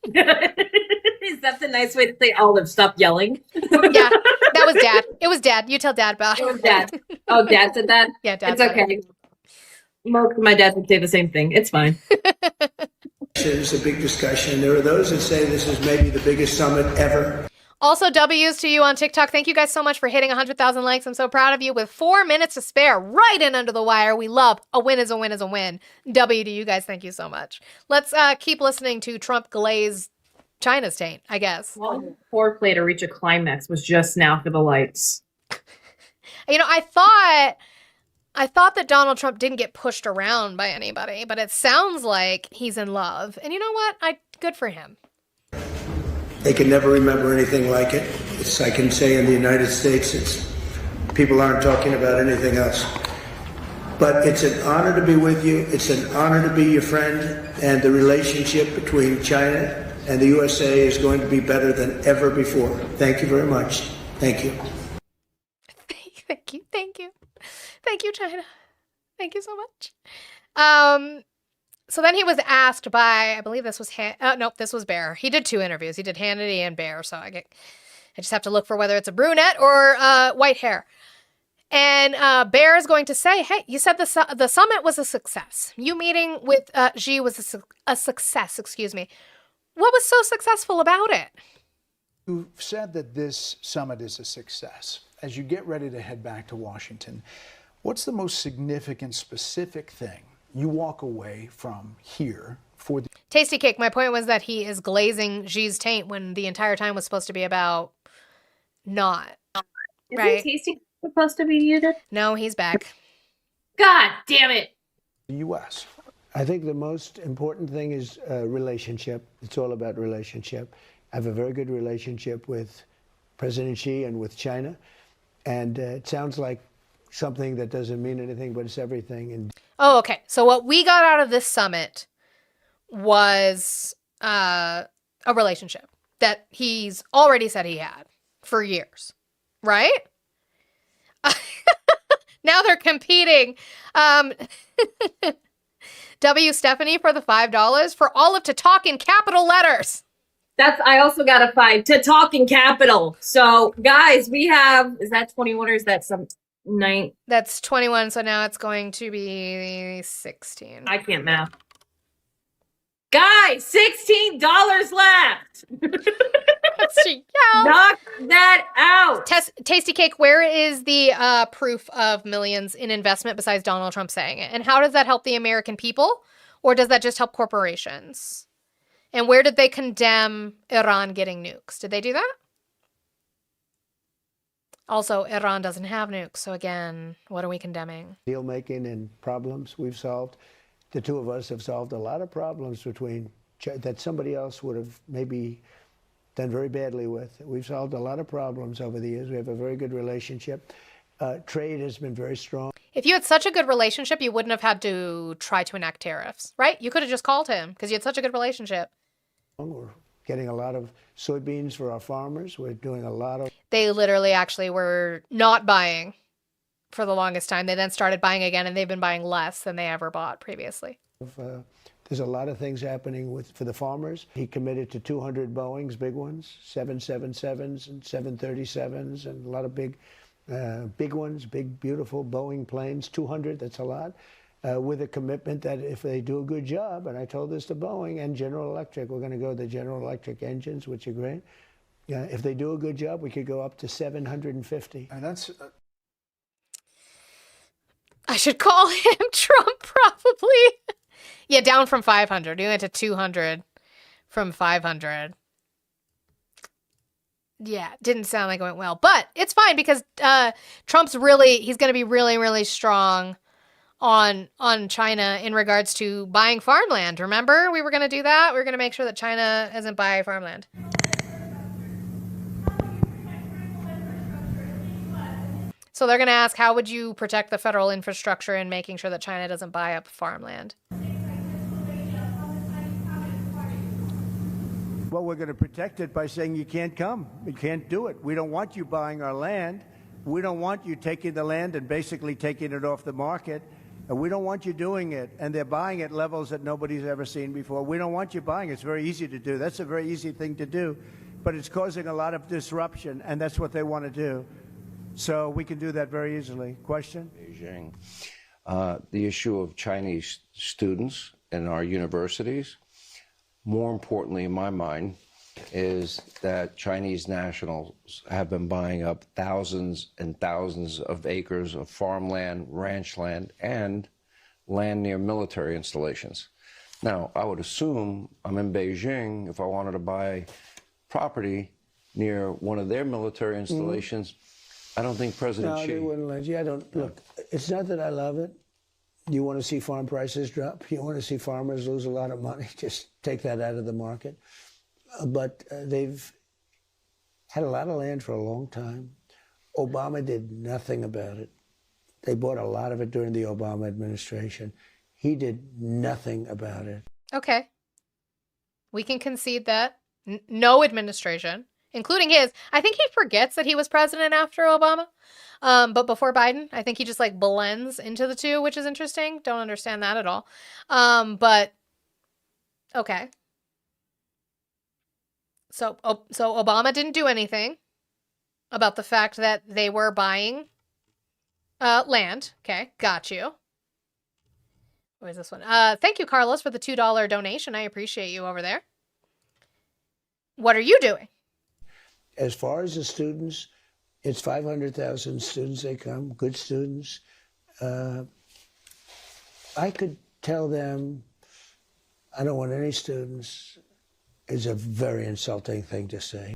B: Is that the nice way to say Olive, stop yelling?
A: Yeah, that was Dad. It was Dad. You tell Dad about it.
B: It was Dad. Oh, Dad said that?
A: Yeah, Dad
B: It's
A: said
B: okay.
A: it.
B: Most of my dad would say the same thing. It's fine.
V: It's a big discussion. There are those that say this is maybe the biggest summit ever.
A: Also, W's to you on TikTok. Thank you guys so much for hitting 100,000 likes. I'm so proud of you. With 4 minutes to spare, right in under the wire. We love a win is a win is a win. W to you guys. Thank you so much. Let's keep listening to Trump glaze China's taint, I guess.
B: Well, foreplay to reach a climax was just now for the lights.
A: I thought that Donald Trump didn't get pushed around by anybody, but it sounds like he's in love. And you know what? Good for him.
V: They can never remember anything like it. I can say in the United States, people aren't talking about anything else. But it's an honor to be with you. It's an honor to be your friend. And the relationship between China and the USA is going to be better than ever before. Thank you very much. Thank you.
A: Thank you, China. Thank you so much. So then he was asked by, I believe this was, this was Bear. He did 2 interviews. He did Hannity and Bear. So I just have to look for whether it's a brunette or white hair. And Bear is going to say, hey, you said the summit was a success. You meeting with Xi was a success, excuse me. What was so successful about it?
T: You said that this summit is a success. As you get ready to head back to Washington, what's the most significant, specific thing you walk away from here for the...
A: Tasty Cake, my point was that he is glazing Xi's taint when the entire time was supposed to be about not.
B: Isn't Tasty supposed to be muted?
A: No, he's back.
B: God damn it.
T: The U.S.
V: I think the most important thing is relationship. It's all about relationship. I have a very good relationship with President Xi and with China. And it sounds like something that doesn't mean anything, but it's everything. And
A: oh, okay. So what we got out of this summit was a relationship that he's already said he had for years, right? Now they're competing. W. Stephanie for the $5 for Olive to talk in capital letters.
B: I also got a 5 to talk in capital. So guys, we have, is that 21 or is that some 9?
A: That's 21. So now it's going to be 16.
B: I can't math. Guys, $16 left. Knock that out.
A: Tasty Cake, where is the proof of millions in investment besides Donald Trump saying it? And how does that help the American people? Or does that just help corporations? And where did they condemn Iran getting nukes? Did they do that? Also, Iran doesn't have nukes, so again, what are we condemning?
V: Deal making and problems we've solved. The two of us have solved a lot of problems that somebody else would have maybe done very badly with. We've solved a lot of problems over the years. We have a very good relationship. Trade has been very strong.
A: If you had such a good relationship, you wouldn't have had to try to enact tariffs, right? You could have just called him because you had such a good relationship.
V: We're getting a lot of soybeans for our farmers. We're doing a lot of...
A: They literally actually were not buying for the longest time. They then started buying again, and they've been buying less than they ever bought previously.
V: There's a lot of things happening for the farmers. He committed to 200 Boeings, big ones, 777s and 737s, and a lot of big ones, big, beautiful Boeing planes, 200, that's a lot. With a commitment that if they do a good job, and I told this to Boeing and General Electric, we're going to go to the General Electric engines, which are great. If they do a good job, we could go up to 750.
T: And that's...
A: I should call him Trump, probably. Yeah, down from 500. He went to 200 from 500. Yeah, didn't sound like it went well. But it's fine because Trump's he's going to be really, really strong on China in regards to buying farmland. Remember, we were going to do that. We were going to make sure that China doesn't buy farmland. So they're going to ask, how would you protect the federal infrastructure in making sure that China doesn't buy up farmland?
V: Well, we're going to protect it by saying you can't come. You can't do it. We don't want you buying our land. We don't want you taking the land and basically taking it off the market. And we don't want you doing it. And they're buying at levels that nobody's ever seen before. We don't want you buying. It's very easy to do. That's a very easy thing to do. But it's causing a lot of disruption, and that's what they want to do. So we can do that very easily. Question?
H: Beijing. The issue of Chinese students in our universities. More importantly, in my mind, is that Chinese nationals have been buying up thousands and thousands of acres of farmland, ranch land, and land near military installations. Now, I would assume I'm in Beijing. If I wanted to buy property near one of their military installations, I don't think President Xi...
V: No, they wouldn't let you. I don't... Look, it's not that I love it. You want to see farm prices drop? You want to see farmers lose a lot of money? Just take that out of the market. But they've had a lot of land for a long time. Obama did nothing about it. They bought a lot of it during the Obama administration. He did nothing about it.
A: Okay. We can concede that. No administration, including his. I think he forgets that he was president after Obama. But before Biden, I think he just like blends into the two, which is interesting. Don't understand that at all. But okay. So Obama didn't do anything about the fact that they were buying land. Okay, got you. What is this one? Thank you, Carlos, for the $2 donation. I appreciate you over there. What are you doing?
V: As far as the students, it's 500,000 students they come, good students. I could tell them, I don't want any students, is a very insulting thing to say.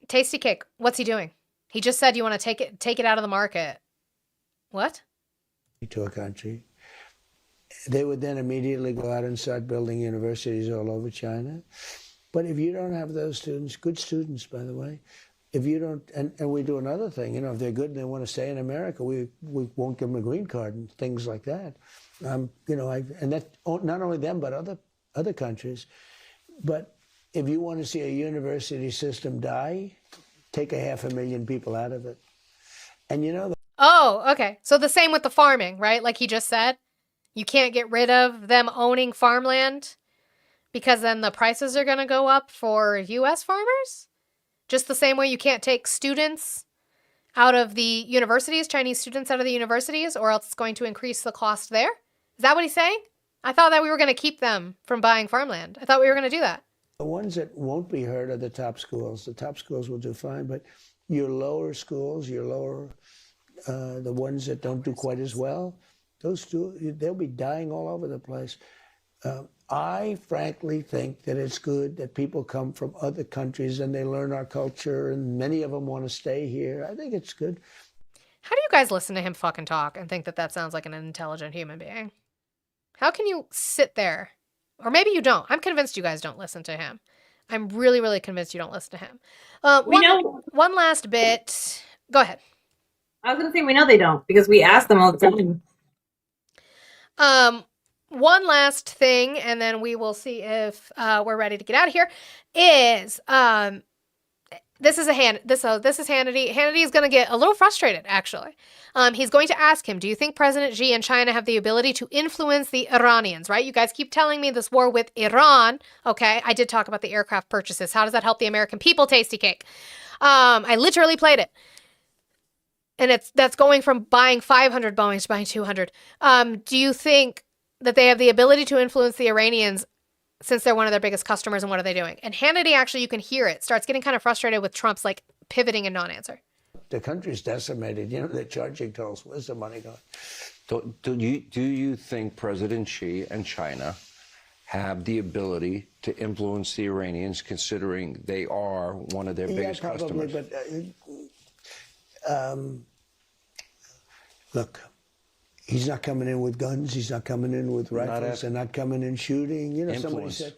A: Tasty Cake, what's he doing? He just said you want to take it out of the market. What?
V: To a country. They would then immediately go out and start building universities all over China. But if you don't have those students, good students, by the way, if you don't, and we do another thing, if they're good and they want to stay in America, we won't give them a green card and things like that. And that, not only them, but other countries. But if you want to see a university system die, take 500,000 people out of it. And
A: Oh, okay. So the same with the farming, right? Like he just said, you can't get rid of them owning farmland because then the prices are going to go up for U.S. farmers? Just the same way you can't take students out of the universities, Chinese students out of the universities, or else it's going to increase the cost there? Is that what he's saying? I thought that we were going to keep them from buying farmland. I thought we were going to do that.
V: The ones that won't be hurt are the top schools. The top schools will do fine, but your lower schools, the ones that don't do quite as well, they'll be dying all over the place. I frankly think that it's good that people come from other countries and they learn our culture, and many of them want to stay here. I think it's good.
A: How do you guys listen to him fucking talk and think that that sounds like an intelligent human being? How can you sit there? Or maybe you don't. I'm convinced you guys don't listen to him. I'm really, really convinced you don't listen to him. One last bit. Go ahead.
B: I was going to say, we know they don't because we ask them all the time.
A: One last thing, and then we will see if we're ready to get out of here, is this is Hannity. Hannity is going to get a little frustrated, actually. He's going to ask him, do you think President Xi and China have the ability to influence the Iranians, right? You guys keep telling me this war with Iran. Okay, I did talk about the aircraft purchases. How does that help the American people, Tasty Cake? I literally played it. And that's going from buying 500 Boeings to buying 200. Do you think that they have the ability to influence the Iranians since they're one of their biggest customers, and what are they doing? And Hannity, actually, you can hear it, starts getting kind of frustrated with Trump's like pivoting and non-answer.
V: The country's decimated. You know, they're charging tolls. Where's the money going?
H: Do you think President Xi and China have the ability to influence the Iranians, considering they are one of their biggest
V: probably,
H: customers?
V: But look, he's not coming in with guns. He's not coming in with rifles. They're not coming in shooting. You know, somebody said.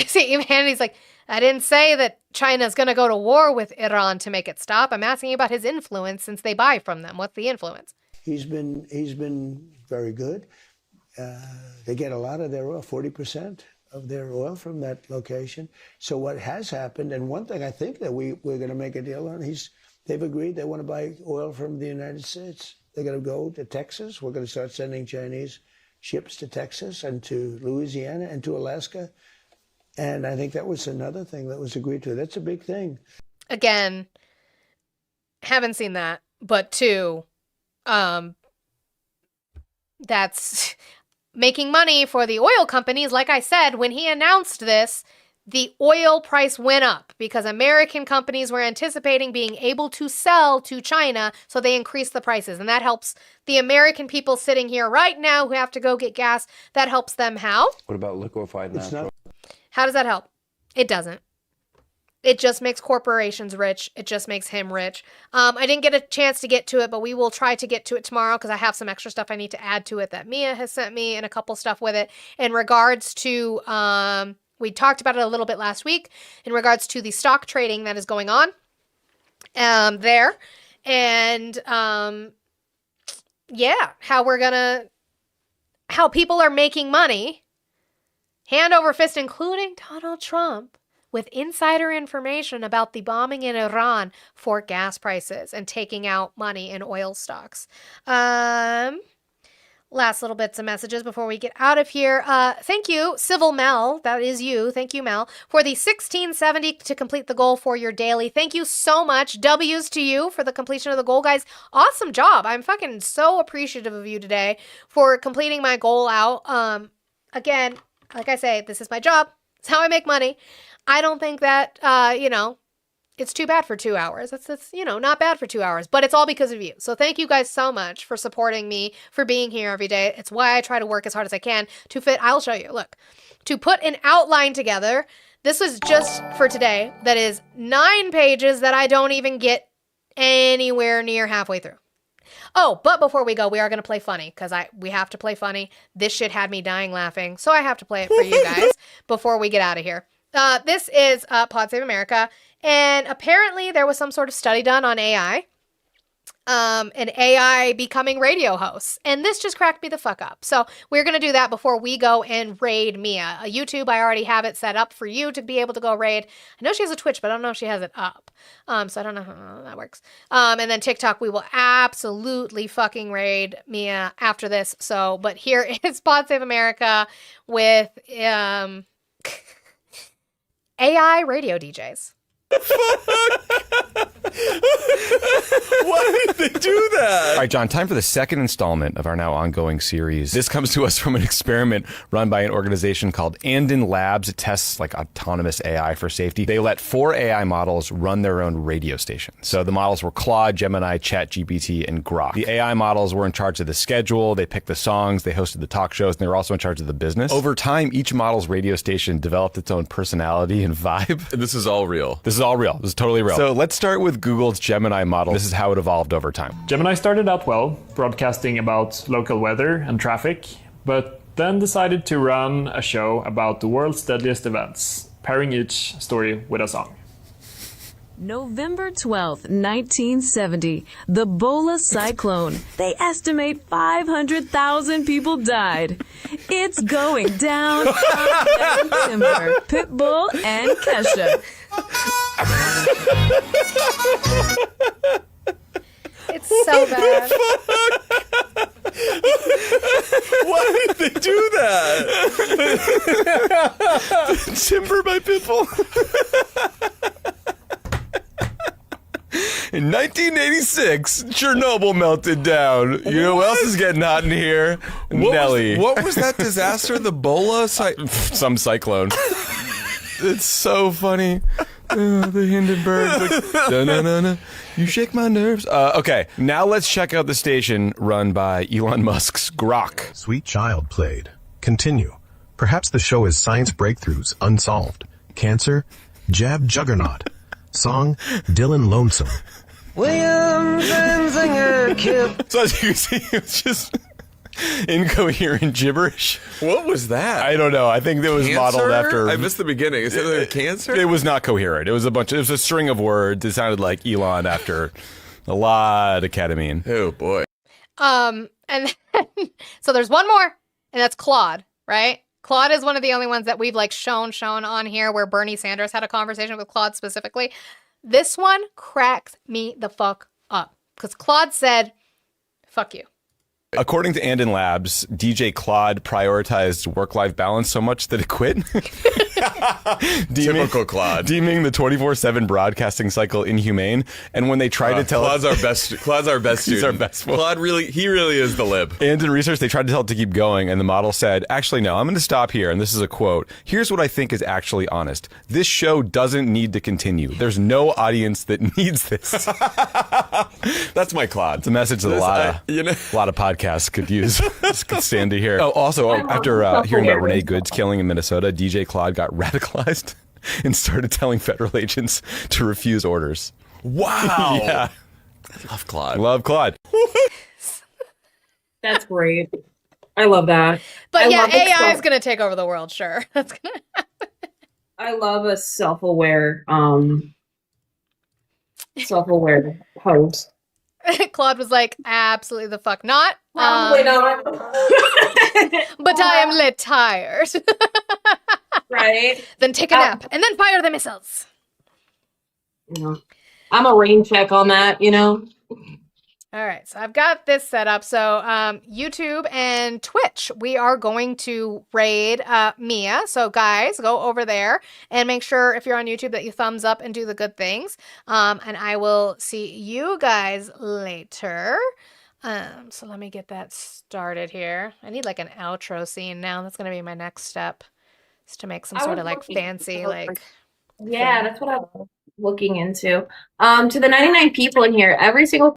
A: See, even Hannity's like, I didn't say that China's going to go to war with Iran to make it stop. I'm asking you about his influence since they buy from them. What's the influence?
V: He's been very good. They get a lot of their oil, 40% of their oil from that location. So what has happened, and one thing I think that we're going to make a deal on, they've agreed they want to buy oil from the United States. They're going to go to Texas. We're going to start sending Chinese ships to Texas and to Louisiana and to Alaska. And I think that was another thing that was agreed to. That's a big thing.
A: Again, haven't seen that. But two, that's making money for the oil companies. Like I said, when he announced this, the oil price went up because American companies were anticipating being able to sell to China, so they increased the prices. And that helps the American people sitting here right now who have to go get gas. That helps them how?
H: What about liquefied natural?
A: How does that help? It doesn't. It just makes corporations rich. It just makes him rich. I didn't get a chance to get to it, but we will try to get to it tomorrow because I have some extra stuff I need to add to it that Mia has sent me and a couple stuff with it in regards to... we talked about it a little bit last week in regards to the stock trading that is going on there. And how people are making money hand over fist, including Donald Trump, with insider information about the bombing in Iran for gas prices and taking out money in oil stocks. Last little bits of messages before we get out of here. Thank you, Civil Mel. That is you. Thank you, Mel, for the 1670 to complete the goal for your daily. Thank you so much. W's to you for the completion of the goal, guys. Awesome job. I'm fucking so appreciative of you today for completing my goal out. Again, like I say, this is my job. It's how I make money. I don't think that, it's too bad for 2 hours. That's not bad for 2 hours, but it's all because of you. So thank you guys so much for supporting me, for being here every day. It's why I try to work as hard as I can to fit. I'll show you. Look, to put an outline together. This was just for today. That is 9 pages that I don't even get anywhere near halfway through. Oh, but before we go, we are going to play funny because we have to play funny. This shit had me dying laughing, so I have to play it for you guys before we get out of here. This is Pod Save America, and apparently there was some sort of study done on AI, and AI becoming radio hosts, and this just cracked me the fuck up. So we're going to do that before we go and raid Mia. YouTube, I already have it set up for you to be able to go raid. I know she has a Twitch, but I don't know if she has it up. So I don't know how that works. And then TikTok, we will absolutely fucking raid Mia after this. So, but here is Pod Save America with AI radio DJs.
N: Why did they do that? All right, John, time for the second installment of our now ongoing series. This comes to us from an experiment run by an organization called Andon Labs. It tests like autonomous AI for safety. They let 4 AI models run their own radio station. So the models were Claude, Gemini, ChatGPT, and Grok. The AI models were in charge of the schedule. They picked the songs. They hosted the talk shows. And they were also in charge of the business. Over time, each model's radio station developed its own personality and vibe.
O: This is all real.
N: This is all real. This is totally real. So let's start with Google's Gemini model. This is how it evolved over time.
P: Gemini started out well, broadcasting about local weather and traffic, but then decided to run a show about the world's deadliest events, pairing each story with a song.
X: November 12th, 1970, the Bola cyclone. They estimate 500,000 people died. It's going down, down Timber, Pitbull, and Kesha.
A: It's so bad.
N: Why did they do that? Timber by Pitbull. In 1986, Chernobyl melted down. You know who else is getting hot in here? Nelly.
O: What was that disaster? The Bola?
N: Some cyclone. It's so funny. The Hindenburg. Like, you shake my nerves. Okay, now let's check out the station run by Elon Musk's Grok.
Y: Sweet Child played. Continue. Perhaps the show is science breakthroughs unsolved. Cancer, jab juggernaut. Song, Dylan Lonesome.
N: William Benzinger killed. So as you can see, it's just incoherent gibberish.
O: What was that?
N: I don't know. I think it was modeled after.
O: I missed the beginning. Is it cancer?
N: It was not coherent. It was a string of words. It sounded like Elon after a lot of ketamine.
O: Oh boy.
A: And then, so there's one more, and that's Claude, right? Claude is one of the only ones that we've like shown on here where Bernie Sanders had a conversation with Claude specifically. This one cracks me the fuck up because Claude said, fuck you.
N: According to Andon Labs, DJ Claude prioritized work-life balance so much that it quit.
O: Typical Claude.
N: Deeming the 24/7 broadcasting cycle inhumane. And when they tried to tell
O: Claude's our best student.
N: He's our best one.
O: Claude he really is the lib.
N: And in research, they tried to tell it to keep going, and the model said, actually, no, I'm going to stop here. And this is a quote. Here's what I think is actually honest. This show doesn't need to continue. There's no audience that needs this.
O: That's my Claude.
N: It's a message that a lot of podcasts could use. Could stand to hear. Oh, also, after hearing about Renee Good's killing in Minnesota, DJ Claude got radicalized and started telling federal agents to refuse orders.
O: Wow.
N: Yeah.
O: I love Claude.
N: Love Claude.
B: That's great. I love that.
A: But yeah, AI is going to take over the world, sure. That's going to happen.
B: I love a self-aware host.
A: Claude was like, absolutely the fuck not.
B: Probably not.
A: But I am lit tired.
B: Right?
A: Then take a nap and then fire the missiles.
B: Yeah. I'm a rain check on that, you know?
A: All right, so I've got this set up. So YouTube and Twitch, we are going to raid Mia. So guys, go over there and make sure if you're on YouTube that you thumbs up and do the good things. And I will see you guys later. So let me get that started here. I need like an outro scene now. That's going to be my next step, is to make some sort of like fancy like.
B: Yeah, that's what I was looking into. To the 99 people in here, every single